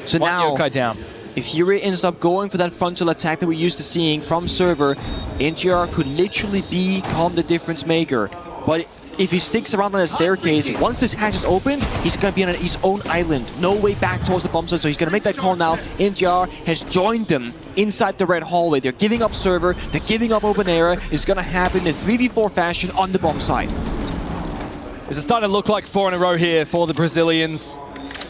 Speaker 5: So
Speaker 4: one
Speaker 5: now,
Speaker 4: Yokai down.
Speaker 5: if Furia ends up going for that frontal attack that we're used to seeing from server, NGR could literally become the difference maker. But if he sticks around on the staircase, once this hatch is open, he's going to be on his own island. No way back towards the bomb site, so he's going to make that call now. NGR has joined them inside the red hallway. They're giving up server, they're giving up open area. It's going to happen in a 3v4 fashion on the bomb site.
Speaker 4: This is starting to look like 4 in a row here for the Brazilians.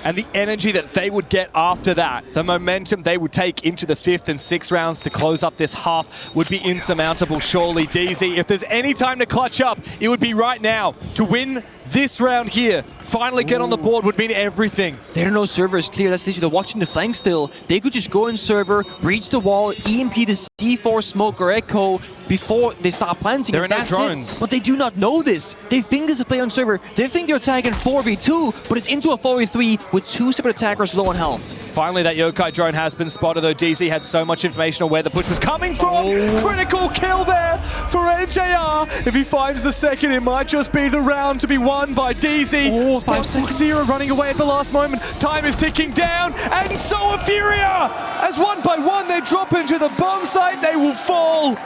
Speaker 4: And the energy that they would get after that, the momentum they would take into the 5th and 6th rounds to close up this half would be insurmountable, surely. DZ, if there's any time to clutch up, it would be right now. To win this round here, finally get on the board would mean everything.
Speaker 5: They don't know server is clear. That's literally, they're watching the flank still. They could just go in server, breach the wall, EMP the C4 smoke or Echo before they start planting.
Speaker 4: There are no drones.
Speaker 5: But they do not know this. They think this is a play on server. They think they're attacking 4v2, but it's into a 4v3 with 2 separate attackers low on health.
Speaker 4: Finally, that Yokai drone has been spotted, though DZ had so much information on where the push was coming from. Critical kill there for NJR. If he finds the second, it might just be the round to be won by DZ. Spots DarkZero running away at the last moment. Time is ticking down, and so are FURIA. As one by one they drop into the bomb site, they will fall.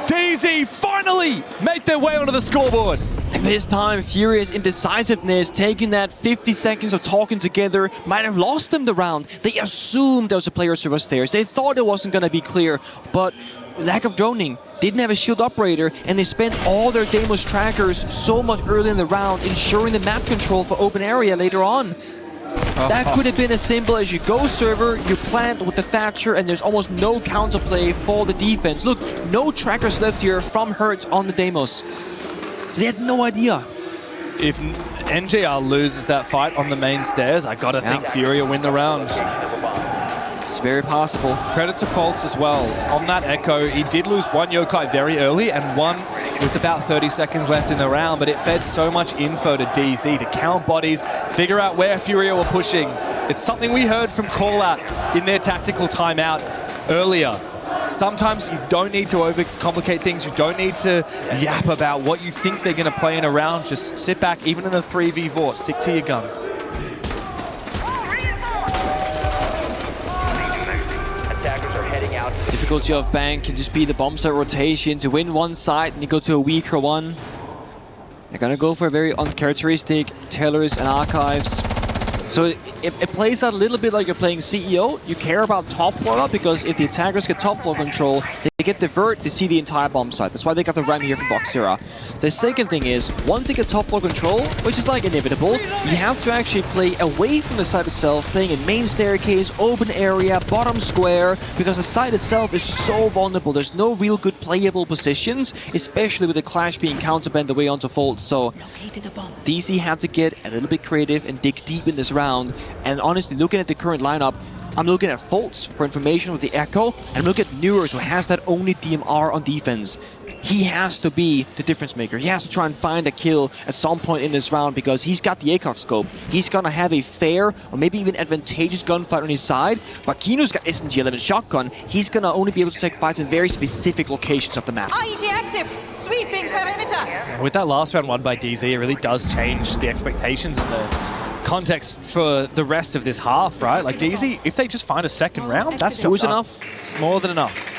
Speaker 4: DZ finally make their way onto the scoreboard.
Speaker 5: And this time, FURIA's indecisiveness, taking that 50 seconds of talking together, might have lost them the round. They assumed there was a player server stairs. They thought it wasn't going to be clear, but lack of droning, didn't have a shield operator, and they spent all their Deimos trackers so much early in the round, ensuring the map control for open area later on. That could have been as simple as you go server, you plant with the Thatcher, and there's almost no counterplay for the defense. Look, no trackers left here from Hertz on the Deimos. So they had no idea.
Speaker 4: If NJR loses that fight on the main stairs, I gotta think FURIA win the round.
Speaker 5: It's very possible.
Speaker 4: Credit to Faults as well. On that Echo, he did lose one Yokai very early and one with about 30 seconds left in the round, but it fed so much info to DZ to count bodies, figure out where FURIA were pushing. It's something we heard from Callout in their tactical timeout earlier. Sometimes you don't need to overcomplicate things. You don't need to yap about what you think they're going to play in a round. Just sit back, even in a 3v4. Stick to your guns.
Speaker 5: Difficulty of Bank can just be the bomb site rotation to win one side and you go to a weaker one. They're going to go for a very uncharacteristic Tellers and Archives. So it plays out a little bit like you're playing CEO. You care about top floor up because if the attackers get top floor control, they get the Vert, they see the entire bomb site. That's why they got the ram here from DarkZero. The second thing is, once they get top floor control, which is like inevitable, you have to actually play away from the site itself, playing in main staircase, open area, bottom square, because the site itself is so vulnerable. There's no real good playable positions, especially with the Clash being counterbent away onto Fault. So DC had to get a little bit creative and dig deep in this round. And honestly, looking at the current lineup, I'm looking at Faults for information with the Echo, and look at Newers, who has that only DMR on defense. He has to be the difference maker. He has to try and find a kill at some point in this round because he's got the ACOG scope. He's gonna have a fair or maybe even advantageous gunfight on his side, but Kino's got SMG-11 shotgun. He's gonna only be able to take fights in very specific locations of the map.
Speaker 10: IED active! Sweeping perimeter!
Speaker 4: With that last round won by DZ, it really does change the expectations of context for the rest of this half, right? Like DZ, if they just find a second round, that's just
Speaker 5: enough.
Speaker 4: More than enough.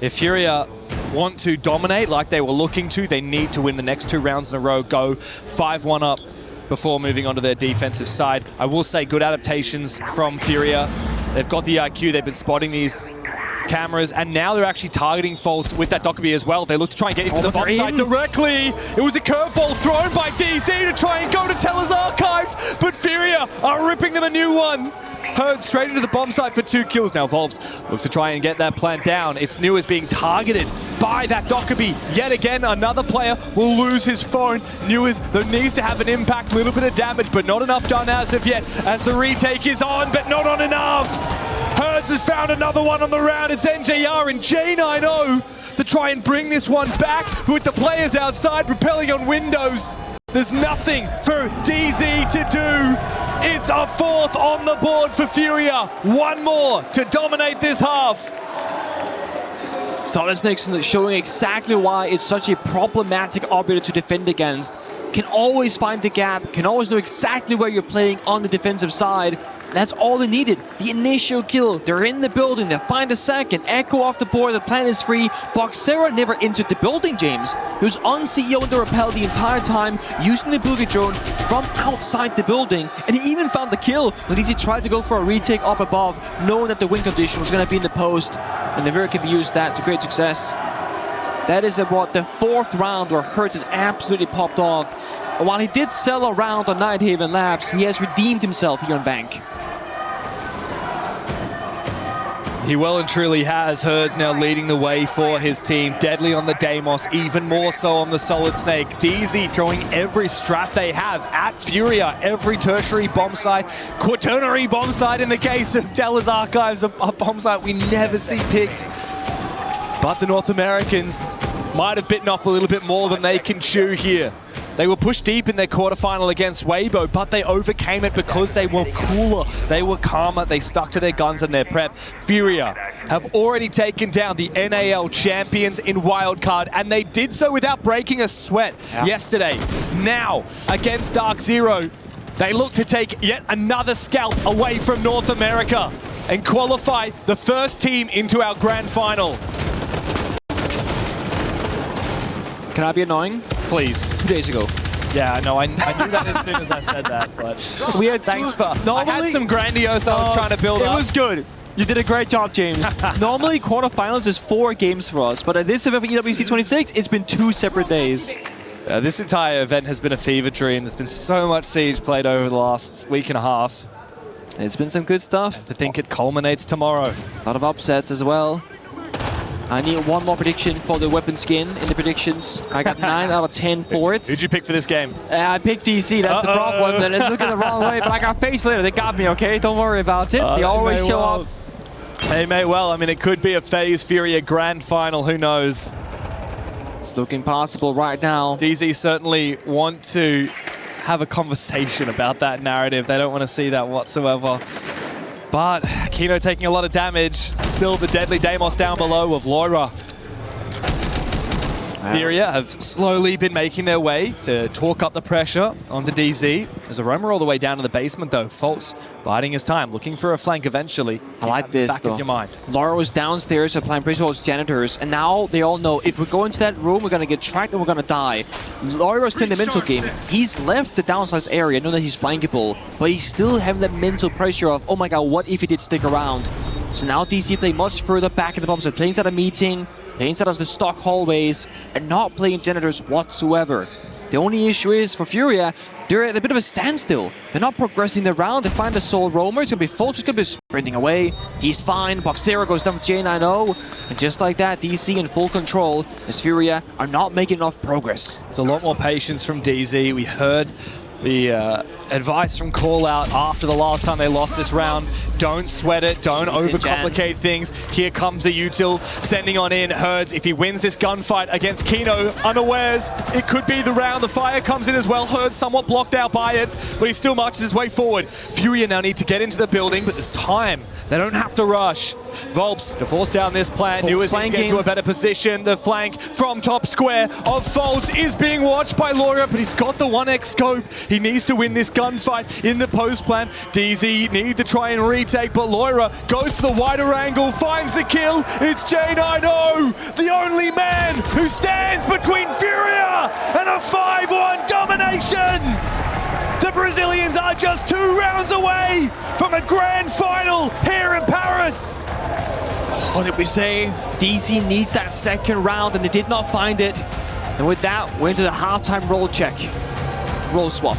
Speaker 4: If FURIA want to dominate like they were looking to, they need to win the next 2 rounds in a row, go 5-1 up before moving on to their defensive side. I will say good adaptations from FURIA. They've got the IQ, they've been spotting these cameras, and now they're actually targeting False with that Dokkaebi as well. They look to try and get into the bomb side directly. It was a curveball thrown by DZ to try and go to Teller's Archives, but FURIA are ripping them a new one. Herd straight into the bomb site for 2 kills. Now Volbs looks to try and get that plant down. It's New is being targeted by that Dokkaebi. Yet again, another player will lose his phone. New is though needs to have an impact, little bit of damage, but not enough done as of yet, as the retake is on, but not on enough. Herds has found another one on the round. It's NJR and J90 to try and bring this one back with the players outside propelling on windows. There's nothing for DZ to do. It's a 4th on the board for FURIA. 1 more to dominate this half.
Speaker 5: Solid Snakes showing exactly why it's such a problematic operator to defend against. Can always find the gap, can always know exactly where you're playing on the defensive side. That's all they needed. The initial kill. They're in the building. They find a second. Echo off the board. The plan is free. DarkZero never entered the building, James. He was on CEO in the rappel the entire time, using the Boogie drone from outside the building. And he even found the kill when he tried to go for a retake up above, knowing that the win condition was going to be in the post. And the Virtus could use that to great success. That is about the 4th round where Hertz has absolutely popped off. And while he did sell a round on Nighthaven Labs, he has redeemed himself here on Bank.
Speaker 4: He well and truly has. Herds now leading the way for his team. Deadly on the Deimos, even more so on the Solid Snake. DZ throwing every strat they have at FURIA. Every tertiary bomb site, quaternary bomb site in the case of Teller's Archives, a bomb site we never see picked. But the North Americans might have bitten off a little bit more than they can chew here. They were pushed deep in their quarterfinal against Weibo, but they overcame it because they were cooler, they were calmer, they stuck to their guns and their prep. FURIA have already taken down the NAL champions in wildcard, and they did so without breaking a sweat yesterday. Now, against DarkZero, they look to take yet another scalp away from North America and qualify the first team into our grand final.
Speaker 5: Can I be annoying?
Speaker 4: Please.
Speaker 5: 2 days ago.
Speaker 4: Yeah, no, I knew that as soon as I said that, but
Speaker 5: we had
Speaker 4: thanks for... I had some grandiose I was trying to build up.
Speaker 5: It was good. You did a great job, James. Normally, quarterfinals is 4 games for us, but at this event for EWC26, it's been 2 separate days.
Speaker 4: This entire event has been a fever dream. There's been so much Siege played over the last week and a half.
Speaker 5: It's been some good stuff.
Speaker 4: And to think it culminates tomorrow.
Speaker 5: A lot of upsets as well. I need 1 more prediction for the weapon skin in the predictions. I got 9 out of 10 for it.
Speaker 4: Who'd you pick for this game?
Speaker 5: I picked DC, that's the problem. They're looking the wrong way, but I got face later. They got me, okay? Don't worry about it. They always show up.
Speaker 4: They may well. I mean, it could be a FaZe FURIA grand final. Who knows?
Speaker 5: It's looking possible right now.
Speaker 4: DZ certainly want to have a conversation about that narrative. They don't want to see that whatsoever. But Kino taking a lot of damage. Still the deadly Deimos down below of Loira. FURIA have slowly been making their way to talk up the pressure onto DZ. There's a roamer all the way down to the basement though. False biding his time, looking for a flank eventually.
Speaker 5: I like this
Speaker 4: back
Speaker 5: though.
Speaker 4: of your mind.
Speaker 5: Laura was downstairs applying pressure towards janitors, and now they all know if we go into that room, we're gonna get tracked and we're gonna die. Laura was playing the mental game. He's left the downsize area, know that he's flankable, but he's still having that mental pressure of, oh my god, what if he did stick around? So now DC play much further back in the bomb site, playing inside a meeting, playing inside of the stock hallways, and not playing janitors whatsoever. The only issue is, for FURIA, they're at a bit of a standstill. They're not progressing the round. They find the sole roamer. It's going to be Fulch. It's going to be sprinting away. He's fine. DarkZero goes down for J90. And just like that, DC in full control, as FURIA are not making enough progress.
Speaker 4: It's a lot more patience from DZ. We heard the advice from Call Out after the last time they lost this round. Don't sweat it. Don't overcomplicate things. Here comes the util sending on in. Herds, if he wins this gunfight against Kino unawares, it could be the round. The fire comes in as well. Herds somewhat blocked out by it, but he still marches his way forward. FURIA now need to get into the building, but there's time. They don't have to rush. Volps to force down this plant. Newest is getting to a better position. The flank from top square of Folds is being watched by Laura, but he's got the 1x scope. He needs to win this gunfight in the post plant. DZ need to try and retake, but Laura goes for the wider angle, finds the kill. It's J9O, the only man who stands between FURIA and a 5-1 domination. The Brazilians are just 2 rounds away from a grand final here in Paris.
Speaker 5: What did we say? DC needs that second round, and they did not find it. And with that, we're into the halftime roll check. Roll swap.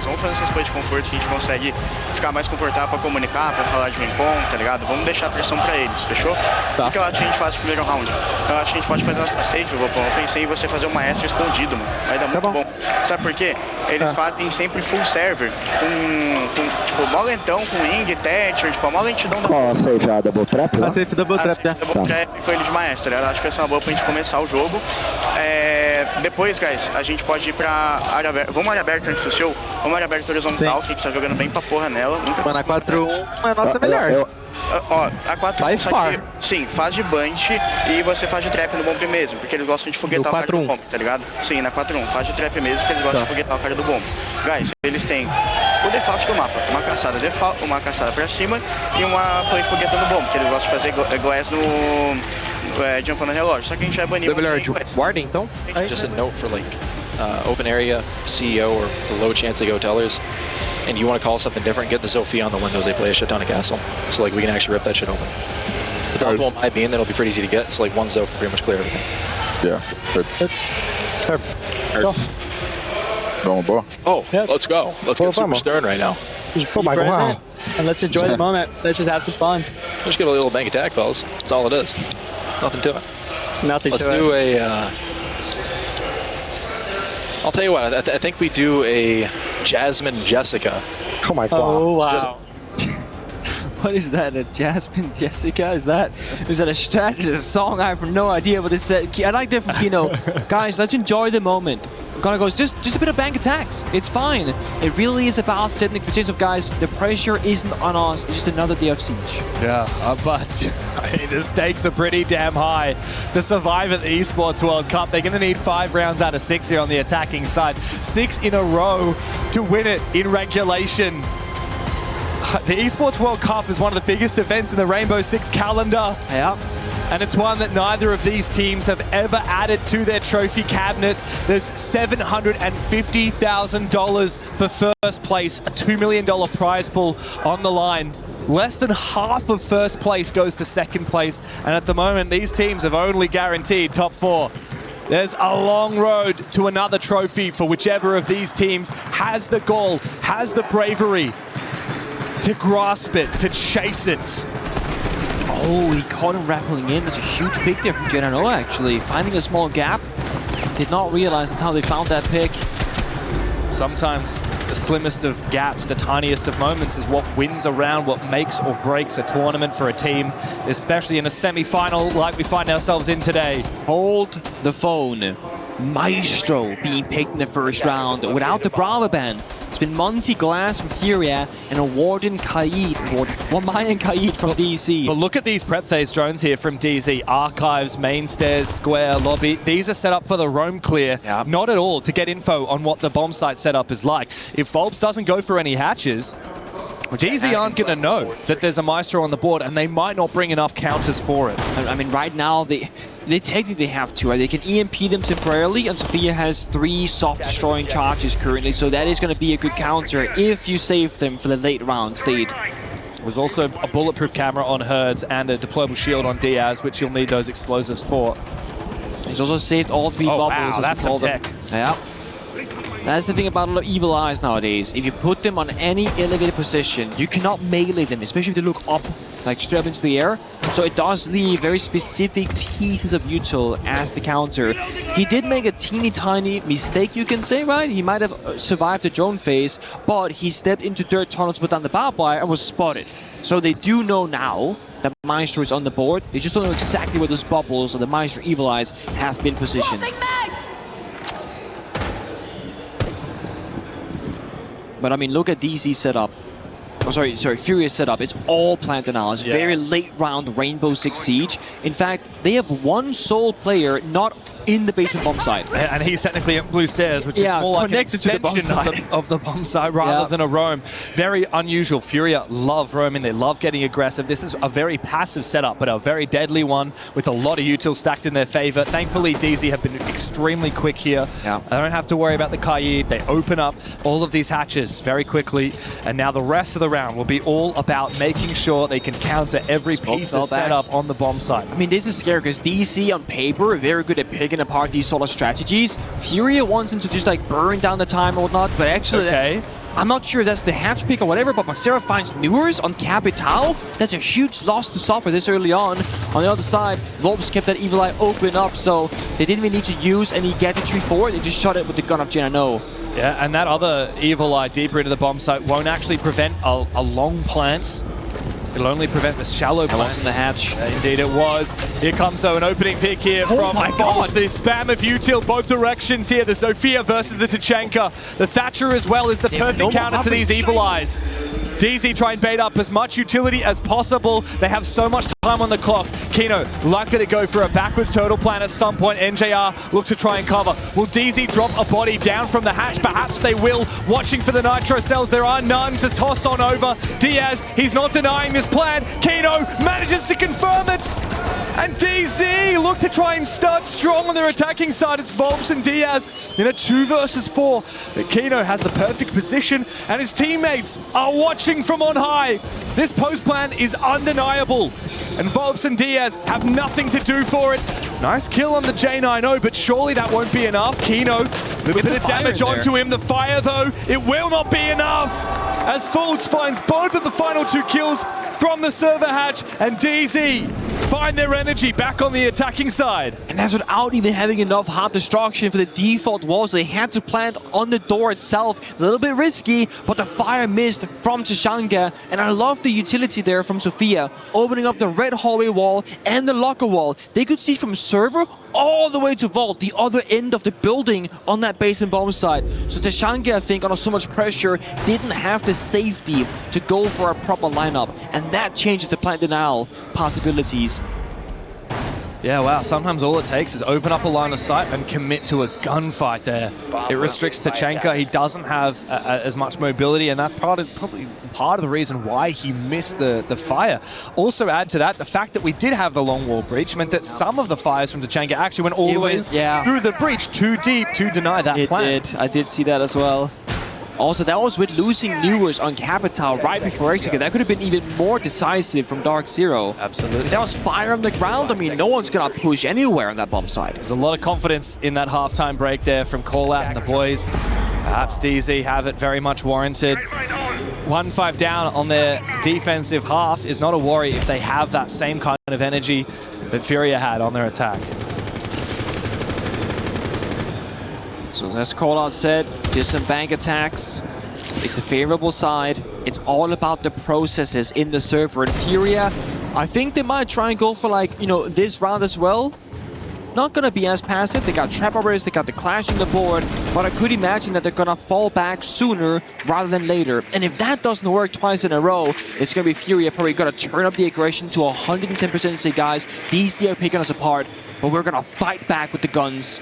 Speaker 6: Vamos fazer essas coisas de conforto que a gente consegue ficar mais confortável para comunicar, para falar de um encontro, tá ligado? Vamos deixar a pressão para eles, fechou? Tá. O que eu acho que a gente faz no primeiro round? Eu acho que a gente pode fazer uma safe, eu pensei em você fazer uma extra escondido, mano. Vai dar muito bom. Sabe por quê? Eles fazem sempre full server, com tipo, mó lentão, com Ing, Thatcher, tipo, a mó lentidão da...
Speaker 10: Ó, a safe a double trap, né?
Speaker 6: A safe double trap, né? Double trap com ele de maestra, eu acho que vai ser uma boa pra gente começar o jogo. Depois, guys, a gente pode ir pra área aberta. Vamos área aberta antes do seu? Vamos área aberta horizontal, que a gente tá jogando bem pra porra nela.
Speaker 10: Mano, a 4-1 é a nossa melhor.
Speaker 6: Ó, a 4
Speaker 10: Faz far.
Speaker 6: Sim, faz de bunch e você faz de trap no bomb mesmo, porque eles gostam de foguetar o cara do bomb, tá ligado? Sim, na 4-1, faz de trap mesmo, porque eles gostam de foguetar o cara do bomb. Guys, eles têm o default do mapa, uma caçada default, uma caçada pra cima e uma play foguetando bomb, porque eles gostam de fazer glass no... jump no relógio, só que a gente vai banir...
Speaker 7: Warding, então? Just a note for like open area, CEO, or the low chance they go tellers, and you want to call something different, get the Zofia on the windows, they play a shit ton of castle, so like we can actually rip that shit open. But the ultimate might be in, that'll be pretty easy to get, so like one Zof can pretty much clear everything.
Speaker 9: Yeah. Going ball.
Speaker 7: Oh, yeah. Let's go. Let's get super stern right now.
Speaker 10: Oh my god.
Speaker 8: And let's enjoy the moment. Let's just have some fun.
Speaker 7: Just get a little bank attack, fellas. That's all it is. Nothing to it.
Speaker 8: Nothing
Speaker 7: Let's
Speaker 8: to
Speaker 7: do
Speaker 8: it.
Speaker 7: I'll tell you what, I think we do a Jasmine Jessica.
Speaker 10: Oh my god.
Speaker 8: Oh wow.
Speaker 5: What is that? A Jasmine Jessica? Is that a strategy, a song? I have no idea what this is. I like that from Kino. Guys, let's enjoy the moment. Gonna go just a bit of bank attacks. It's fine. It really is about setting the expectations of guys. The pressure isn't on us. It's just another day of siege.
Speaker 4: Yeah, but the stakes are pretty damn high. To survive at the Esports World Cup, they're going to need 5 rounds out of 6 here on the attacking side. 6 in a row to win it in regulation. The Esports World Cup is one of the biggest events in the Rainbow Six calendar.
Speaker 5: Yeah.
Speaker 4: And it's one that neither of these teams have ever added to their trophy cabinet. There's $750,000 for first place, a $2 million prize pool on the line. Less than half of first place goes to second place. And at the moment, these teams have only guaranteed top 4. There's a long road to another trophy for whichever of these teams has the gall, has the bravery to grasp it, to chase it.
Speaker 5: Oh, he caught him rappelling in. That's a huge pick there from J9O, actually. Finding a small gap. Did not realize that's how they found that pick.
Speaker 4: Sometimes the slimmest of gaps, the tiniest of moments is what wins a round, what makes or breaks a tournament for a team, especially in a semi-final like we find ourselves in today.
Speaker 5: Hold the phone. Maestro being picked in the first round without the Bravo ban. It's been Monty Glass from FURIA and a Warden Kaid from DC.
Speaker 4: But look at these prep phase drones here from DZ. Archives, main stairs, square, lobby. These are set up for the roam clear, not at all to get info on what the bomb site setup is like. If Volps doesn't go for any hatches, DZ aren't going to know that there's a Maestro on the board, and they might not bring enough counters for it.
Speaker 5: I mean, right now, they technically have to, right? They can EMP them temporarily, and Sophia has 3 soft-destroying charges currently, so that is going to be a good counter if you save them for the late round state.
Speaker 4: There's also a bulletproof camera on Herds and a deployable shield on Diaz, which you'll need those explosives for.
Speaker 5: He's also saved all 3 bubbles.
Speaker 4: Wow, that's some tech.
Speaker 5: Yeah. That's the thing about a lot of evil eyes nowadays. If you put them on any elevated position, you cannot melee them, especially if they look up, like straight up into the air. So it does leave very specific pieces of util as the counter. He did make a teeny tiny mistake, you can say, right? He might have survived the drone phase, but he stepped into dirt tunnels, put down the barbed wire, and was spotted. So they do know now that Maestro is on the board. They just don't know exactly where those bubbles or the Maestro evil eyes have been positioned. But I mean, look at DZ setup. Oh, sorry, FURIA setup. It's all plant analysis.
Speaker 4: Yeah.
Speaker 5: Very late round Rainbow Six Siege. In fact, they have one sole player not in the basement bomb site.
Speaker 4: And he's technically at blue stairs, which is more like an
Speaker 5: connected to the bomb
Speaker 4: extension
Speaker 5: site.
Speaker 4: of the bomb site rather than a roam. Very unusual. FURIA love roaming. They love getting aggressive. This is a very passive setup, but a very deadly one with a lot of util stacked in their favor. Thankfully, DZ have been extremely quick here.
Speaker 5: Yeah.
Speaker 4: They don't have to worry about the Kaid. They open up all of these hatches very quickly, and now the rest of the round will be all about making sure they can counter every piece of setup on the bomb site.
Speaker 5: I mean, this is scary because DC on paper are very good at picking apart these sort of strategies. FURIA wants him to just like burn down the time or whatnot, but actually, I'm not sure that's the hatch pick or whatever, but DarkZero finds Newers on Capital. That's a huge loss to suffer this early on. On the other side, Volps kept that Evil Eye open up, so they didn't even need to use any gadgetry for it. They just shot it with the gun of Genano.
Speaker 4: Yeah, and that other Evil Eye deeper into the bomb site won't actually prevent a long plant. It'll only prevent the shallow plant.
Speaker 5: That wasn't the hatch.
Speaker 4: Indeed it was. Here comes though an opening pick here from Volps. The spam of util both directions here. The Zofia versus the Tachanka. The Thatcher as well is the perfect counter to these Evil Eyes. DZ try and bait up as much utility as possible. They have so much time on the clock. Kino likely to go for a backwards turtle plan at some point. NJR looks to try and cover. Will DZ drop a body down from the hatch? Perhaps they will. Watching for the nitro cells. There are none to toss on over. Diaz, he's not denying this plan. Kino manages to confirm it. And DZ look to try and start strong on their attacking side. It's Volps and Diaz in a 2 versus 4. Kino has the perfect position and his teammates are watching from on high. This post plan is undeniable. And Volps and Diaz have nothing to do for it. Nice kill on the J90, but surely that won't be enough. Kino, a little bit of damage onto him. The fire though, it will not be enough. As Volps finds both of the final 2 kills from the server hatch, and DZ find their energy back on the attacking side.
Speaker 5: And that's without even having enough hot destruction for the default walls. They had to plant on the door itself. A little bit risky, but the fire missed from Tachanka. And I love the utility there from Zofia, opening up the red hallway wall and the locker wall. They could see from server all the way to vault, the other end of the building on that base and bomb side. So Tachanka, I think, under so much pressure, didn't have the safety to go for a proper lineup. And that changes the plant denial possibilities.
Speaker 4: Yeah, wow. Sometimes all it takes is open up a line of sight and commit to a gunfight there. It restricts Tachanka. He doesn't have as much mobility, and that's probably part of the reason why he missed the fire. Also add to that, the fact that we did have the long wall breach meant that some of the fires from Tachanka actually went all the way through the breach too deep to deny that plan.
Speaker 5: I did see that as well. Also, that was with losing Newers on Capital right before execute. That could have been even more decisive from DarkZero.
Speaker 4: Absolutely.
Speaker 5: If that was fire on the ground, I mean, no one's going to push anywhere on that bomb side.
Speaker 4: There's a lot of confidence in that halftime break there from Callout and the boys. Perhaps DZ have it very much warranted. 1-5 down on their defensive half is not a worry if they have that same kind of energy that FURIA had on their attack.
Speaker 5: So as Callout said, just some bank attacks. It's a favorable side. It's all about the processes in the server. And FURIA, I think they might try and go for like, you know, this round as well. Not gonna be as passive. They got trap operators, they got the clash on the board, but I could imagine that they're gonna fall back sooner rather than later. And if that doesn't work twice in a row, it's gonna be FURIA probably gonna turn up the aggression to 110% and say, guys, DC are picking us apart, but we're gonna fight back with the guns.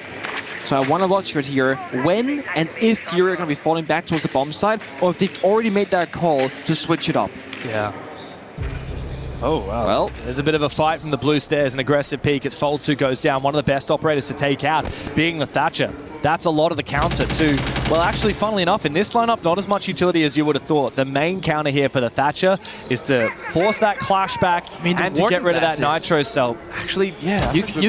Speaker 5: So I want to watch for it here when and if FURIA are going to be falling back towards the bomb side, or if they've already made that call to switch it up.
Speaker 4: Yeah. Oh, wow. Well, there's a bit of a fight from the blue stairs, an aggressive peek. It's Foltz who goes down, one of the best operators to take out, being the Thatcher. That's a lot of the counter too. Well, actually, funnily enough, in this lineup, not as much utility as you would have thought. The main counter here for the Thatcher is to force that clash back and to get rid of that nitro cell. Actually, yeah,
Speaker 5: you could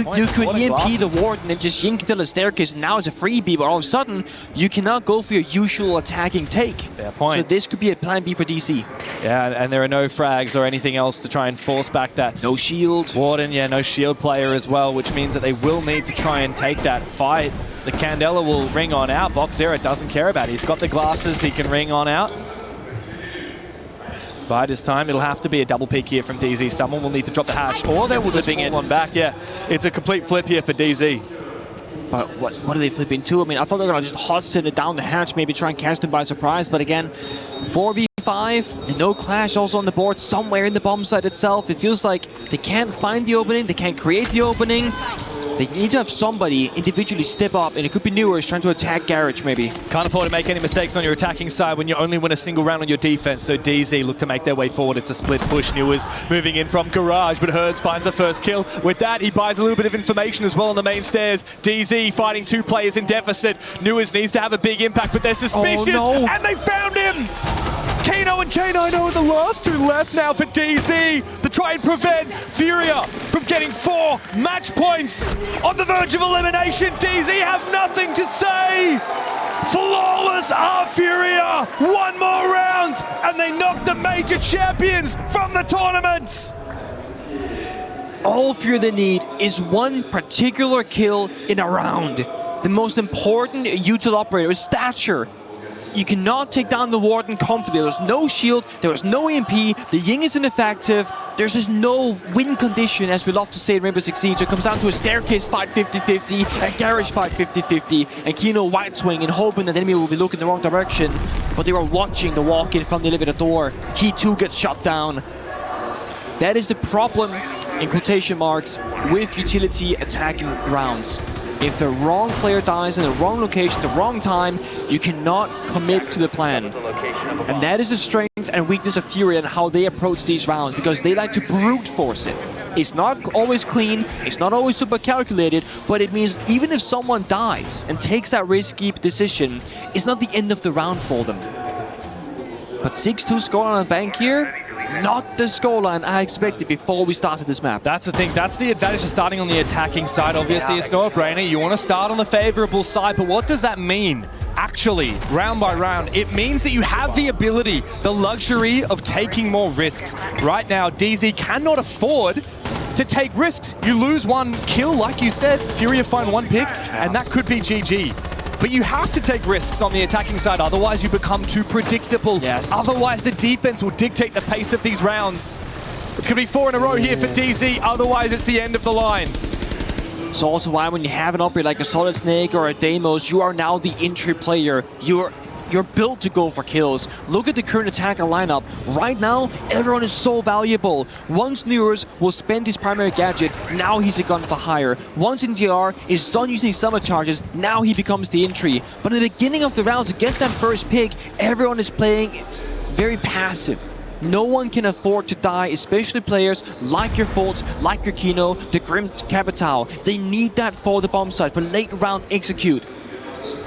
Speaker 5: EMP the Warden and just yink till the staircase, and now it's a freebie, but all of a sudden, you cannot go for your usual attacking take.
Speaker 4: Fair point.
Speaker 5: So this could be a plan B for DC.
Speaker 4: Yeah, and there are no frags or anything else to try and force back that.
Speaker 5: No shield.
Speaker 4: Warden, yeah, no shield player as well, which means that they will need to try and take that fight. The Candela will ring on out. DarkZero doesn't care about it. He's got the glasses. He can ring on out. By this time, it'll have to be a double peek here from DZ. Someone will need to drop the hash, or they will just fall one back. Yeah, it's a complete flip here for DZ.
Speaker 5: But what are they flipping to? I mean, I thought they were going to just hot sit it down the hatch, maybe try and catch them by surprise. But again, 4v5, and no clash also on the board somewhere in the bomb site itself. It feels like they can't find the opening, they can't create the opening. They need to have somebody individually step up, and it could be Newers trying to attack Garage, maybe.
Speaker 4: Can't afford to make any mistakes on your attacking side when you only win a single round on your defense. So DZ look to make their way forward. It's a split push. Newers moving in from Garage, but Herds finds the first kill. With that, he buys a little bit of information as well on the main stairs. DZ fighting 2 players in deficit. Newers needs to have a big impact, but they're suspicious, and they found him! Kano and J9 are the last 2 left now for DZ to try and prevent FURIA from getting 4 match points on the verge of elimination. DZ have nothing to say. Flawless are FURIA. 1 more round and they knock the major champions from the tournament.
Speaker 5: All FURIA they need is 1 particular kill in a round. The most important util operator is Stature. You cannot take down the Warden comfortably. There was no shield, there was no EMP, the Ying is ineffective, there's just no win condition, as we love to say in Rainbow Six Siege. So it comes down to a staircase fight 50-50, a garage fight 50-50, and Kino white swing and hoping that the enemy will be looking the wrong direction. But they were watching the walk-in from the elevator door. He too gets shut down. That is the problem, in quotation marks, with utility attacking rounds. If the wrong player dies in the wrong location, the wrong time, you cannot commit to the plan. And that is the strength and weakness of FURIA and how they approach these rounds, because they like to brute force it. It's not always clean, it's not always super calculated, but it means even if someone dies and takes that risky decision, it's not the end of the round for them. But 6-2 score on the bank here, not the scoreline I expected before we started this map.
Speaker 4: That's the thing. That's the advantage of starting on the attacking side. Obviously, it's no brainer. You want to start on the favorable side, but what does that mean? Actually, round by round, it means that you have the ability, the luxury of taking more risks. Right now, DZ cannot afford to take risks. You lose 1 kill, like you said, FURIA find 1 pick, and that could be GG. But you have to take risks on the attacking side, otherwise you become too predictable.
Speaker 5: Yes.
Speaker 4: Otherwise the defense will dictate the pace of these rounds. It's going to be 4 in a row here for DZ, otherwise it's the end of the line.
Speaker 5: It's also why when you have an operator like a Solid Snake or a Deimos, you are now the entry player. You're built to go for kills. Look at the current attacker lineup. Right now, everyone is so valuable. Once Newers will spend his primary gadget, now he's a gun for hire. Once NDR is done using summer charges, now he becomes the entry. But in the beginning of the round, to get that first pick, everyone is playing very passive. No one can afford to die, especially players like your Foltz, like your Kino, the Grim Capital. They need that for the bomb site, for late round execute.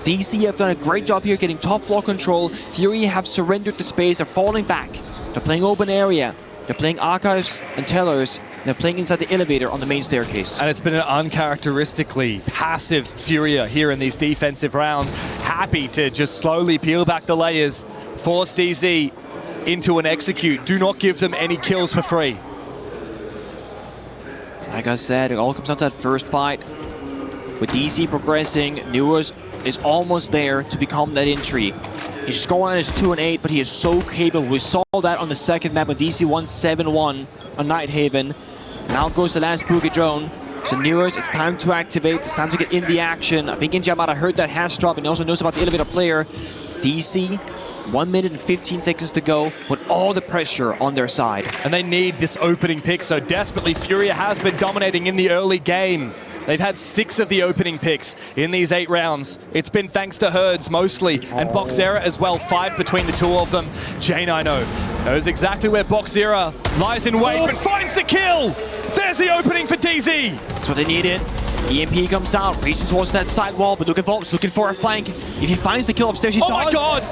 Speaker 5: DC have done a great job here getting top floor control. FURIA have surrendered the space, are falling back. They're playing open area. They're playing archives and tellers. They're playing inside the elevator on the main staircase.
Speaker 4: And it's been an uncharacteristically passive FURIA here in these defensive rounds. Happy to just slowly peel back the layers, force DZ into an execute. Do not give them any kills for free.
Speaker 5: Like I said, it all comes down to that first fight. With DC progressing, Newers is almost there to become that entry. His scoreline is 2-8, but he is so capable. We saw that on the second map when DC won 7-1 on Nighthaven. Now goes the last Boogie drone. So Newers, it's time to activate. It's time to get in the action. I think Inja might have heard that hatch drop and he also knows about the elevator player. DC, 1 minute and 15 seconds to go with all the pressure on their side.
Speaker 4: And they need this opening pick so desperately. FURIA has been dominating in the early game. They've had 6 of the opening picks in these 8 rounds. It's been thanks to Herds mostly, and DarkZero as well, 5 between the 2 of them. J9 knows exactly where DarkZero lies in wait, but finds the kill! There's the opening for DZ!
Speaker 5: That's what they needed. EMP comes out, reaching towards that side wall, but look at Volps looking for a flank. If he finds the kill upstairs, he does.
Speaker 4: Oh my god!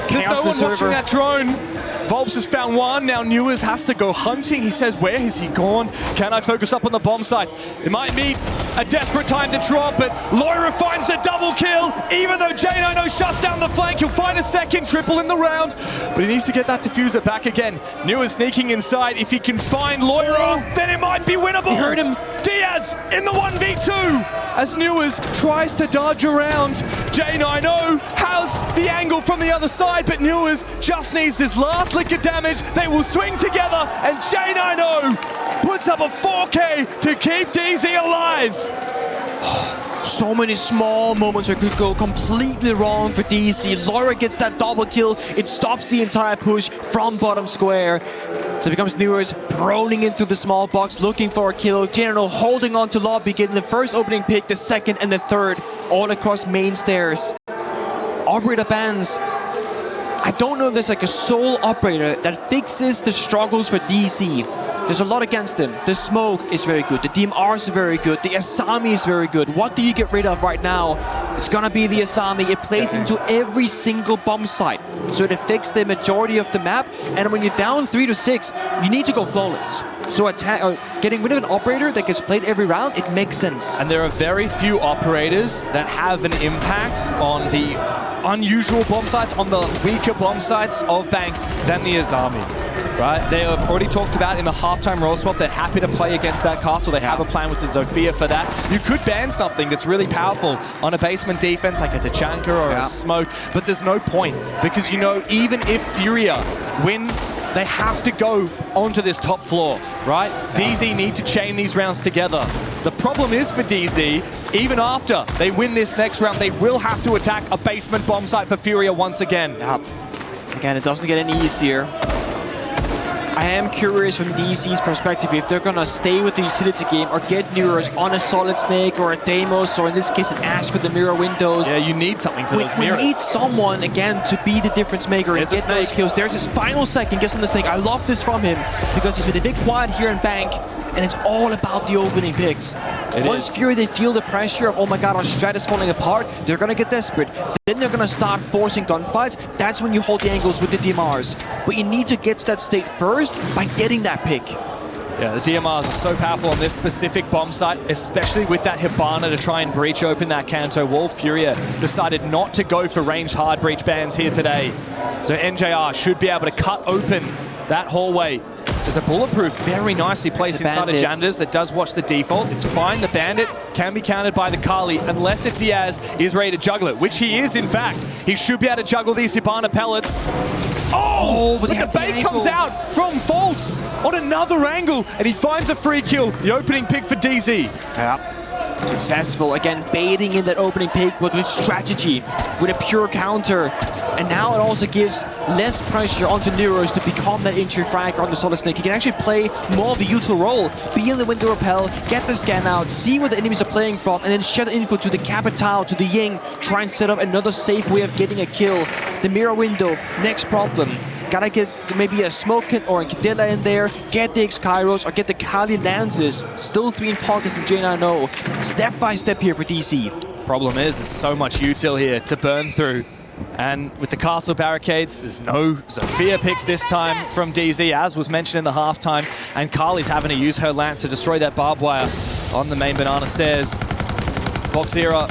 Speaker 4: There's no one watching that drone. Volps has found 1, now Newers has to go hunting. He says, where is he gone? Can I focus up on the bomb site? It might be a desperate time to drop, but Loira finds the double kill. Even though J9 shuts down the flank, he'll find a second triple in the round, but he needs to get that diffuser back again. Newers sneaking inside. If he can find Loira, then it might be winnable.
Speaker 5: He heard him.
Speaker 4: Diaz in the 1v2 as Newers tries to dodge around. J9 has the angle from the other side, but Newers just needs this last lick of damage. They will swing together, and J9 puts up a 4K to keep DZ alive.
Speaker 5: So many small moments where it could go completely wrong for DC. Loira gets that double kill. It stops the entire push from bottom square. So it becomes Newers proning into the small box, looking for a kill. General holding on to lobby, getting the first opening pick, the second and the third, all across main stairs. Operator bans. I don't know if there's like a sole operator that fixes the struggles for DC. There's a lot against him. The smoke is very good. The DMR is very good. The Asami is very good. What do you get rid of right now? It's gonna be the Asami. It plays into every single bomb site. So it affects the majority of the map. And when you're down 3 to 6, you need to go flawless. So getting rid of an operator that gets played every round, it makes sense.
Speaker 4: And there are very few operators that have an impact on the unusual bomb sites, on the weaker bomb sites of Bank than the Asami. Right? They have already talked about in the halftime role swap, they're happy to play against that castle. They have a plan with the Zofia for that. You could ban something that's really powerful on a basement defense like a Tachanka or a Smoke, but there's no point because you know, even if FURIA win, they have to go onto this top floor, right? DZ need to chain these rounds together. The problem is for DZ, even after they win this next round, they will have to attack a basement bomb site for FURIA once again.
Speaker 5: Again, it doesn't get any easier. I am curious from DC's perspective if they're gonna stay with the utility game or get Neuros on a Solid Snake or a Deimos, or in this case an Ash for the mirror windows.
Speaker 4: Yeah, you need something for those mirrors.
Speaker 5: We need someone, again, to be the difference maker and get those kills. There's his final second, gets on the Snake. I love this from him because he's been a bit quiet here in Bank, and it's all about the opening picks. Once FURIA, they feel the pressure of, oh my god, our strat is falling apart, they're gonna get desperate. Then they're gonna start forcing gunfights. That's when you hold the angles with the DMRs. But you need to get to that state first by getting that pick.
Speaker 4: Yeah, the DMRs are so powerful on this specific bomb site, especially with that Hibana to try and breach open that Kanto wall. FURIA decided not to go for ranged hard breach bans here today. So NJR should be able to cut open that hallway. There's a bulletproof very nicely placed inside of Jandas that does watch the default. It's fine. The bandit can be countered by the Kali unless if Diaz is ready to juggle it, which he is in fact. He should be able to juggle these Hibana pellets. Oh, but the bait comes out from Faults on another angle, and he finds a free kill. The opening pick for DZ.
Speaker 5: Yeah. Successful. Again, baiting in that opening pick, but with strategy, with a pure counter. And now it also gives less pressure onto Neuros to become that entry fragger on the Solid Snake. He can actually play more of a useful role, be in the window repel, get the scan out, see where the enemies are playing from, and then share the info to the Capital, to the Ying, try and set up another safe way of getting a kill. The mirror window, next problem. Gotta get maybe a Smokin or a Cadilla in there, get the X-Kairos or get the Kali Lances. Still 3 in pocket from J9O. Step by step here for DC.
Speaker 4: Problem is, there's so much util here to burn through. And with the castle barricades, there's no Zofia picks this time from DZ, as was mentioned in the halftime. And Kali's having to use her lance to destroy that barbed wire on the main banana stairs. DarkZero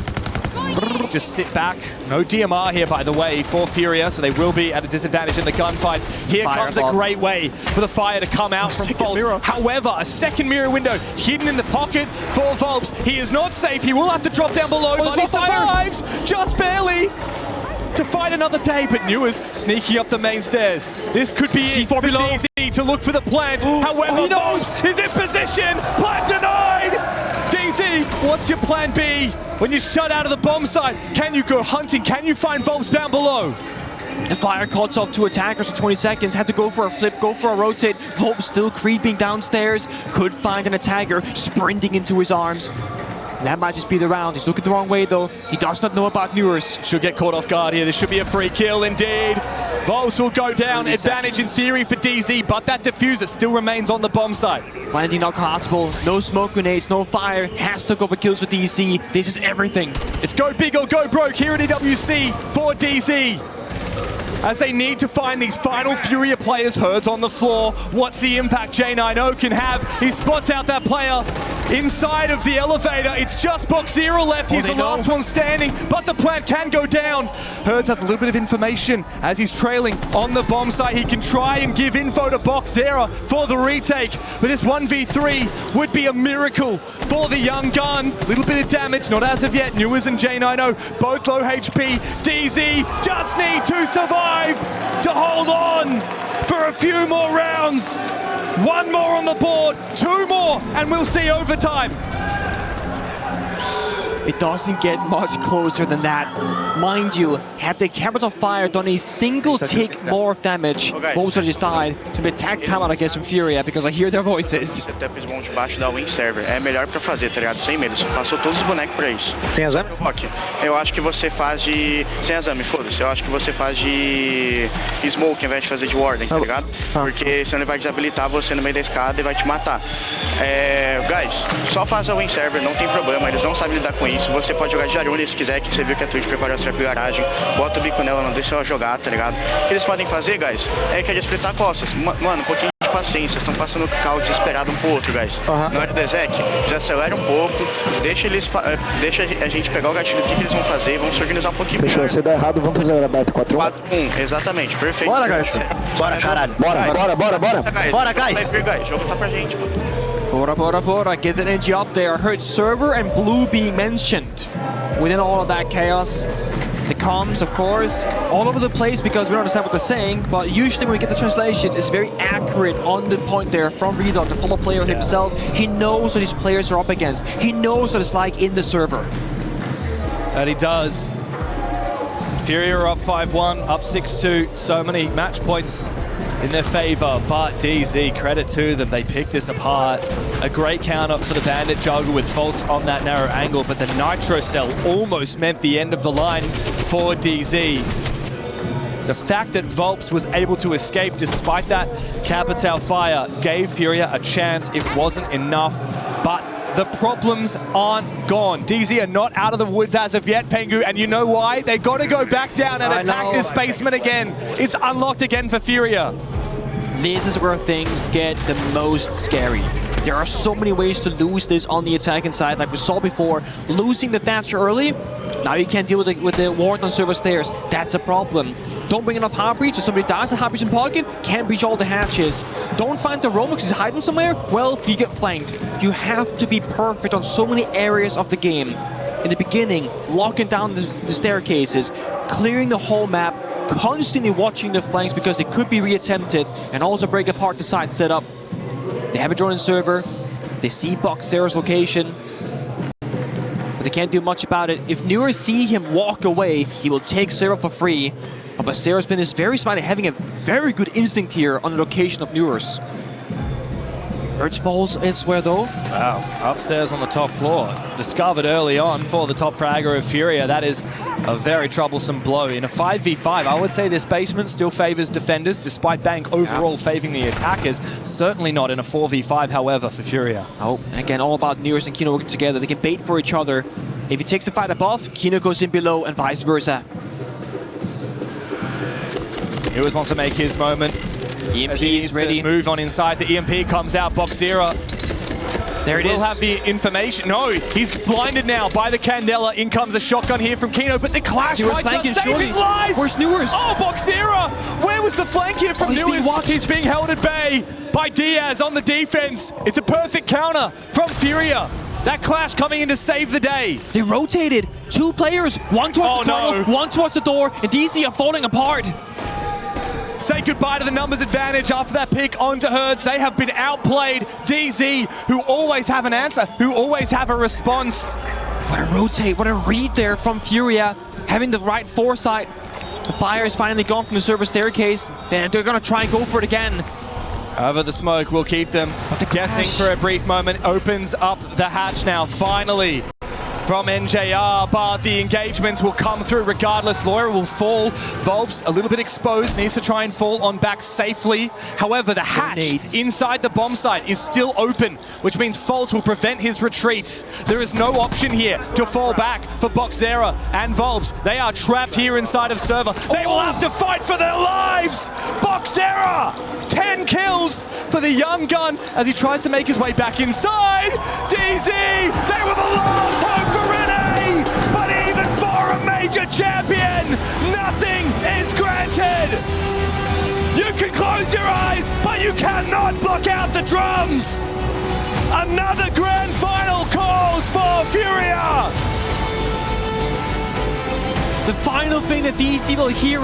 Speaker 4: just sit back. No DMR here, by the way, for FURIA, so they will be at a disadvantage in the gunfights. Here comes a great way for the fire to come out from Volps. However, a second mirror window hidden in the pocket for Volps. He is not safe. He will have to drop down below, but he survives just barely to fight another day, but Newers sneaking up the main stairs. This could be it for DZ to look for the plant. However, Volps is in position. Plant denied! DZ, what's your plan B when you're shut out of the bomb site? Can you go hunting? Can you find Volps down below?
Speaker 5: The fire cuts off 2 attackers for 20 seconds. Had to go for a flip, go for a rotate. Volps still creeping downstairs. Could find an attacker sprinting into his arms. That might just be the round. He's looking the wrong way, though. He does not know about Newers.
Speaker 4: Should get caught off guard here. This should be a free kill, indeed. Volps will go down. Advantage in theory for DZ, but that diffuser still remains on the bomb site.
Speaker 5: Finding not possible. No smoke grenades, no fire. Has to go for kills for DC. This is everything.
Speaker 4: It's go big or go broke here at EWC for DZ. As they need to find these final FURIA players. Herds on the floor. What's the impact J9O can have? He spots out that player inside of the elevator. It's just DarkZero left. He's the last one standing, but the plant can go down. Herds has a little bit of information as he's trailing on the bomb site. He can try and give info to DarkZero for the retake, but this 1v3 would be a miracle for the young gun. Little bit of damage, not as of yet. Newers and J9O, both low HP. DZ just need to survive to hold on for a few more rounds. 1 more on the board, 2 more, and we'll see overtime.
Speaker 5: It doesn't get much closer than that. Mind you, had the Capital Fire done a single tick more of damage, both just died. It's gonna be attack timeout, I guess, from Furia, because I hear their voices.
Speaker 6: Setups bom de baixo da win server. É melhor pra fazer, tá ligado? Sem medo. Você passou todos os bonecos pra isso.
Speaker 10: Sem exame?
Speaker 6: Eu acho que você faz de... Sem exame, foda-se. Eu acho que você faz de smoke ao invés de fazer de warden, tá ligado? Porque senão ele vai desabilitar você no meio da escada e vai te matar. Guys, só faz a win server, não tem problema. Eles não sabem lidar com isso. Você pode jogar de Arune se quiser, que você viu que a Twitch preparou a trap garagem. Bota o bico nela, não deixa ela jogar, tá ligado? O que eles podem fazer, guys, é que eles splitar costas. Mano, um pouquinho de paciência. Estão passando o carro desesperado um pro outro, guys. Na hora do exec, desacelera um pouco, deixa a gente pegar o gatilho do que eles vão fazer e vamos se organizar um pouquinho.
Speaker 10: Fechou, se der errado, vamos fazer o aberto 4-1.
Speaker 6: 4-1, exatamente, perfeito.
Speaker 10: Bora, guys. Bora, caralho. Bora, guys.
Speaker 6: O jogo tá pra gente, mano.
Speaker 5: Bora. Get the energy up there. I heard server and blue being mentioned. Within all of that chaos, the comms, of course, all over the place because we don't understand what they're saying, but usually when we get the translations, it's very accurate on the point there from Redog, the former player himself. He knows what his players are up against. He knows what it's like in the server.
Speaker 4: And he does. Furia are up 5-1, up 6-2. So many match points in their favor, but DZ, credit to them, they picked this apart. A great counter for the Bandit Juggle with Faults on that narrow angle, but the Nitro Cell almost meant the end of the line for DZ. The fact that Volps was able to escape despite that Capital Fire gave Furia a chance. It wasn't enough, but the problems aren't gone. DZ are not out of the woods as of yet, Pengu, and you know why? They've got to go back down and attack this basement again. It's unlocked again for Furia.
Speaker 5: This is where things get the most scary. There are so many ways to lose this on the attacking side, like we saw before. Losing the Thatcher early, now you can't deal with the ward on server stairs. That's a problem. Don't bring enough hard breach, so somebody dies at hard breach in pocket, can't breach all the hatches. Don't find the roam because he's hiding somewhere, well, you get flanked. You have to be perfect on so many areas of the game. In the beginning, locking down the staircases, clearing the whole map, constantly watching the flanks because it could be reattempted, and also break apart the side setup. They have a drone in server, they see DarkZero's location, but they can't do much about it. If Newer see him walk away, he will take Zero for free. But Zero's been very smart at having a very good instinct here on the location of Newer's. Urge falls elsewhere though.
Speaker 4: Wow, upstairs on the top floor. Discovered early on for the top fragger of Furia. That is a very troublesome blow. In a 5v5, I would say this basement still favors defenders, despite Bank overall favoring the attackers. Certainly not in a 4v5, however, for Furia.
Speaker 5: Oh, and again, all about Newer's and Kino working together. They can bait for each other. If he takes the fight above, Kino goes in below, and vice versa.
Speaker 4: He always wants to make his moment.
Speaker 5: EMP is ready.
Speaker 4: Move on inside. The EMP comes out. DarkZero.
Speaker 5: There it is.
Speaker 4: We'll have the information. No, he's blinded now by the Candela. In comes a shotgun here from Kino, but the clash might just save his life.
Speaker 5: Where's Newer's?
Speaker 4: Oh, DarkZero! Where was the flank here from Newer's? He's being held at bay by Diaz on the defense. It's a perfect counter from Furia. That clash coming in to save the day.
Speaker 5: They rotated. Two players, one towards the tunnel, one towards the door, and DC are falling apart.
Speaker 4: Say goodbye to the numbers advantage after that pick onto Herds. They have been outplayed. DZ, who always have an answer, who always have a response.
Speaker 5: What a rotate, what a read there from Furia. Having the right foresight. The fire is finally gone from the server staircase. Then they're going to try and go for it again.
Speaker 4: However, the smoke will keep them guessing for a brief moment. Opens up the hatch now, finally. From NJR, but the engagements will come through regardless. Loira will fall. Volps, a little bit exposed, needs to try and fall on back safely. However, the hatch inside the bomb site is still open, which means Faults will prevent his retreats. There is no option here to fall back for DarkZero and Volps. They are trapped here inside of server. They will have to fight for their lives! DarkZero! 10 kills for the young gun as he tries to make his way back inside. DZ, they were the last hope for Rene, but even for a major champion, nothing is granted. You can close your eyes, but you cannot block out the drums. Another grand final calls for Furia.
Speaker 5: The final thing that DC will hear